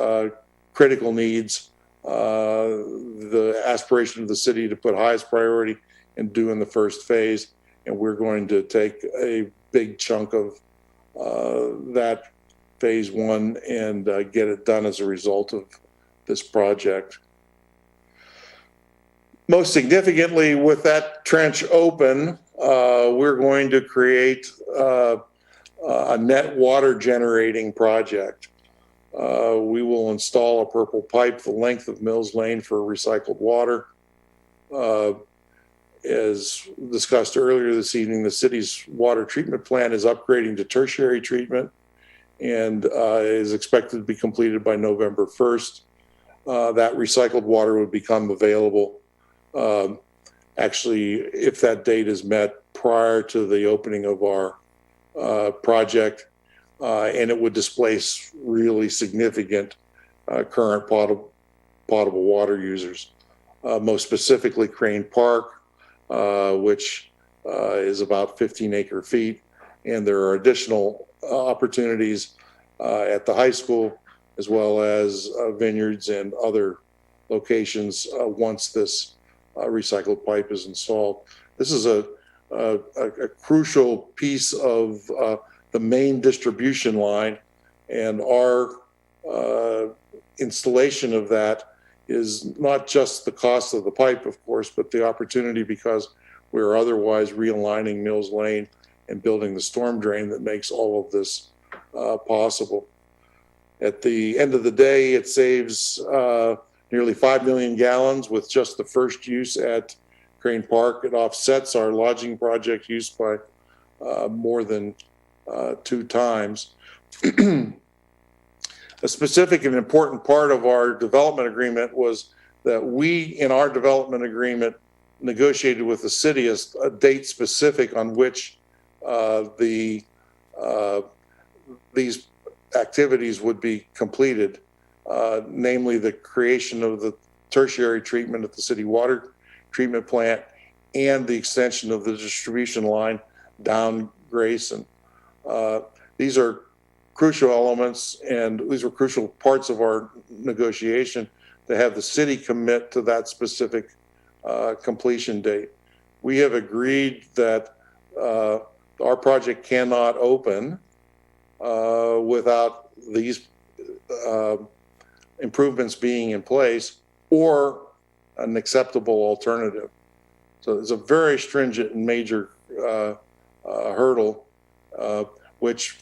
critical needs, the aspiration of the city to put highest priority and do in the first phase. And we're going to take a big chunk of that phase 1 and get it done as a result of this project. Most significantly, with that trench open, we're going to create a net water generating project. We will install a purple pipe the length of Mills Lane for recycled water. As discussed earlier this evening, the city's water treatment plant is upgrading to tertiary treatment and is expected to be completed by November 1st. That recycled water would become available actually, if that date is met, prior to the opening of our project, and it would displace really significant current potable water users, most specifically Crane Park, which is about 15 acre feet. And there are additional opportunities at the high school, as well as vineyards and other locations once this recycled pipe is installed. This is a crucial piece of the main distribution line, and our installation of that is not just the cost of the pipe, of course, but the opportunity, because we're otherwise realigning Mills Lane and building the storm drain that makes all of this possible. At the end of the day, it saves nearly 5 million gallons with just the first use at Crane Park. It offsets our lodging project use by more than 2 times. A specific and important part of our development agreement was that we, in our development agreement, negotiated with the city as a date specific on which these activities would be completed, namely the creation of the tertiary treatment at the city water treatment plant and the extension of the distribution line down Grayson. These are crucial elements, and these were crucial parts of our negotiation to have the city commit to that specific completion date. We have agreed that our project cannot open without these improvements being in place or an acceptable alternative. So it's a very stringent and major hurdle, which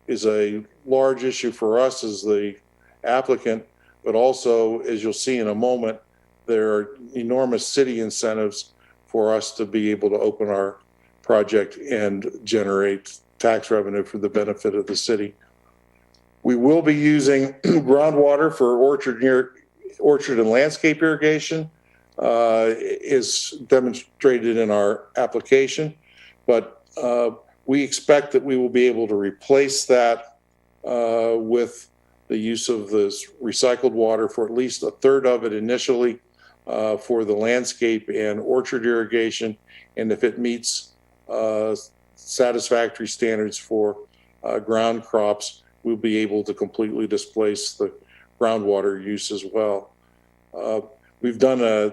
is a large issue for us as the applicant, but also, as you'll see in a moment, there are enormous city incentives for us to be able to open our project and generate tax revenue for the benefit of the city. We will be using groundwater for orchard and landscape irrigation, is demonstrated in our application, but we expect that we will be able to replace that with the use of this recycled water for at least a third of it initially for the landscape and orchard irrigation. And if it meets satisfactory standards for ground crops, we'll be able to completely displace the groundwater use as well. We've done an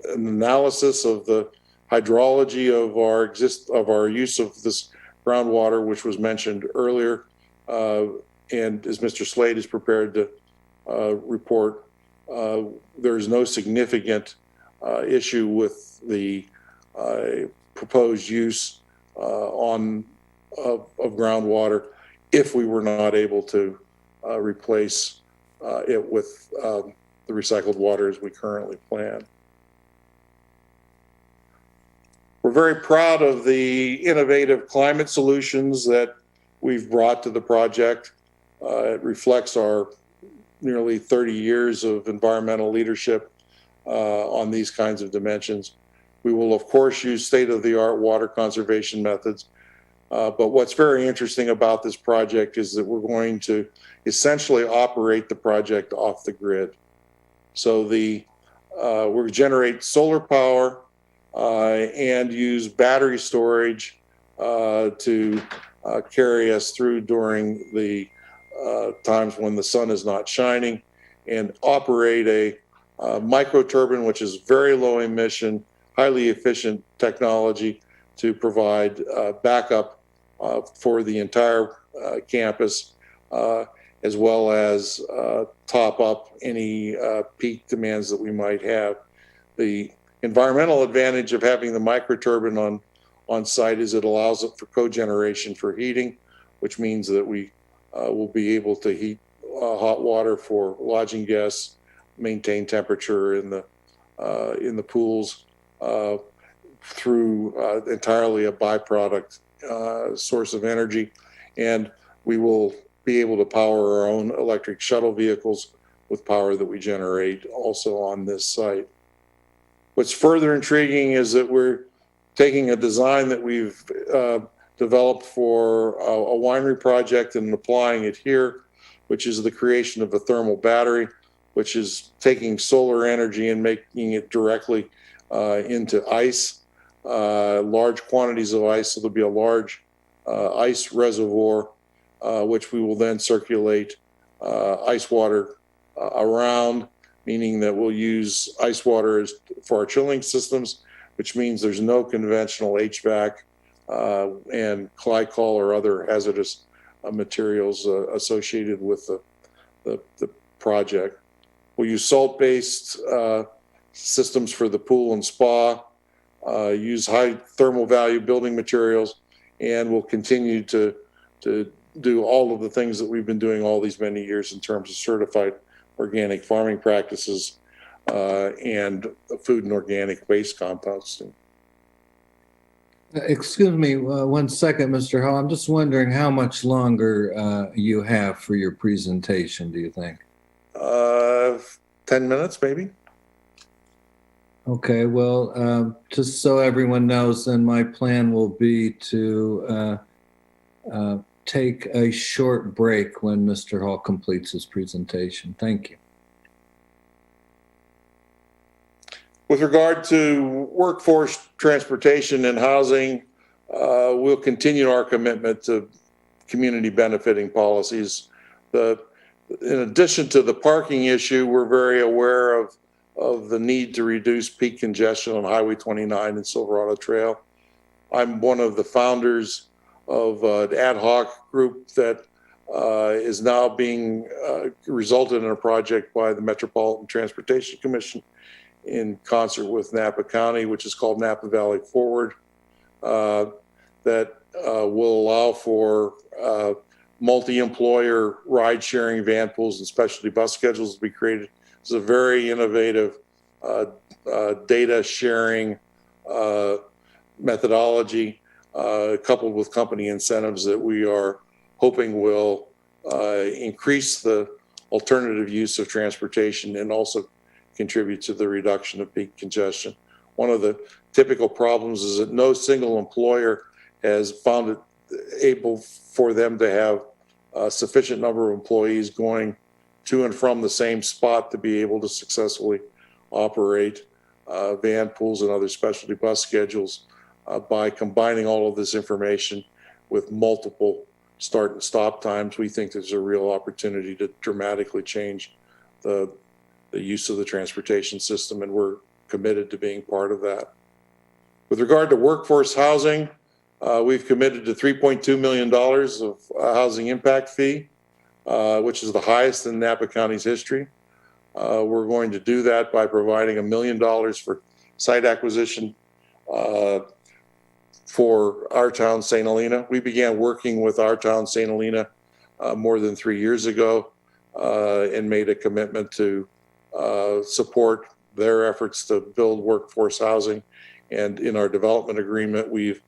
analysis of the hydrology of our use of this groundwater, which was mentioned earlier, and as Mr. Slade is prepared to report, there is no significant issue with the proposed use of groundwater if we were not able to replace it with the recycled water as we currently plan. We're very proud of the innovative climate solutions that we've brought to the project. It reflects our nearly 30 years of environmental leadership on these kinds of dimensions. We will, of course, use state-of-the-art water conservation methods. But what's very interesting about this project is that we're going to essentially operate the project off the grid. So we'll generate solar power and use battery storage to carry us through during the times when the sun is not shining, and operate a microturbine, which is very low emission, highly efficient technology to provide backup for the entire campus, as well as top up any peak demands that we might have. The environmental advantage of having the microturbine on site is it allows it for cogeneration for heating, which means that we will be able to heat hot water for lodging guests, maintain temperature in the pools through entirely a byproduct source of energy. And we will be able to power our own electric shuttle vehicles with power that we generate also on this site. What's further intriguing is that we're taking a design that we've developed for a winery project and applying it here, which is the creation of a thermal battery, which is taking solar energy and making it directly into ice, large quantities of ice. So there'll be a large ice reservoir, which we will then circulate ice water around, meaning that we'll use ice water for our chilling systems, which means there's no conventional HVAC and glycol or other hazardous materials associated with the project. We'll use salt-based systems for the pool and spa, use high thermal value building materials, and we'll continue to do all of the things that we've been doing all these many years in terms of certified organic farming practices and food and organic waste composting. Excuse me 1 second, Mr. Hall. I'm just wondering how much longer you have for your presentation, do you think? 10 minutes, maybe. Okay, well, just so everyone knows, then my plan will be to take a short break when Mr. Hall completes his presentation. Thank you. With regard to workforce, transportation, and housing, we'll continue our commitment to community benefiting policies. In addition to the parking issue, we're very aware of the need to reduce peak congestion on Highway 29 and Silverado Trail. I'm one of the founders of an ad hoc group that is now being resulted in a project by the Metropolitan Transportation Commission in concert with Napa County, which is called Napa Valley Forward, that will allow for multi-employer ride-sharing van pools and specialty bus schedules to be created. It's a very innovative data sharing methodology coupled with company incentives that we are hoping will increase the alternative use of transportation and also contribute to the reduction of peak congestion. One of the typical problems is that no single employer has found it able for them to have a sufficient number of employees going to and from the same spot to be able to successfully operate van pools and other specialty bus schedules. By combining all of this information with multiple start and stop times, we think there's a real opportunity to dramatically change the use of the transportation system, and we're committed to being part of that. With regard to workforce housing, we've committed to $3.2 million of housing impact fee, which is the highest in Napa County's history. We're going to do that by providing $1 million for site acquisition for our town, St. Helena. We began working with our town, St. Helena, more than 3 years ago and made a commitment to support their efforts to build workforce housing. And in our development agreement, we've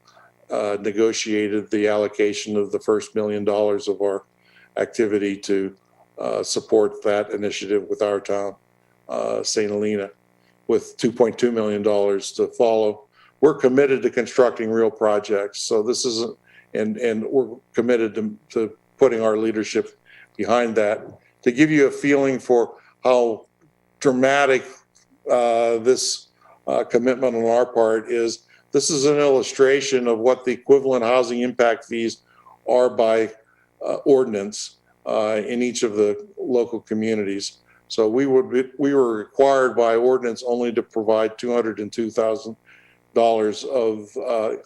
negotiated the allocation of the first $1 million of our activity to support that initiative with our town, St. Helena, with $2.2 million to follow. We're committed to constructing real projects. So this isn't, and we're committed to putting our leadership behind that. To give you a feeling for how dramatic this commitment on our part is, this is an illustration of what the equivalent housing impact fees are by ordinance in each of the local communities. So we were required by ordinance only to provide $202,000 of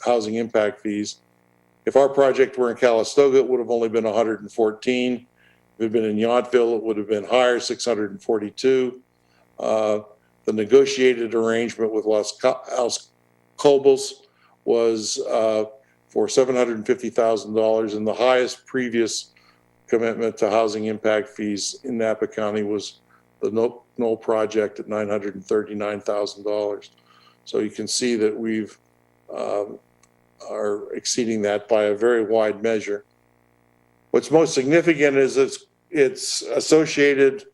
housing impact fees. If our project were in Calistoga, it would have only been 114. If it had been in Yountville, it would have been higher, 642. The negotiated arrangement with Los Cobos was for $750,000, and the highest previous commitment to housing impact fees in Napa County was the Knoll project at $939,000. So you can see that we've are exceeding that by a very wide measure. What's most significant is it's associated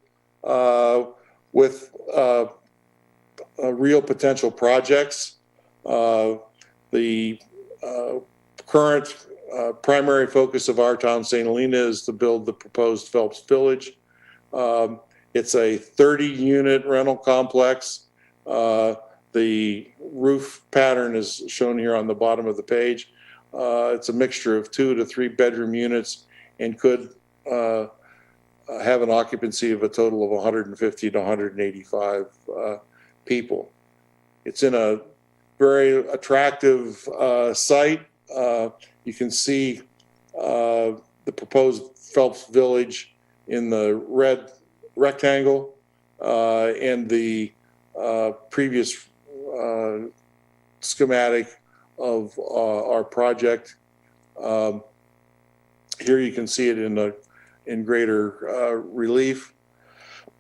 with real potential projects. The current primary focus of our town, St. Helena, is to build the proposed Phelps Village. It's a 30-unit rental complex. The roof pattern is shown here on the bottom of the page. It's a mixture of 2 to 3 bedroom units and could have an occupancy of a total of 150 to 185 people. It's in a very attractive site you can see the proposed Phelps Village in the red rectangle and the previous schematic of our project. Here you can see it in greater relief.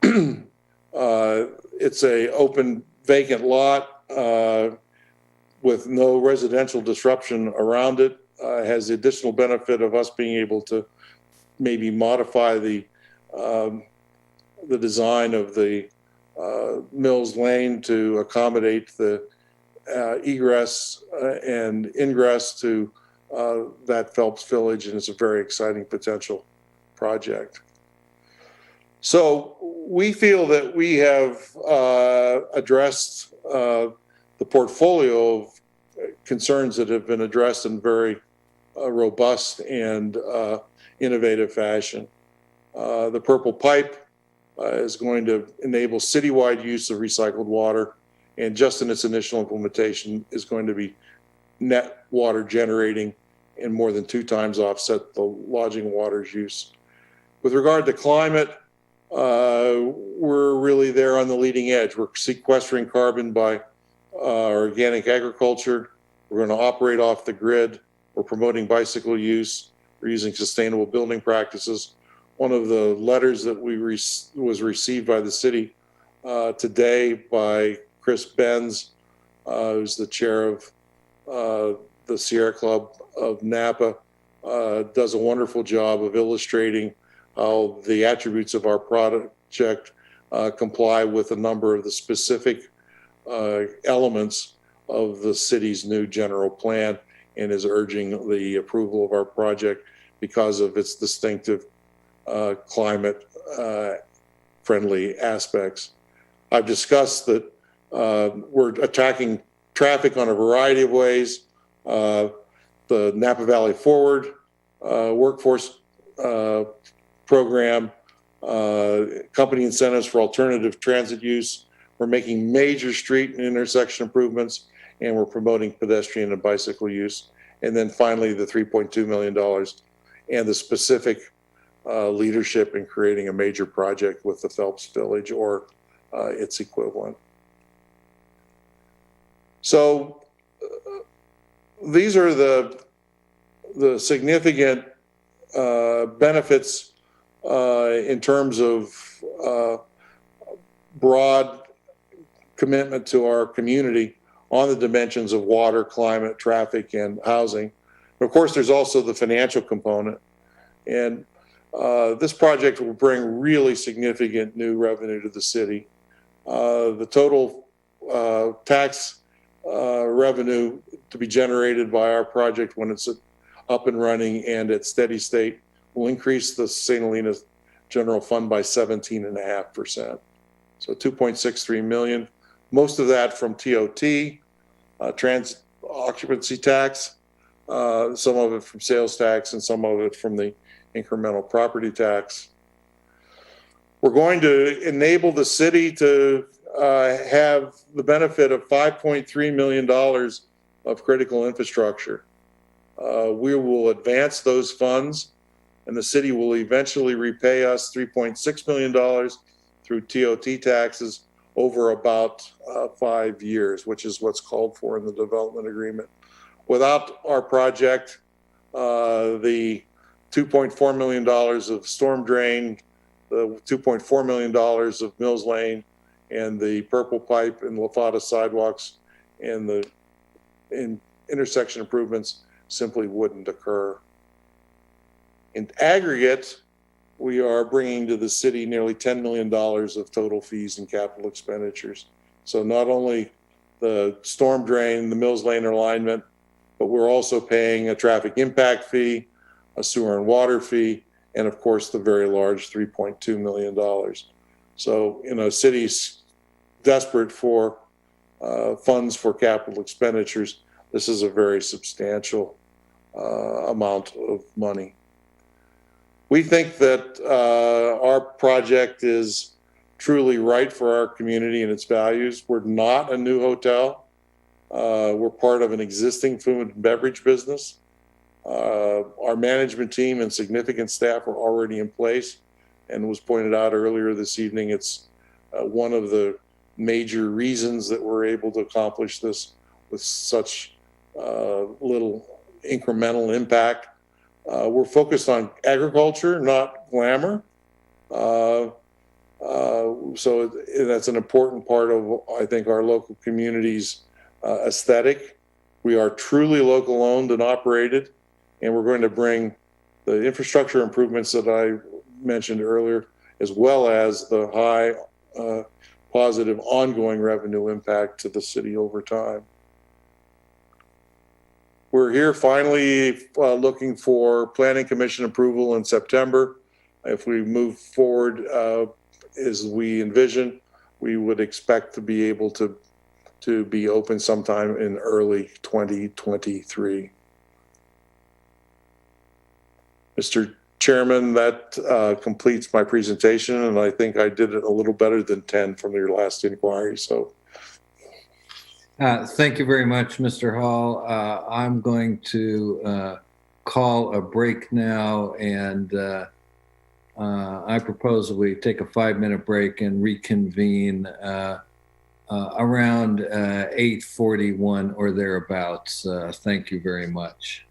It's a open vacant lot with no residential disruption around it. Has the additional benefit of us being able to maybe modify the design of the Mills Lane to accommodate the egress and ingress to that Phelps Village, and it's a very exciting potential project. So we feel that we have addressed the portfolio of concerns that have been addressed in very robust and innovative fashion. The purple pipe is going to enable citywide use of recycled water, and just in its initial implementation is going to be net water generating and more than 2 times offset the lodging water's use. With regard to climate, we're really there on the leading edge. We're sequestering carbon by organic agriculture. We're going to operate off the grid. We're promoting bicycle use. We're using sustainable building practices. One of the letters that was received by the city today by Chris Benz, who's the chair of the Sierra Club of Napa, does a wonderful job of illustrating how the attributes of our project comply with a number of the specific elements of the city's new general plan, and is urging the approval of our project because of its distinctive climate friendly aspects. I've discussed that we're attacking traffic on a variety of ways. The Napa Valley Forward workforce program, company incentives for alternative transit use. We're making major street and intersection improvements, and we're promoting pedestrian and bicycle use. And then finally, the $3.2 million and the specific leadership in creating a major project with the Phelps Village or its equivalent. So these are the significant benefits in terms of broad commitment to our community on the dimensions of water, climate, traffic, and housing. Of course, there's also the financial component. And this project will bring really significant new revenue to the city. The total tax revenue to be generated by our project when it's up and running and at steady state will increase the St. Helena general fund by 17.5%. So 2.63 million, most of that from TOT, trans occupancy tax, some of it from sales tax, and some of it from the incremental property tax. We're going to enable the city to have the benefit of $5.3 million of critical infrastructure. We will advance those funds, and the city will eventually repay us $3.6 million through TOT taxes over about 5 years, which is what's called for in the development agreement. Without our project, the $2.4 million of storm drain, the $2.4 million of Mills Lane, and the purple pipe and LaFata sidewalks and the intersection improvements simply wouldn't occur. In aggregate, we are bringing to the city nearly $10 million of total fees and capital expenditures. So not only the storm drain, the Mills Lane alignment, but we're also paying a traffic impact fee, a sewer and water fee, and of course the very large $3.2 million. So in a city desperate for funds for capital expenditures, this is a very substantial amount of money. We think that our project is truly right for our community and its values. We're not a new hotel. We're part of an existing food and beverage business. Our management team and significant staff are already in place, and was pointed out earlier this evening, it's one of the major reasons that we're able to accomplish this with such little incremental impact. We're focused on agriculture, not glamour. So that's an important part of, I think, our local community's aesthetic. We are truly local owned and operated, and we're going to bring the infrastructure improvements that I mentioned earlier, as well as the high positive ongoing revenue impact to the city over time. We're here finally looking for Planning Commission approval in September. If we move forward as we envision, we would expect to be able to be open sometime in early 2023. Mr. Chairman, that completes my presentation, and I think I did it a little better than 10 from your last inquiry. So, thank you very much, Mr. Hall. I'm going to call a break now, and I propose that we take a 5-minute break and reconvene around 8:41 or thereabouts. Thank you very much.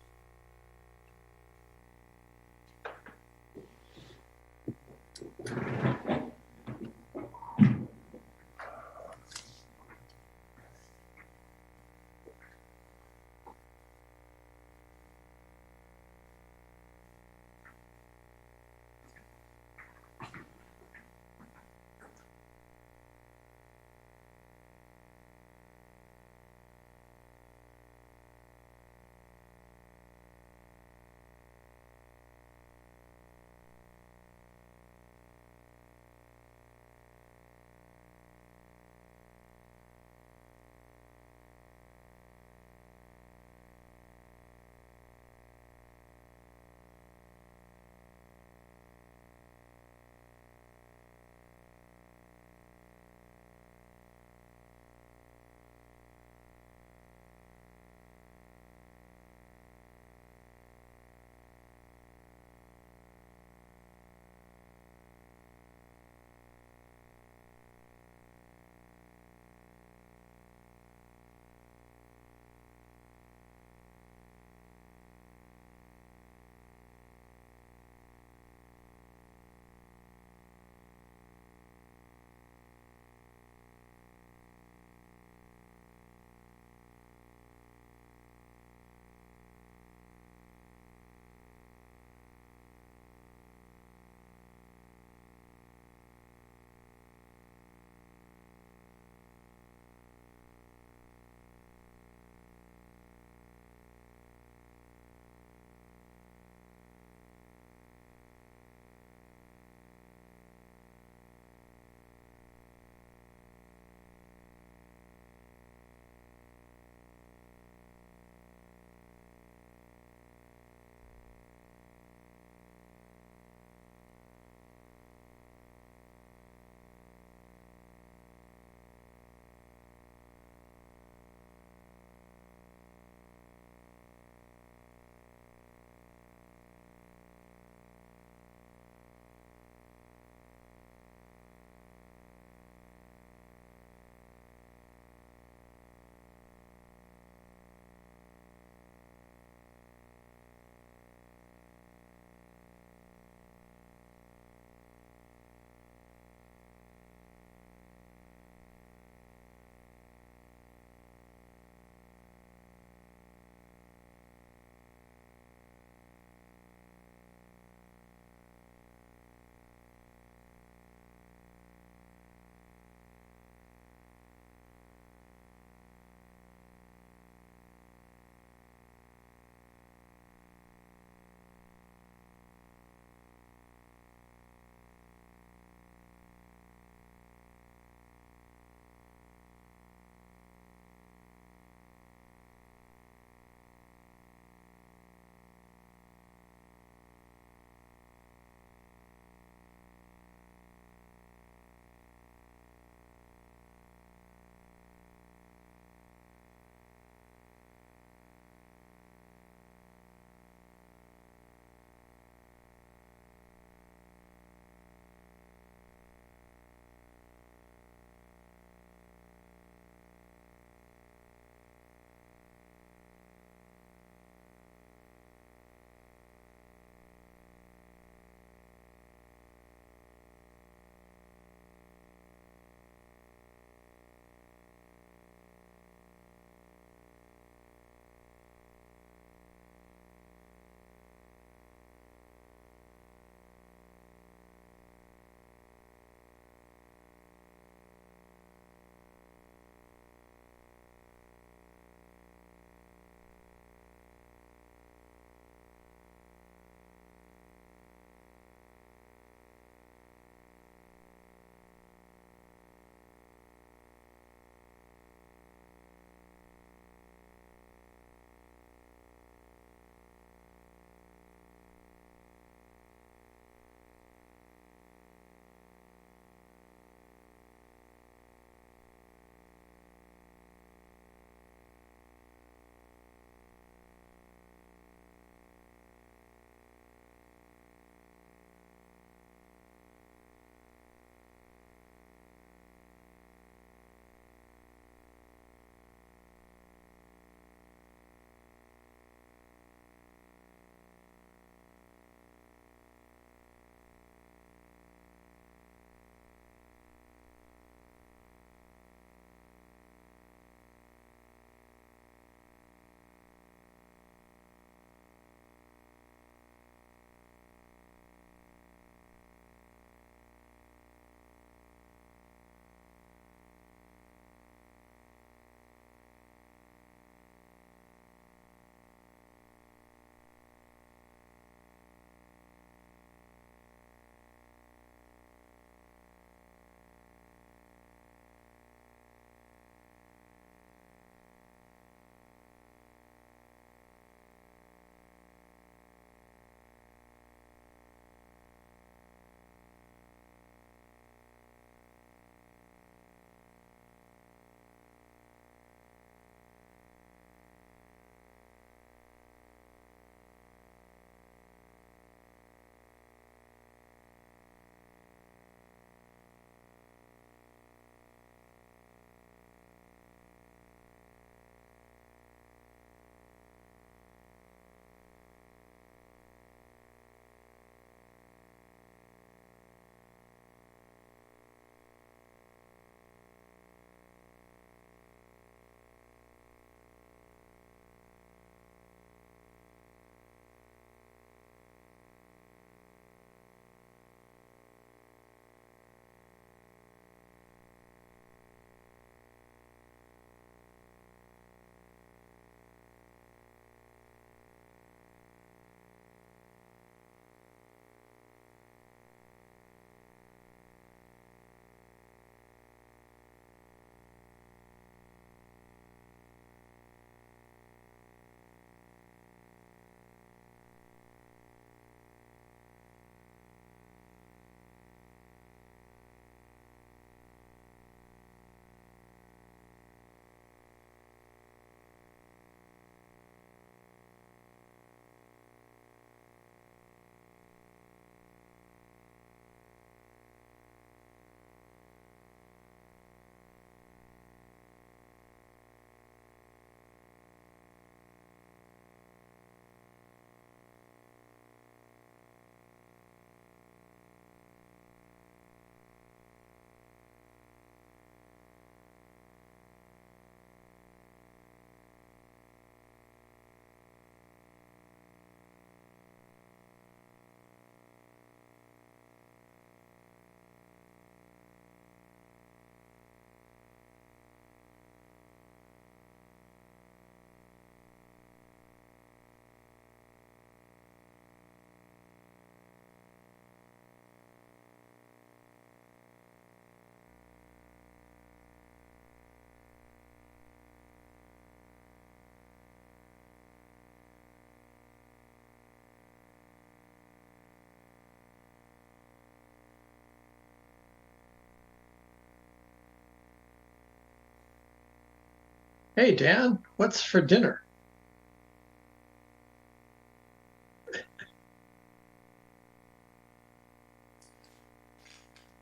Hey, Dan, what's for dinner?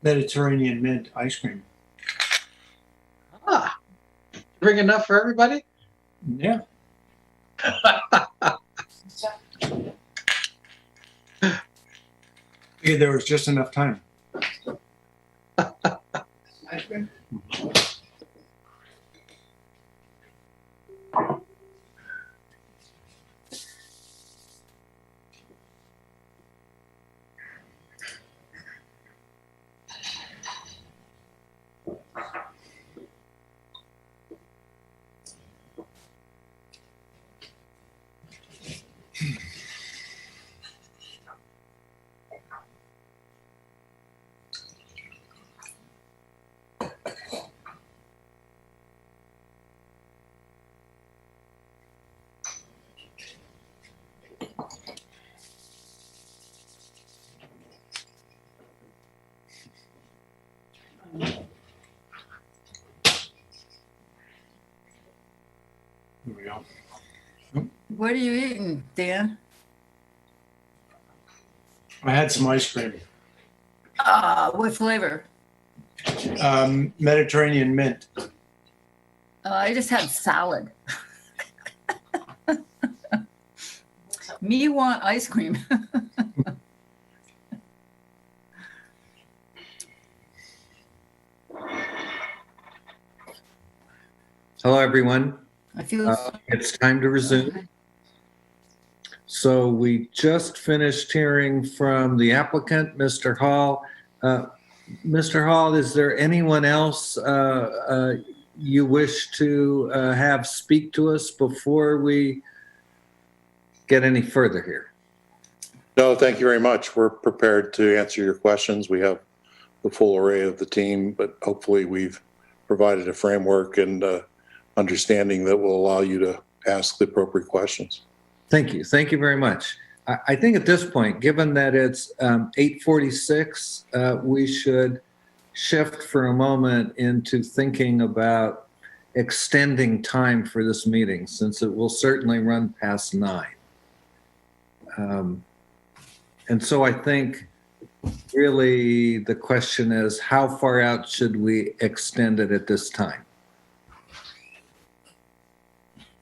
Mediterranean mint ice cream. Ah, bring enough for everybody? Yeah. Yeah, there was just enough time. Ice cream? Here we go. What are you eating, Dan? I had some ice cream. What flavor? Mediterranean mint. I just had salad. Me want ice cream. Hello, everyone. I feel It's time to resume. So we just finished hearing from the applicant, Mr. Hall. Mr. Hall, is there anyone else you wish to have speak to us before we get any further here? No, thank you very much. We're prepared to answer your questions. We have the full array of the team, but hopefully we've provided a framework and understanding that will allow you to ask the appropriate questions. Thank you. Thank you very much. I think at this point, given that it's 8:46, we should shift for a moment into thinking about extending time for this meeting, since it will certainly run past 9. And so I think really the question is, how far out should we extend it at this time?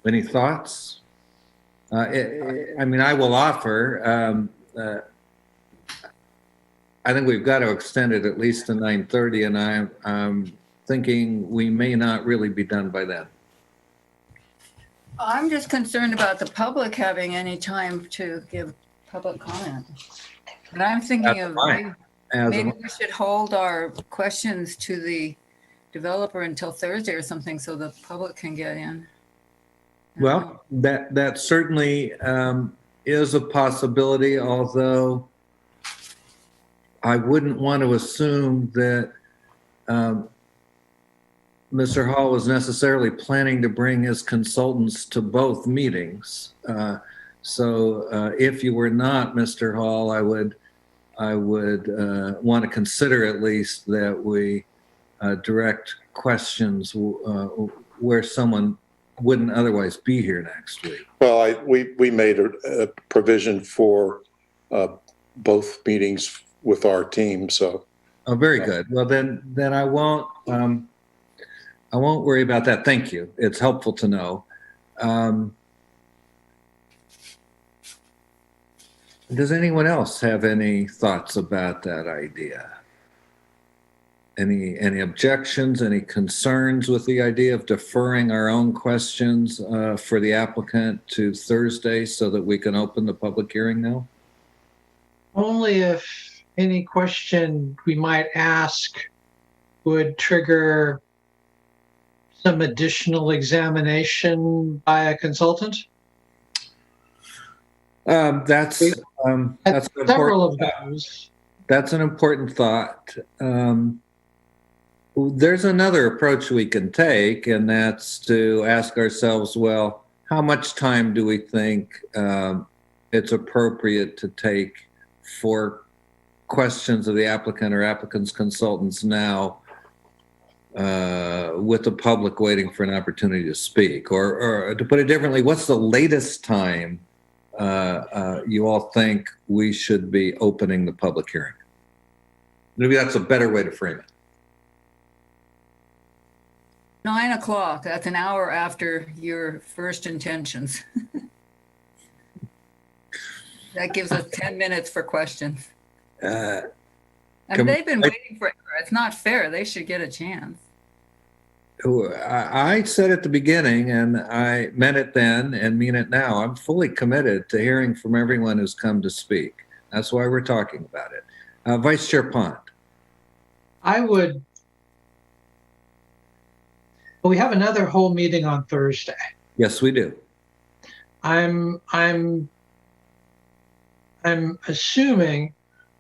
Any thoughts? I mean, I will offer, I think we've got to extend it at least to 9:30, and I'm thinking we may not really be done by then. I'm just concerned about the public having any time to give public comment. And I'm thinking of maybe we should hold our questions to the developer until Thursday or something so the public can get in. Well, that certainly is a possibility, although I wouldn't want to assume that Mr. Hall was necessarily planning to bring his consultants to both meetings. So if you were not, Mr. Hall, I would want to consider at least that we direct questions where someone wouldn't otherwise be here next week. Well, we made a provision for both meetings with our team, so. Oh, very good. Well, then I won't worry about that. Thank you. It's helpful to know. Does anyone else have any thoughts about that idea? Any objections, any concerns with the idea of deferring our own questions for the applicant to Thursday so that we can open the public hearing now? Only if any question we might ask would trigger some additional examination by a consultant. That's several of those. That's an important thought. There's another approach we can take, and that's to ask ourselves, well, how much time do we think it's appropriate to take for questions of the applicant or applicant's consultants now with the public waiting for an opportunity to speak? Or to put it differently, what's the latest time you all think we should be opening the public hearing? Maybe that's a better way to frame it. 9 o'clock. That's an hour after your first intentions. That gives us 10 minutes for questions. And they've been waiting for it. It's not fair. They should get a chance. I said at the beginning, and I meant it then and mean it now, I'm fully committed to hearing from everyone who's come to speak. That's why we're talking about it. Vice Chair Pond. We have another whole meeting on Thursday. Yes, we do. I'm assuming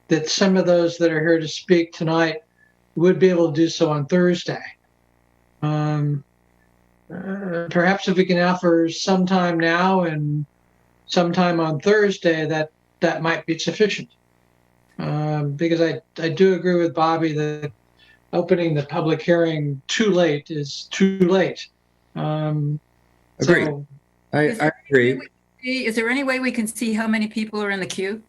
that some of those that are here to speak tonight would be able to do so on Thursday. Perhaps if we can offer sometime now and sometime on Thursday, that might be sufficient. Because I do agree with Bobby that opening the public hearing too late is too late. Agreed. So, I agree. Is there any way we can see how many people are in the queue?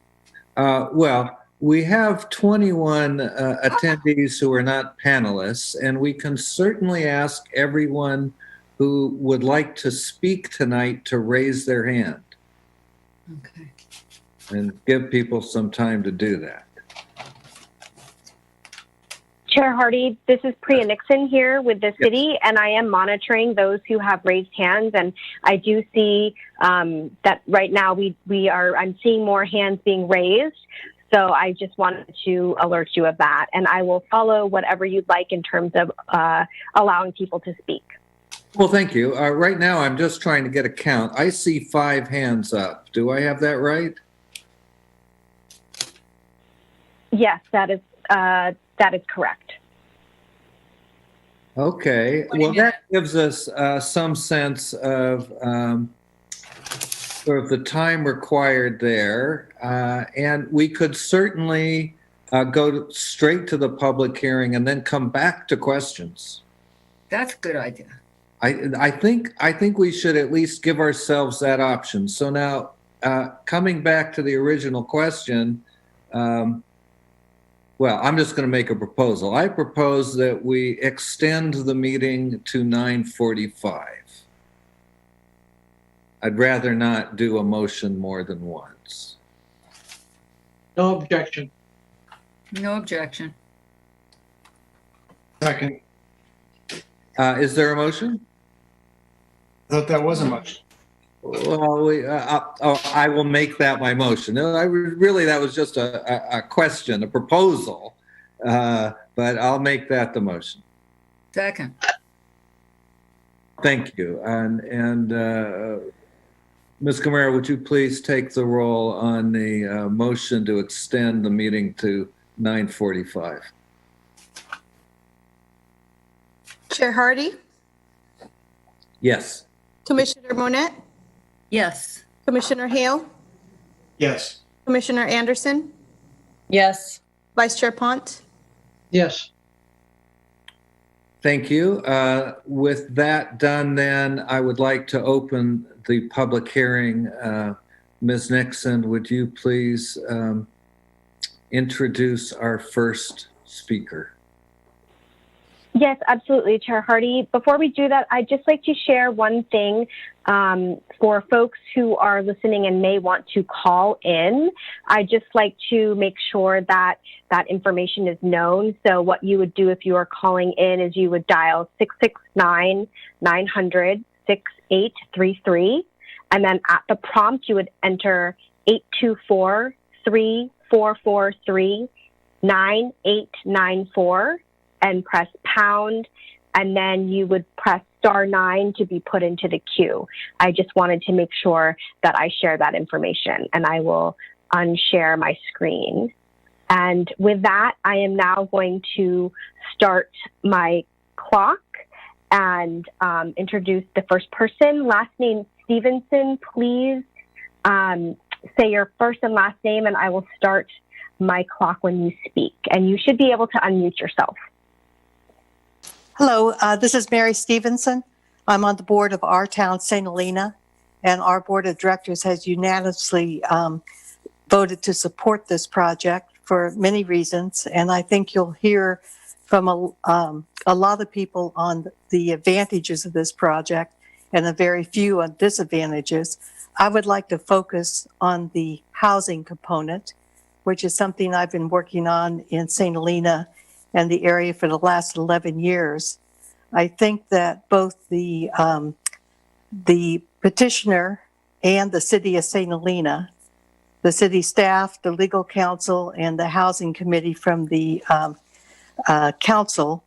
Well, we have 21 attendees who are not panelists, and we can certainly ask everyone who would like to speak tonight to raise their hand. Okay. And give people some time to do that. Chair Hardy, this is Priya Nixon here with the city, and I am monitoring those who have raised hands. And I do see that right now I'm seeing more hands being raised. So I just wanted to alert you of that. And I will follow whatever you'd like in terms of allowing people to speak. Well, thank you. Right now, I'm just trying to get a count. I see 5 hands up. Do I have that right? Yes, that is correct. Okay. Well, that gives us some sense of sort of the time required there. And we could certainly go straight to the public hearing and then come back to questions. That's a good idea. I think we should at least give ourselves that option. So now, coming back to the original question, well, I'm just going to make a proposal. I propose that we extend the meeting to 9:45. I'd rather not do a motion more than once. no objection. No objection. Second. Is there a motion? I thought that was a motion. Well, I will make that my motion. No, that was just a question, a proposal, but I'll make that the motion. Second. Thank you. And Ms. Camara, would you please take the roll on the motion to extend the meeting to 9:45? Chair Hardy, Yes. Commissioner Monette, Yes. Commissioner Hale, Yes. Commissioner Anderson, Yes. Vice Chair Pont. Yes. Thank you. With that done, then, I would like to open the public hearing. Ms. Nixon, would you please introduce our first speaker? Yes, absolutely, Chair Hardy. Before we do that, I'd just like to share one thing for folks who are listening and may want to call in. I'd just like to make sure that that information is known. So what you would do if you are calling in is you would dial 669-900-6833. And then at the prompt, you would enter 824-3443-9894. And press pound, and then you would press *9 to be put into the queue. I just wanted to make sure that I share that information, and I will unshare my screen. And with that, I am now going to start my clock and introduce the first person. Last name Stevenson, please say your first and last name, and I will start my clock when you speak. And you should be able to unmute yourself. Hello, this is Mary Stevenson. I'm on the board of our town, St. Helena, and our board of directors has unanimously voted to support this project for many reasons. And I think you'll hear from a lot of people on the advantages of this project and a very few on disadvantages. I would like to focus on the housing component, which is something I've been working on in St. Helena and the area for the last 11 years. I think that both the petitioner and the city of St. Helena, the city staff, the legal counsel, and the housing committee from the council,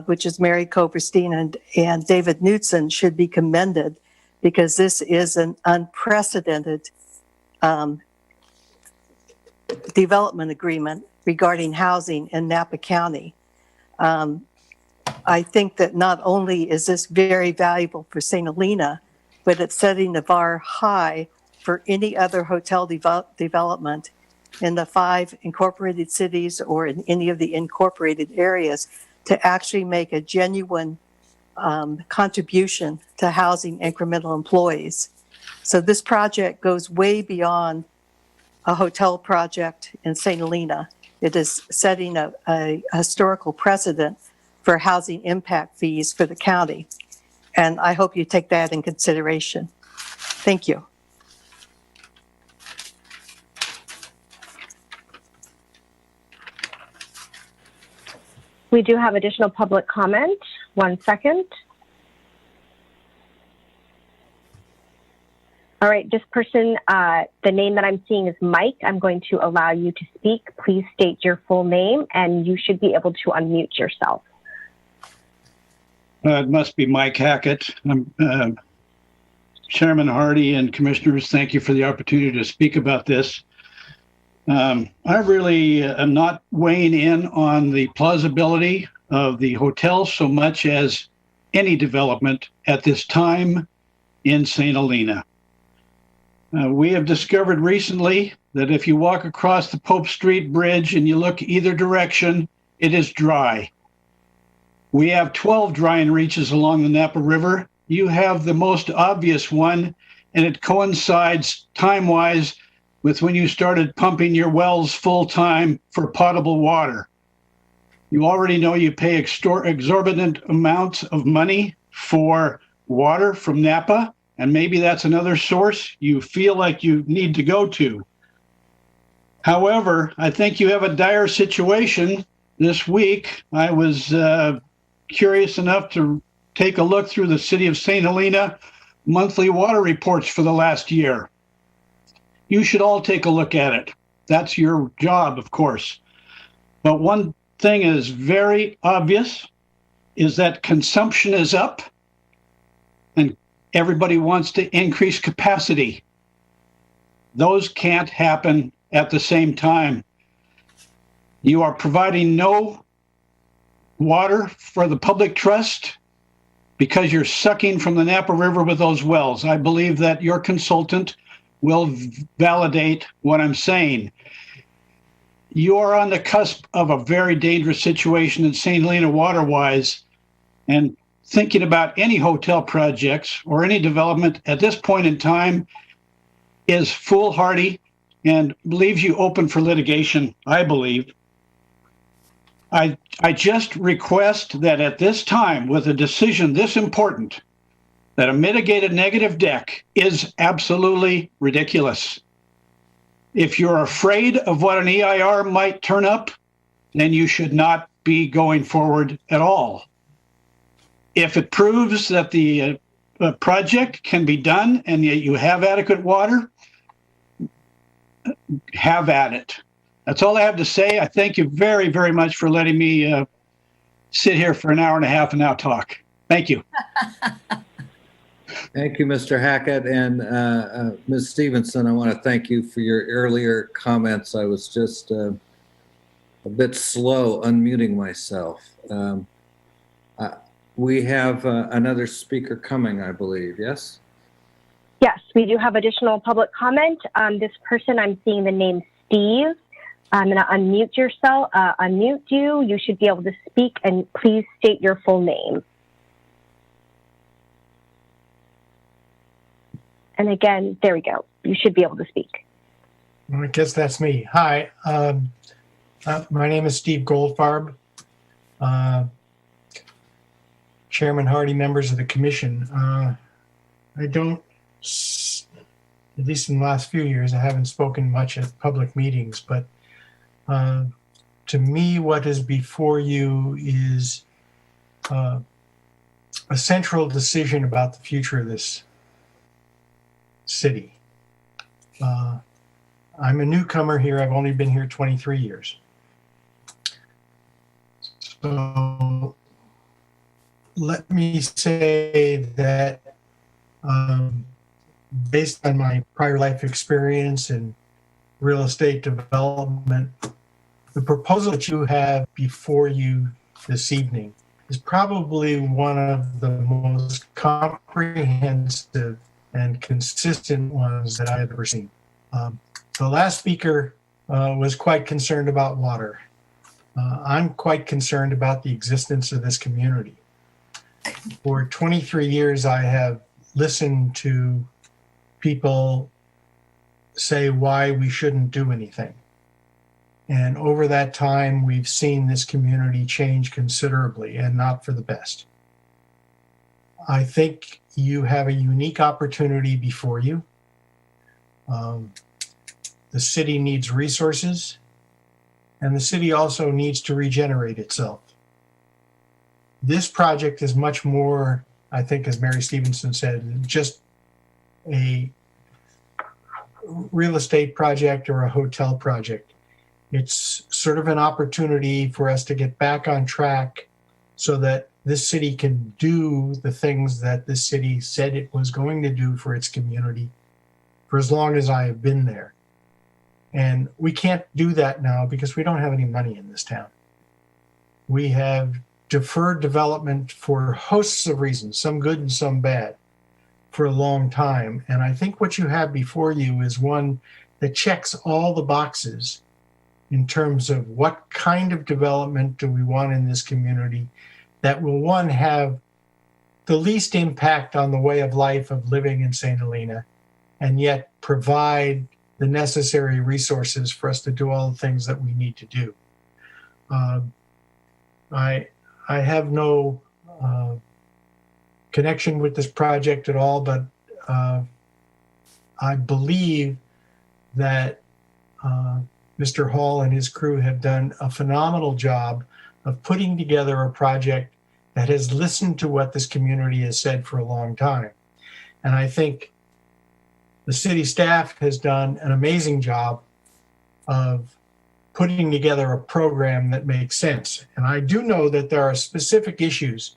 which is Mary Koberstein and David Knudsen, should be commended because this is an unprecedented development agreement regarding housing in Napa County. I think that not only is this very valuable for St. Helena, but it's setting the bar high for any other hotel development in the 5 incorporated cities or in any of the incorporated areas to actually make a genuine contribution to housing incremental employees. So this project goes way beyond a hotel project in St. Helena. It is setting a historical precedent for housing impact fees for the county. And I hope you take that in consideration. Thank you. We do have additional public comment. 1 second. All right, this person, the name that I'm seeing is Mike. I'm going to allow you to speak. Please state your full name and you should be able to unmute yourself. It must be Mike Hackett. Chairman Hardy and commissioners, thank you for the opportunity to speak about this. I really am not weighing in on the plausibility of the hotel so much as any development at this time in St. Helena. We have discovered recently that if you walk across the Pope Street Bridge and you look either direction, it is dry. We have 12 drying reaches along the Napa River. You have the most obvious one, and it coincides time-wise with when you started pumping your wells full-time for potable water. You already know you pay exorbitant amounts of money for water from Napa, and maybe that's another source you feel like you need to go to. However, I think you have a dire situation. This week, I was curious enough to take a look through the City of St. Helena monthly water reports for the last year. You should all take a look at it. That's your job, of course. But one thing is very obvious is that consumption is up and everybody wants to increase capacity. Those can't happen at the same time. You are providing no water for the public trust because you're sucking from the Napa River with those wells. I believe that your consultant will validate what I'm saying. You are on the cusp of a very dangerous situation in St. Helena water-wise, and thinking about any hotel projects or any development at this point in time is foolhardy and leaves you open for litigation, I believe. I just request that at this time, with a decision this important, that a mitigated negative deck is absolutely ridiculous. If you're afraid of what an EIR might turn up, then you should not be going forward at all. If it proves that the project can be done and yet you have adequate water, have at it. That's all I have to say. I thank you very, very much for letting me sit here for an hour and a half and now talk. Thank you. Thank you, Mr. Hackett. And Ms. Stevenson, I want to thank you for your earlier comments. I was just a bit slow unmuting myself. We have another speaker coming, I believe, yes? Yes, we do have additional public comment. This person, I'm seeing the name Steve. I'm going to unmute yourself, unmute you. You should be able to speak, and please state your full name. And again, there we go. You should be able to speak. I guess that's me. Hi, my name is Steve Goldfarb. Chairman Hardy, members of the commission. I don't, at least in the last few years, I haven't spoken much at public meetings, but to me, what is before you is a central decision about the future of this city. I'm a newcomer here. I've only been here 23 years. So let me say that based on my prior life experience in real estate development, the proposal that you have before you this evening is probably one of the most comprehensive and consistent ones that I've ever seen. The last speaker was quite concerned about water. I'm quite concerned about the existence of this community. For 23 years, I have listened to people say why we shouldn't do anything. And over that time, we've seen this community change considerably, and not for the best. I think you have a unique opportunity before you. The city needs resources, and the city also needs to regenerate itself. This project is much more, I think, as Mary Stevenson said, just a real estate project or a hotel project. It's sort of an opportunity for us to get back on track so that this city can do the things that this city said it was going to do for its community for as long as I have been there. And we can't do that now because we don't have any money in this town. We have deferred development for hosts of reasons, some good and some bad, for a long time. And I think what you have before you is one that checks all the boxes in terms of what kind of development do we want in this community that will, one, have the least impact on the way of life of living in St. Helena, and yet provide the necessary resources for us to do all the things that we need to do. I have no connection with this project at all, but I believe that Mr. Hall and his crew have done a phenomenal job of putting together a project that has listened to what this community has said for a long time. And I think the city staff has done an amazing job of putting together a program that makes sense. And I do know that there are specific issues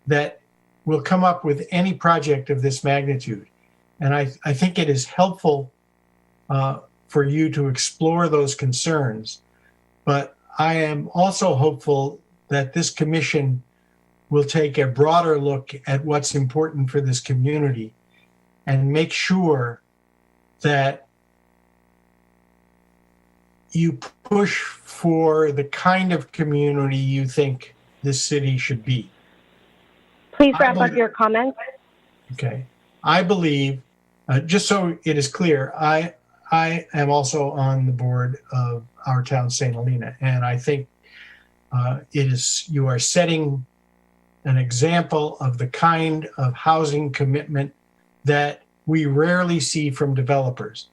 that will come up with any project of this magnitude. And I think it is helpful for you to explore those concerns. But I am also hopeful that this commission will take a broader look at what's important for this community and make sure that you push for the kind of community you think this city should be. Please wrap up your comments. Okay. I believe, just so it is clear, I am also on the board of our town, St. Helena, and I think you are setting an example of the kind of housing commitment that we rarely see from developers,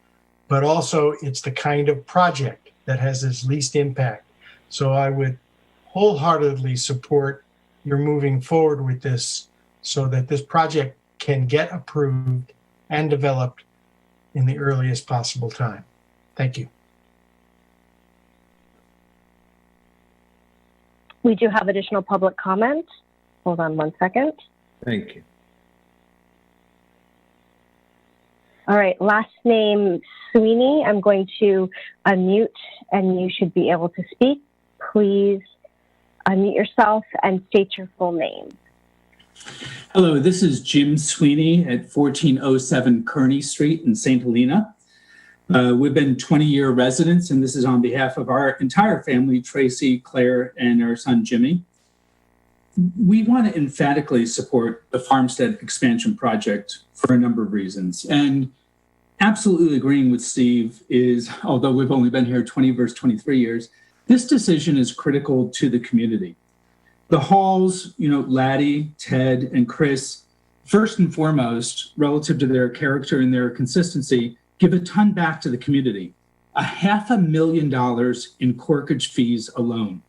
but also it's the kind of project that has its least impact. So I would wholeheartedly support your moving forward with this so that this project can get approved and developed in the earliest possible time. Thank you. We do have additional public comment. Hold on one second. Thank you. All right, last name Sweeney. I'm going to unmute and you should be able to speak. Please unmute yourself and state your full name. Hello, this is Jim Sweeney at 1407 Kearney Street in St. Helena. We've been 20-year residents, and this is on behalf of our entire family, Tracy, Claire, and our son, Jimmy. We want to emphatically support the Farmstead expansion project for a number of reasons. And absolutely agreeing with Steve is, although we've only been here 20 versus 23 years, this decision is critical to the community. The Halls, Laddie, Ted, and Chris, first and foremost, relative to their character and their consistency, give a ton back to the community. $500,000 in corkage fees alone.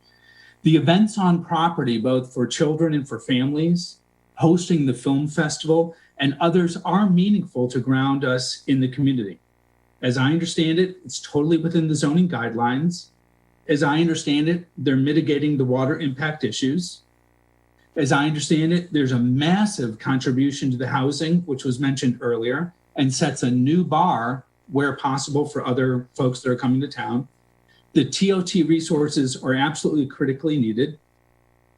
The events on property, both for children and for families, hosting the film festival, and others are meaningful to ground us in the community. As I understand it, it's totally within the zoning guidelines. As I understand it, they're mitigating the water impact issues. As I understand it, there's a massive contribution to the housing, which was mentioned earlier, and sets a new bar where possible for other folks that are coming to town. The TOT resources are absolutely critically needed.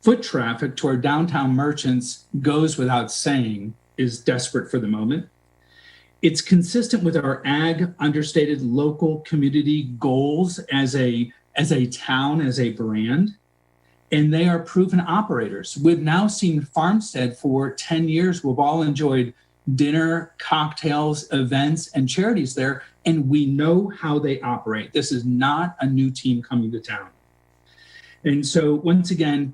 Foot traffic to our downtown merchants goes without saying is desperate for the moment. It's consistent with our ag understated local community goals as a town, as a brand, and they are proven operators. We've now seen Farmstead for 10 years. We've all enjoyed dinner, cocktails, events, and charities there, and we know how they operate. This is not a new team coming to town. And so once again,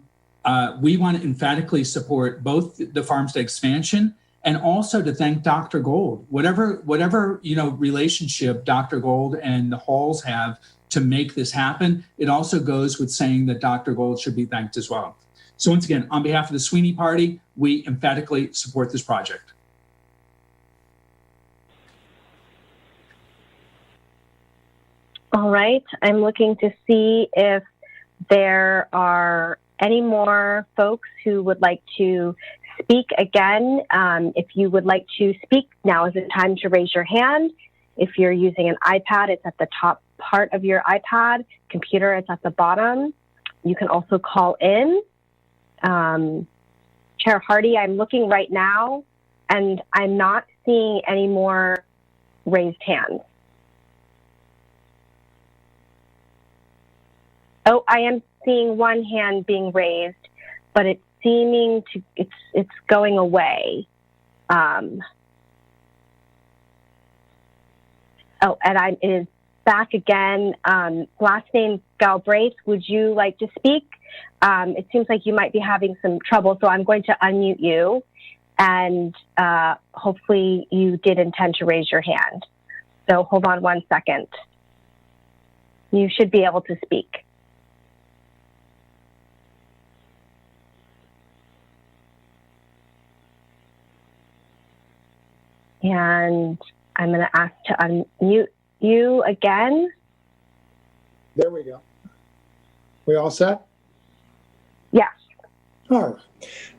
we want to emphatically support both the Farmstead expansion and also to thank Dr. Gold. Whatever relationship Dr. Gold and the Halls have to make this happen, it also goes with saying that Dr. Gold should be thanked as well. So once again, on behalf of the Sweeney Party, we emphatically support this project. All right, I'm looking to see if there are any more folks who would like to speak again. If you would like to speak, now is the time to raise your hand. If you're using an iPad, it's at the top part of your iPad. Computer, it's at the bottom. You can also call in. Chair Hardy, I'm looking right now, and I'm not seeing any more raised hands. Oh, I am seeing one hand being raised, but it's seeming to, it's going away. Oh, and it is back again. Last name Galbraith, would you like to speak? It seems like you might be having some trouble, so I'm going to unmute you. And hopefully you did intend to raise your hand. So hold on one second. You should be able to speak. And I'm going to ask to unmute you again. There we go. We all set? Yes. All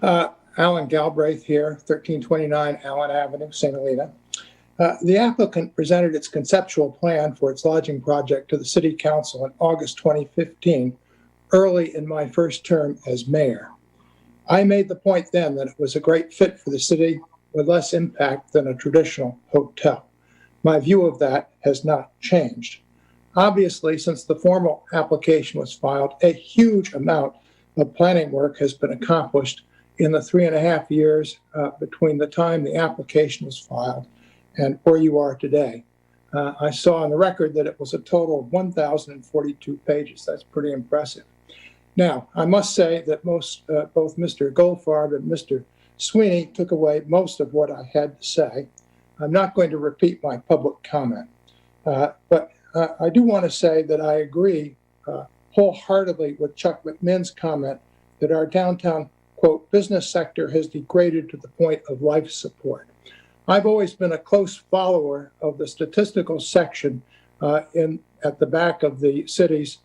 right. Alan Galbraith here, 1329 Allen Avenue, St. Helena. The applicant presented its conceptual plan for its lodging project to the City Council in August 2015, early in my first term as mayor. I made the point then that it was a great fit for the city with less impact than a traditional hotel. My view of that has not changed. Obviously, since the formal application was filed, a huge amount of planning work has been accomplished in the 3.5 years between the time the application was filed and where you are today. I saw on the record that it was a total of 1,042 pages. That's pretty impressive. Now, I must say that both Mr. Goldfarb and Mr. Sweeney took away most of what I had to say. I'm not going to repeat my public comment, but I do want to say that I agree wholeheartedly with Chuck McMinn's comment that our downtown, quote, business sector has degraded to the point of life support. I've always been a close follower of the statistical section at the back of the city's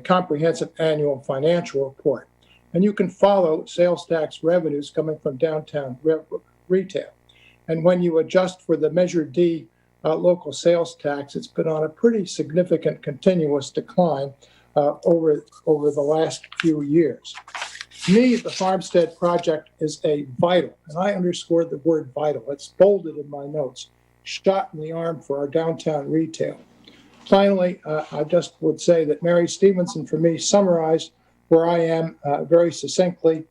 comprehensive annual financial report. And you can follow sales tax revenues coming from downtown retail. And when you adjust for the Measure D local sales tax, it's been on a pretty significant continuous decline over the last few years. To me, the Farmstead project is a vital, and I underscored the word vital, it's bolded in my notes, shot in the arm for our downtown retail. Finally, I just would say that Mary Stevenson, for me, summarized where I am very succinctly.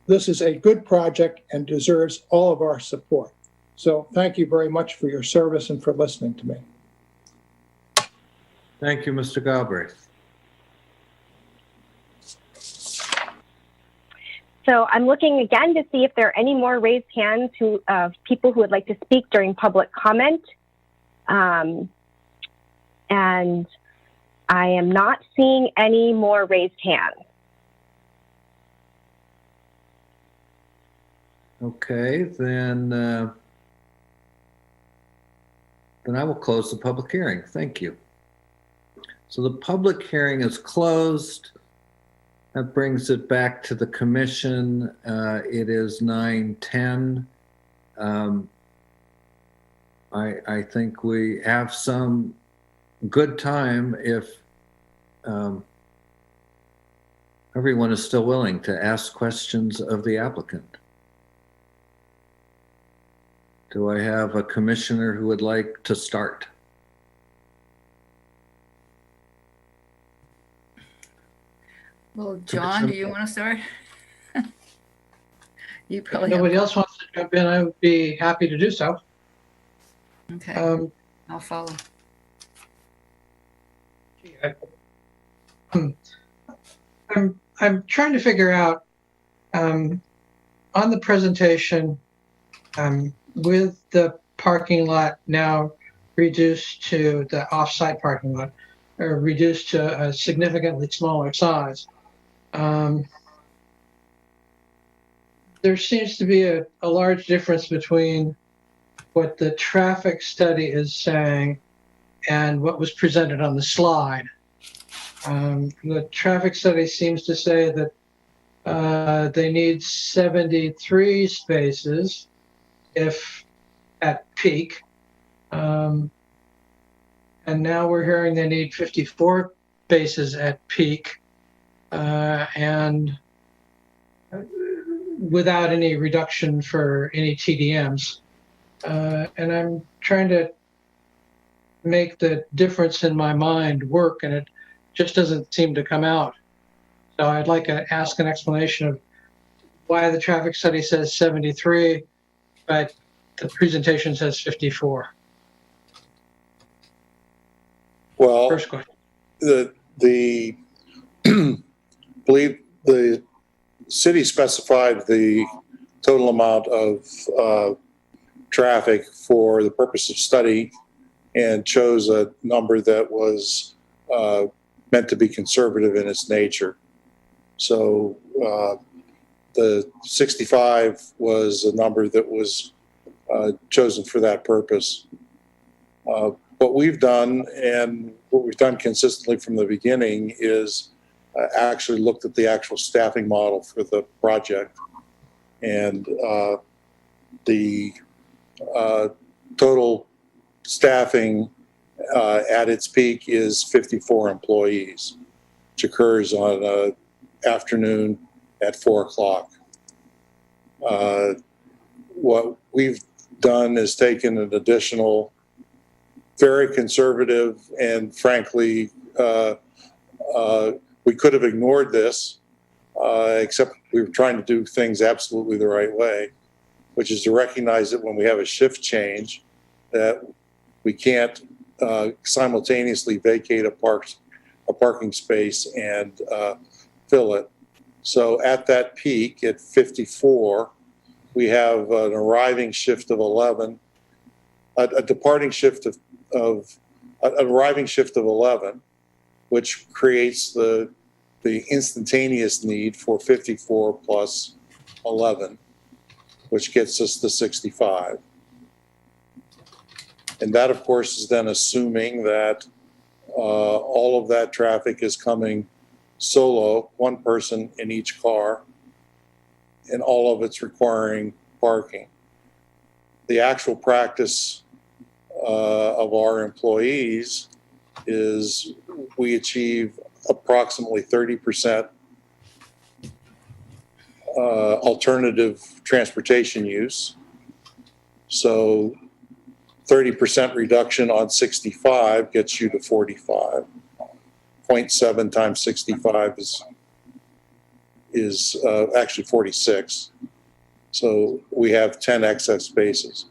This is a good project and deserves all of our support. So thank you very much for your service and for listening to me. Thank you, Mr. Galbraith. So I'm looking again to see if there are any more raised hands of people who would like to speak during public comment. And I am not seeing any more raised hands. Okay, then I will close the public hearing. Thank you. So the public hearing is closed. That brings it back to the commission. It is 9:10. I think we have some good time if everyone is still willing to ask questions of the applicant. Do I have a commissioner who would like to start? Well, John, do you want to start? You probably If nobody have... else wants to jump in, I would be happy to do so. Okay, I'll follow. I'm trying to figure out on the presentation with the parking lot now reduced to the off-site parking lot, or reduced to a significantly smaller size. There seems to be a large difference between what the traffic study is saying and what was presented on the slide. The traffic study seems to say that they need 73 spaces if at peak. And now we're hearing they need 54 spaces at peak and without any reduction for any TDMs. And I'm trying to make the difference in my mind work, and it just doesn't seem to come out. So I'd like to ask an explanation of why the traffic study says 73, but the presentation says 54. Well, First question. the believe the city specified the total amount of traffic for the purpose of study and chose a number that was meant to be conservative in its nature. So the 65 was a number that was chosen for that purpose. What we've done, and what we've done consistently from the beginning, is actually looked at the actual staffing model for the project. And the total staffing at its peak is 54 employees, which occurs on an afternoon at 4 o'clock. What we've done is taken an additional very conservative, and frankly, we could have ignored this, except we were trying to do things absolutely the right way, which is to recognize that when we have a shift change, that we can't simultaneously vacate a parking space and fill it. So at that peak, at 54, we have an arriving shift of 11, a departing shift of an arriving shift of 11, which creates the instantaneous need for 54 plus 11, which gets us to 65. And that, of course, is then assuming that all of that traffic is coming solo, one person in each car, and all of it's requiring parking. The actual practice of our employees is we achieve approximately 30% alternative transportation use. So 30% reduction on 65 gets you to 45. 0.7 times 65 is actually 46. So we have 10 excess spaces.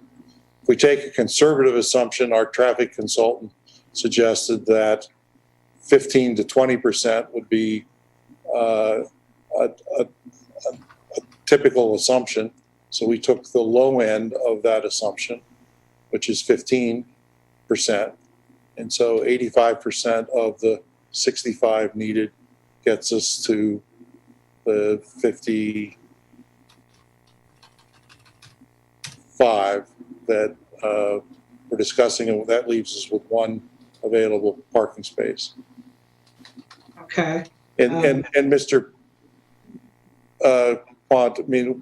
If we take a conservative assumption, our traffic consultant suggested that 15 to 20% would be a typical assumption. So we took the low end of that assumption, which is 15%. And so 85% of the 65 needed gets us to the 55 that we're discussing, and that leaves us with one available parking space. Okay. And Mr. Pont, I mean,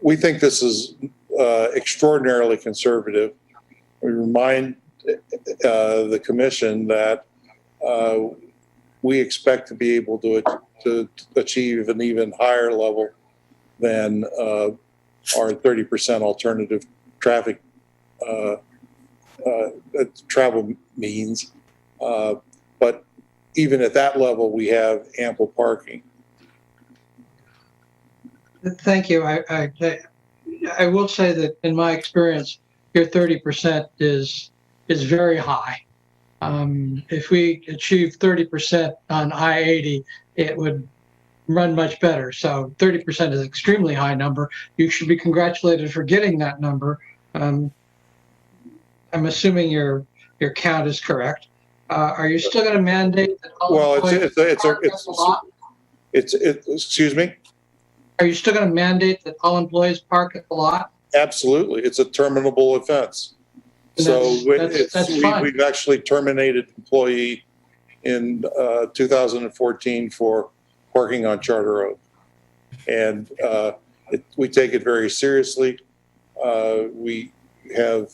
we think this is extraordinarily conservative. We remind the commission that we expect to be able to achieve an even higher level than our 30% alternative traffic travel means. But even at that level, we have ample parking. Thank you. I will say that in my experience, your 30% is very high. If we achieve 30% on I-80, it would run much better. So 30% is an extremely high number. You should be congratulated for getting that number. I'm assuming your count is correct. Are you still going to mandate that all employees park at the lot? Excuse me? Are you still going to mandate that all employees park at the lot? Absolutely. It's a terminable offense. We've actually terminated an employee in 2014 for parking on Charter Oak. And we take it very seriously. We have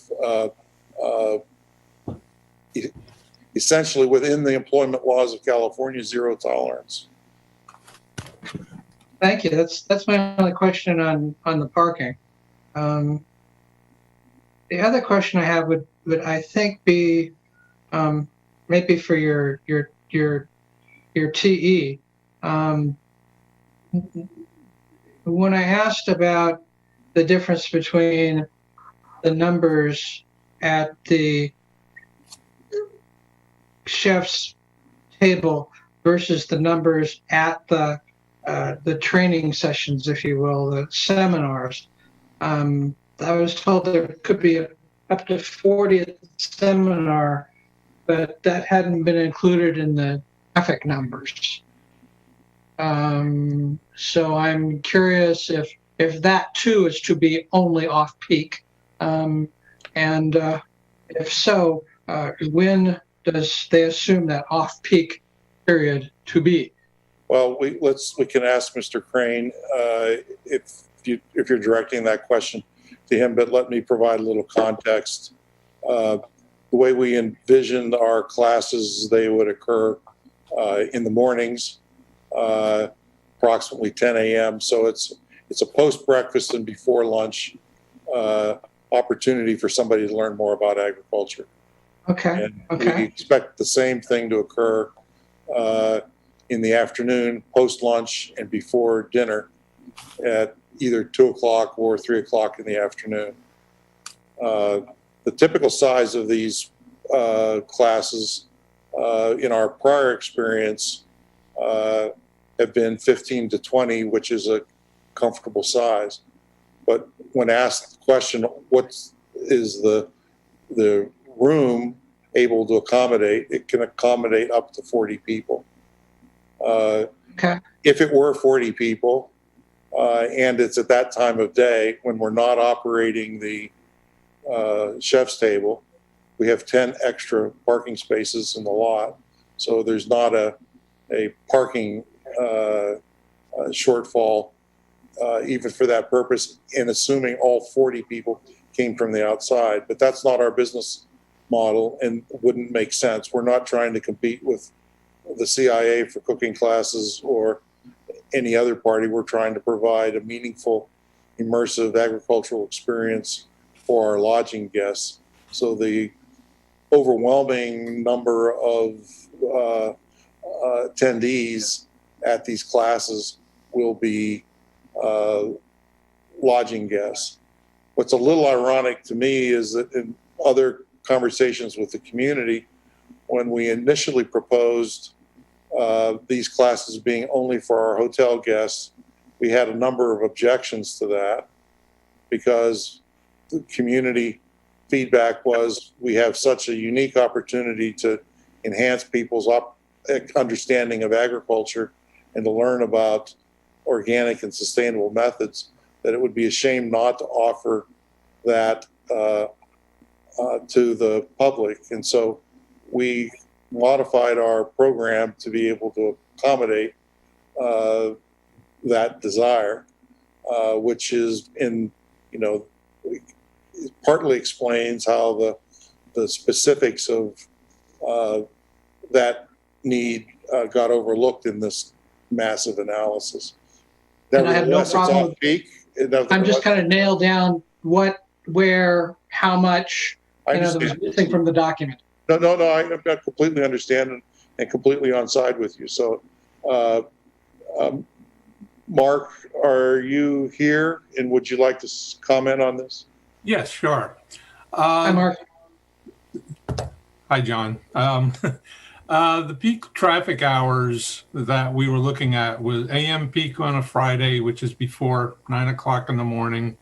essentially within the employment laws of California, zero tolerance. Thank you. That's my only question on the parking. The other question I have would I think be maybe for your TE. When I asked about the difference between the numbers at the chef's table versus the numbers at the training sessions, if you will, the seminars, I was told there could be up to 40 at the seminar, but that hadn't been included in the traffic numbers. So I'm curious if that too is to be only off-peak, and if so, when does they assume that off-peak period to be? Well, we can ask Mr. Crane if you're directing that question to him, but let me provide a little context. The way we envisioned our classes, they would occur in the mornings, approximately 10 a.m. So it's a post-breakfast and before lunch opportunity for somebody to learn more about agriculture. Okay. And we expect the same thing to occur in the afternoon, post-lunch, and before dinner at either 2 o'clock or 3 o'clock in the afternoon. The typical size of these classes in our prior experience have been 15 to 20, which is a comfortable size. But when asked the question, what is the room able to accommodate, it can accommodate up to 40 people. If it were 40 people, and it's at that time of day when we're not operating the chef's table, we have 10 extra parking spaces in the lot. So there's not a parking shortfall even for that purpose, in assuming all 40 people came from the outside. But that's not our business model and wouldn't make sense. We're not trying to compete with the CIA for cooking classes or any other party. We're trying to provide a meaningful, immersive agricultural experience for our lodging guests. So the overwhelming number of attendees at these classes will be lodging guests. What's a little ironic to me is that in other conversations with the community, when we initially proposed these classes being only for our hotel guests, we had a number of objections to that because the community feedback was we have such a unique opportunity to enhance people's understanding of agriculture and to learn about organic and sustainable methods that it would be a shame not to offer that to the public. And so we modified our program to be able to accommodate that desire, which is partly explains how the specifics of that need got overlooked in this massive analysis. And I have no Nevertheless, it's problem. off-peak. I'm just kind of nail down what, where, how much, I that was understand. missing from the document. No, I completely understand and completely on side with you. So, Mark, are you here and would you like to comment on this? Yes, sure. Hi, Mark. Hi, John. The peak traffic hours that we were looking at was AM peak on a Friday, which is before 9 o'clock in the morning.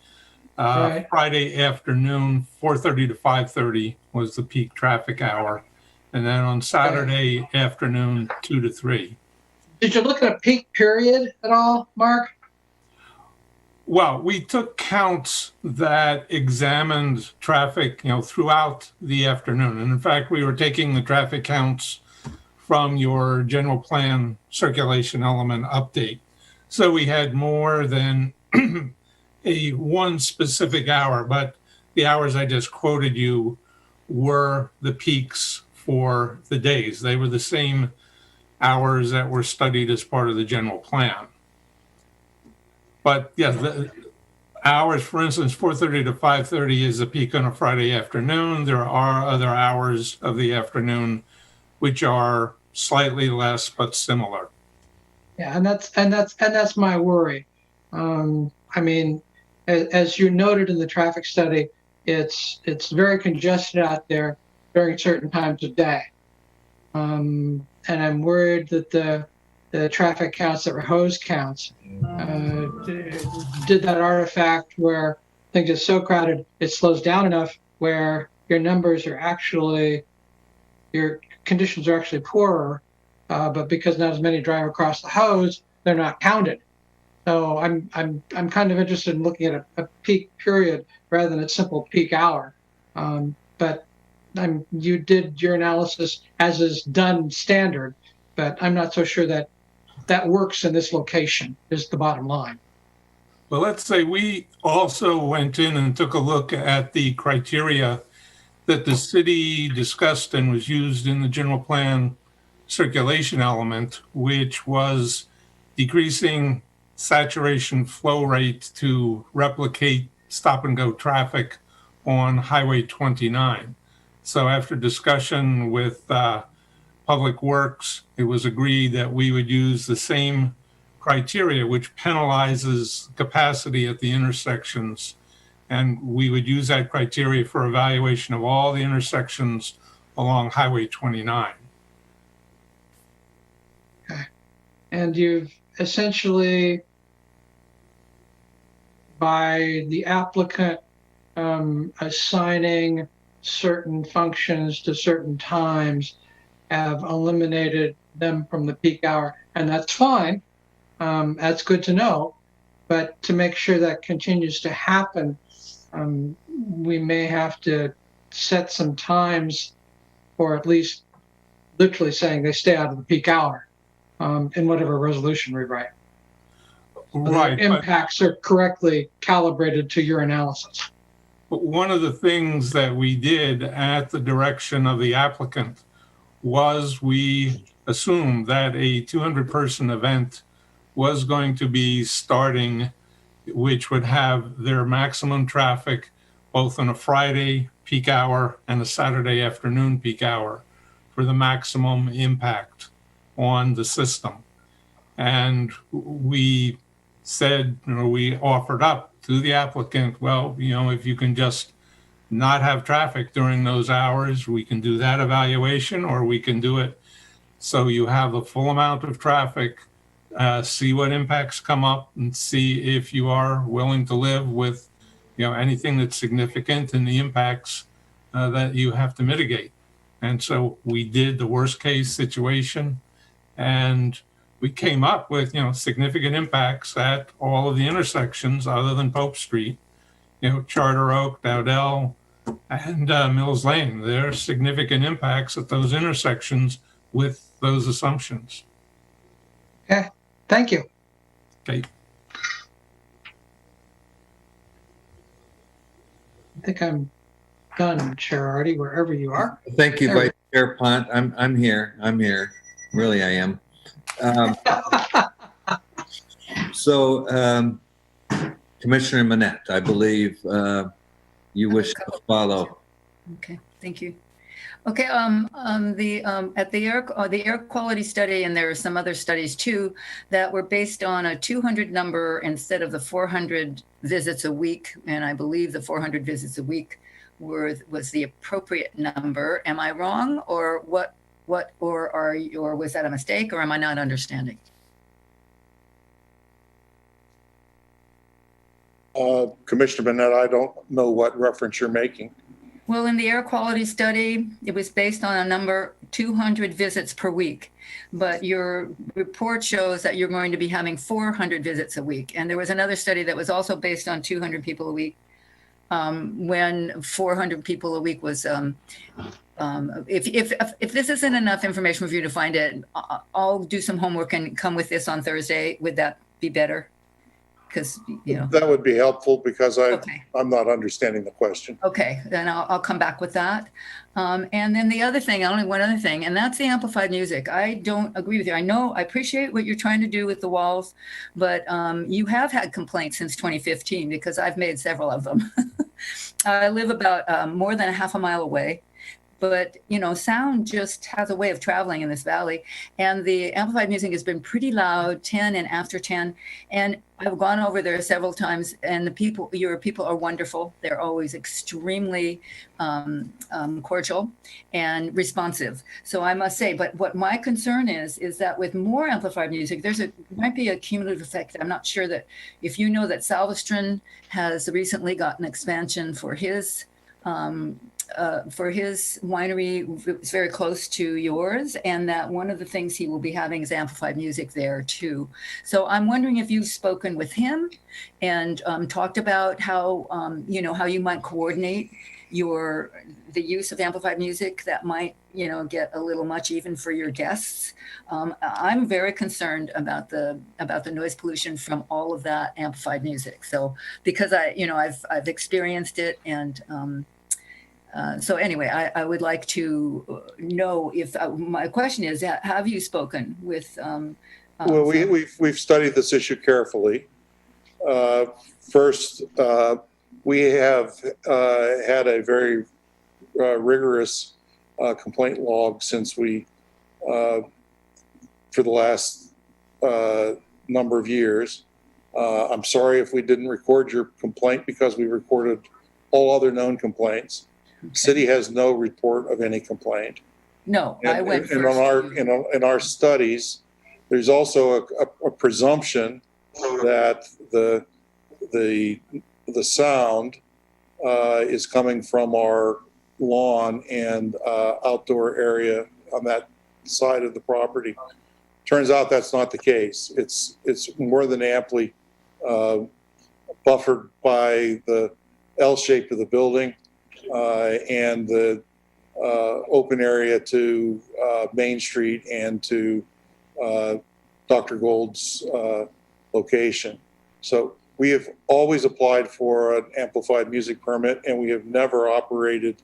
Right. Friday afternoon, 4:30 to 5:30 was the peak traffic hour. And then on Saturday afternoon, 2 to 3. Did you look at a peak period at all, Mark? Well, we took counts that examined traffic, throughout the afternoon. And in fact, we were taking the traffic counts from your general plan circulation element update. So we had more than one specific hour, but the hours I just quoted you were the peaks for the days. They were the same hours that were studied as part of the general plan. But yeah, the hours, for instance, 4:30 to 5:30 is a peak on a Friday afternoon. There are other hours of the afternoon which are slightly less but similar. Yeah, and that's my worry. I mean, as you noted in the traffic study, it's very congested out there during certain times of day, and I'm worried that the traffic counts that were hose counts did that artifact where things are so crowded it slows down enough where your numbers are actually, your conditions are actually poorer, but because not as many drive across the hose, they're not counted. So I'm kind of interested in looking at a peak period rather than a simple peak hour. But you did your analysis as is done standard, but I'm not so sure that that works in this location is the bottom line. Well, let's say we also went in and took a look at the criteria that the city discussed and was used in the general plan circulation element, which was decreasing saturation flow rate to replicate stop and go traffic on Highway 29. So after discussion with Public Works, it was agreed that we would use the same criteria, which penalizes capacity at the intersections. And we would use that criteria for evaluation of all the intersections along Highway 29. Okay. And you've essentially, by the applicant assigning certain functions to certain times, have eliminated them from the peak hour, and that's fine. That's good to know, but to make sure that continues to happen, we may have to set some times, or at least literally saying they stay out of the peak hour in whatever resolution we write. Right. The impacts are correctly calibrated to your analysis. But one of the things that we did at the direction of the applicant was we assumed that a 200-person event was going to be starting, which would have their maximum traffic both on a Friday peak hour and a Saturday afternoon peak hour for the maximum impact on the system. And we said, we offered up to the applicant, well, if you can just not have traffic during those hours, we can do that evaluation, or we can do it so you have the full amount of traffic, see what impacts come up, and see if you are willing to live with anything that's significant and the impacts that you have to mitigate. And so we did the worst case situation, and we came up with significant impacts at all of the intersections other than Pope Street, Charter Oak, Dowdell, and Mills Lane. There are significant impacts at those intersections with those assumptions. Okay, thank you. Okay. I think I'm done, Chair Hardy, wherever you are. Thank you, There we Vice Chair Pont. I'm here. Really, I am. So, Commissioner Manette, I believe you wish to follow. Okay, thank you. Okay, at the air quality study, and there are some other studies too that were based on a 200 number instead of the 400 visits a week, and I believe the 400 visits a week was the appropriate number. Am I wrong, or what? Or was that a mistake, or am I not understanding? Commissioner Bennett, I don't know what reference you're making. Well, in the air quality study, it was based on a number 200 visits per week, but your report shows that you're going to be having 400 visits a week. And there was another study that was also based on 200 people a week, when 400 people a week was, if this isn't enough information for you to find it, I'll do some homework and come with this on Thursday. Would that be better? Because, that would be helpful, because I'm not understanding the question. Okay, then I'll come back with that. And then the other thing, only one other thing, and that's the amplified music. I don't agree with you. I appreciate what you're trying to do with the walls, but you have had complaints since 2015, because I've made several of them. I live about more than a half a mile away. But, sound just has a way of traveling in this valley. And the amplified music has been pretty loud, 10 and after 10. And I've gone over there several times, and your people are wonderful. They're always extremely cordial and responsive. So I must say, but what my concern is that with more amplified music, might be a cumulative effect. I'm not sure that if you know that Salvestron has recently got an expansion for his winery. It's very close to yours, and that one of the things he will be having is amplified music there too. So I'm wondering if you've spoken with him and talked about how how you might coordinate the use of amplified music that might get a little much even for your guests. I'm very concerned about the noise pollution from all of that amplified music. So because I've experienced it, and so anyway, I would like to know if my question is, have you spoken with? Well, we've studied this issue carefully. First, we have had a very rigorous complaint log since for the last number of years. I'm sorry if we didn't record your complaint, because we recorded all other known complaints. Okay. City has no report of any complaint. No, I went first. And in our studies, there's also a presumption that the sound is coming from our lawn and outdoor area on that side of the property. Turns out that's not the case. It's more than amply buffered by the L shape of the building and the open area to Main Street and to Dr. Gold's location. So we have always applied for an amplified music permit, and we have never operated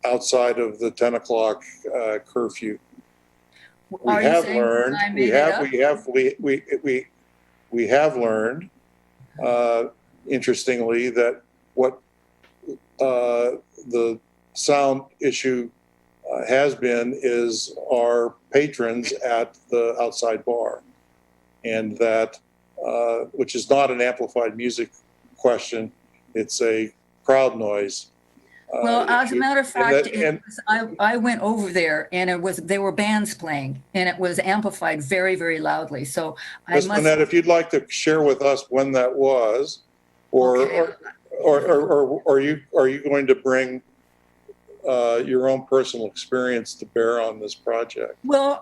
outside of the 10 o'clock curfew. We have learned, interestingly, that what the sound issue has been is our patrons at the outside bar, and that which is not an amplified music question, it's a crowd noise. Well, as a matter of fact, and I went over there and there were bands playing and it was amplified very, very loudly. So Ms. Burnett, if you'd like to share with us when that was, or are you going to bring your own personal experience to bear on this project? Well,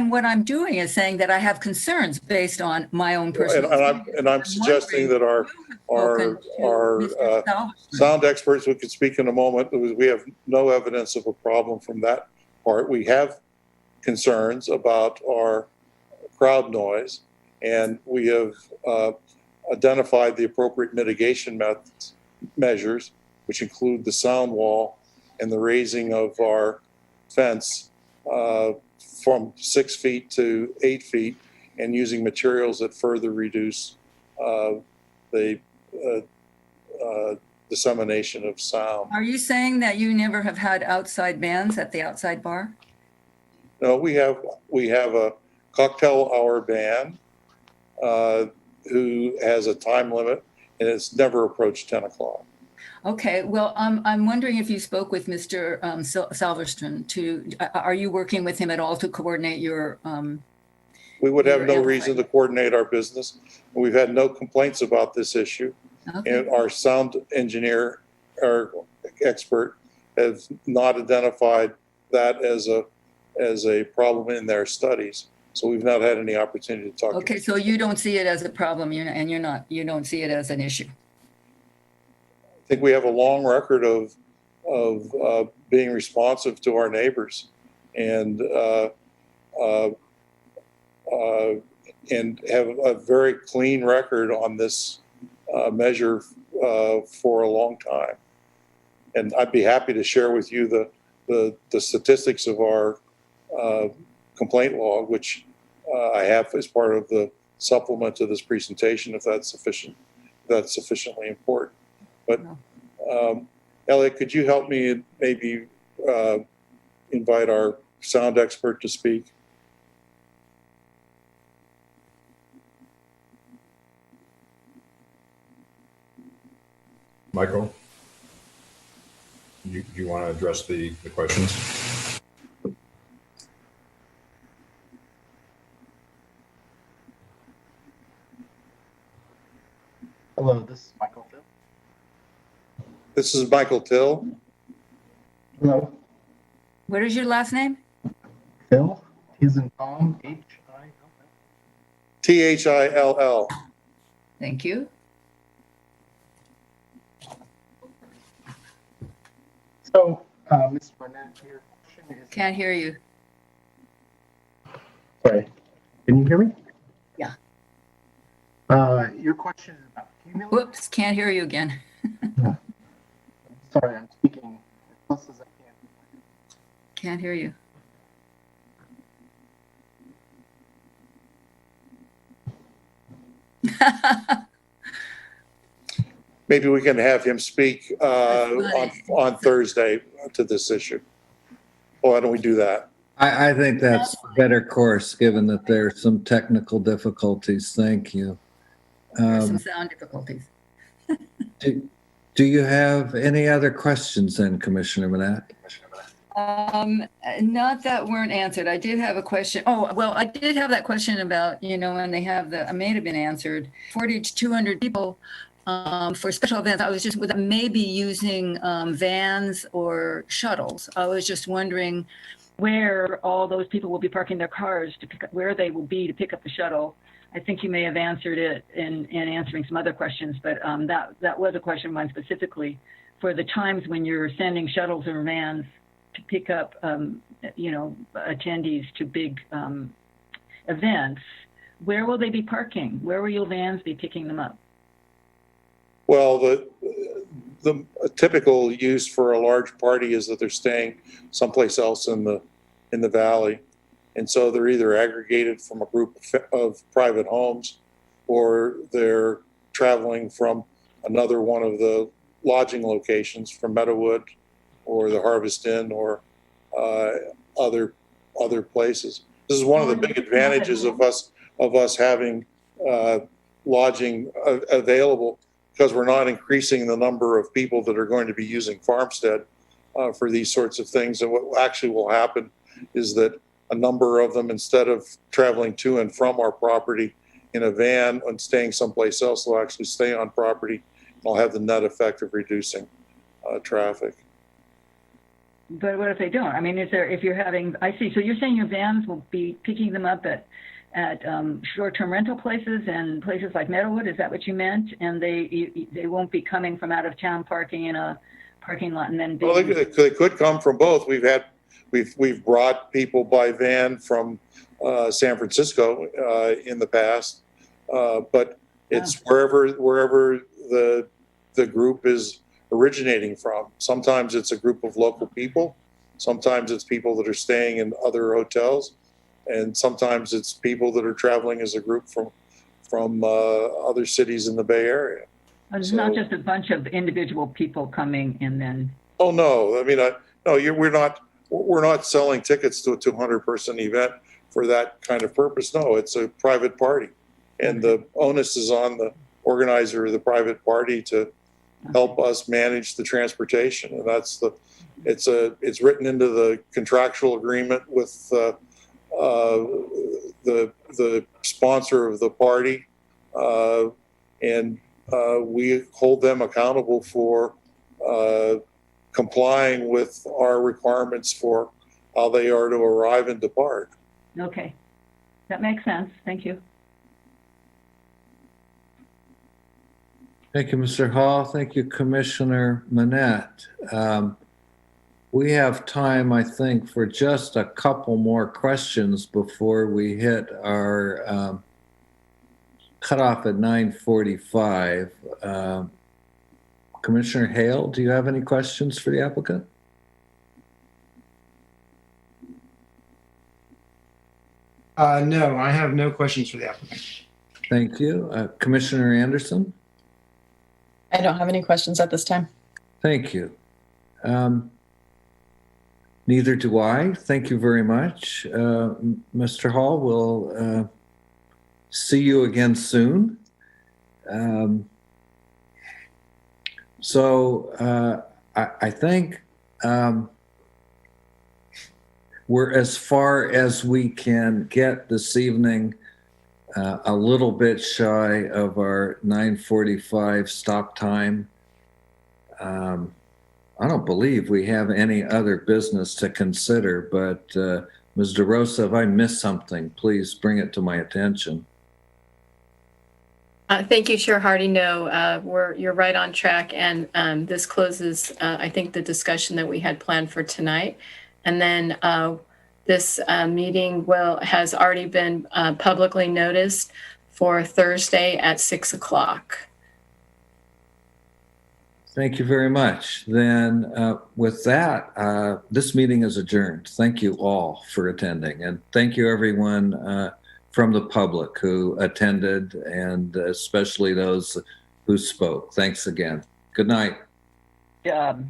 what I'm doing is saying that I have concerns based on my own personal experience. And I'm suggesting that our sound experts, we could speak in a moment, we have no evidence of a problem from that part. We have concerns about our crowd noise, and we have identified the appropriate mitigation measures, which include the sound wall and the raising of our fence from 6 feet to 8 feet, and using materials that further reduce the dissemination of sound. Are you saying that you never have had outside bands at the outside bar? No, we have a cocktail hour band who has a time limit, and it's never approached 10 o'clock. Okay, well, I'm wondering if you spoke with Mr. Salverstone are you working with him at all to coordinate your? We would have no reason to coordinate our business. We've had no complaints about this issue. Okay. And our sound engineer, our expert, has not identified that as a problem in their studies. So we've not had any opportunity to talk. Okay, so you don't see it as a problem, and you don't see it as an issue. I think we have a long record of being responsive to our neighbors, and have a very clean record on this measure for a long time. And I'd be happy to share with you the statistics of our complaint log, which I have as part of the supplement to this presentation, if that's sufficiently important. But Elliot, could you help me maybe invite our sound expert to speak? Michael, do you want to address the questions? Hello, this is Michael Till. This is Michael Till. Hello. What is your last name? Till. He's in Tom. H-I-L-L. Thill. Thank you. So, Ms. Burnett, your question is... Can't hear you. Sorry. Can you hear me? Yeah. Your question is about cumulative... Whoops, can't hear you again. Sorry, I'm speaking as close as I can. Can't hear you. Maybe we can have him speak on Thursday to this issue. Why don't we do that? I think that's a better course, given that there are some technical difficulties. Thank you. Some sound difficulties. Do you have any other questions then, Commissioner Manette? Not that weren't answered. I did have a question. Oh, well, I did have that question about, when they have it may have been answered, 40 to 200 people for special events. I was just with maybe using vans or shuttles. I was just wondering where all those people will be parking their cars to pick up, where they will be to pick up the shuttle. I think you may have answered it in answering some other questions, but that was a question of mine specifically for the times when you're sending shuttles or vans to pick up, attendees to big events. Where will they be parking? Where will your vans be picking them up? Well, the typical use for a large party is that they're staying someplace else in the valley. And so they're either aggregated from a group of private homes, or they're traveling from another one of the lodging locations from Meadowwood or the Harvest Inn or other places. This is one of the big advantages of us having lodging available, because we're not increasing the number of people that are going to be using Farmstead for these sorts of things. And what actually will happen is that a number of them, instead of traveling to and from our property in a van and staying someplace else, will actually stay on property. Will have the net effect of reducing traffic. But what if they don't? I mean, if you're having, I see. So you're saying your vans will be picking them up at short-term rental places and places like Meadowwood? Is that what you meant? And they won't be coming from out of town, parking in a parking lot and then being... Well, they could come from both. We've brought people by van from San Francisco in the past, but it's wherever the group is originating from. Sometimes it's a group of local people. Sometimes it's people that are staying in other hotels, and sometimes it's people that are traveling as a group from other cities in the Bay Area. It's not just a bunch of individual people coming and then... Oh no! I mean, we're not selling tickets to a 200-person event for that kind of purpose. No, it's a private party, and the onus is on the organizer of the private party to help us manage the transportation, and that's it's written into the contractual agreement with the sponsor of the party, and we hold them accountable for complying with our requirements for how they are to arrive and depart. Okay, that makes sense. Thank you. Thank you, Mr. Hall. Thank you, Commissioner Manette. We have time, I think, for just a couple more questions before we hit our cutoff at 9:45. Commissioner Hale, do you have any questions for the applicant? No, I have no questions for the applicant. Thank you. Commissioner Anderson? I don't have any questions at this time. Thank you. Neither do I. Thank you very much. Mr. Hall, we'll see you again soon. I think we're as far as we can get this evening, a little bit shy of our 9:45 stop time. I don't believe we have any other business to consider, but Ms. DeRosa, if I missed something, please bring it to my attention. Thank you, Chair Hardy. No, you're right on track, and this closes, I think, the discussion that we had planned for tonight. And then this meeting has already been publicly noticed for Thursday at 6 o'clock. Thank you very much. Then with that, this meeting is adjourned. Thank you all for attending, and thank you everyone from the public who attended, and especially those who spoke. Thanks again. Good night. Good job.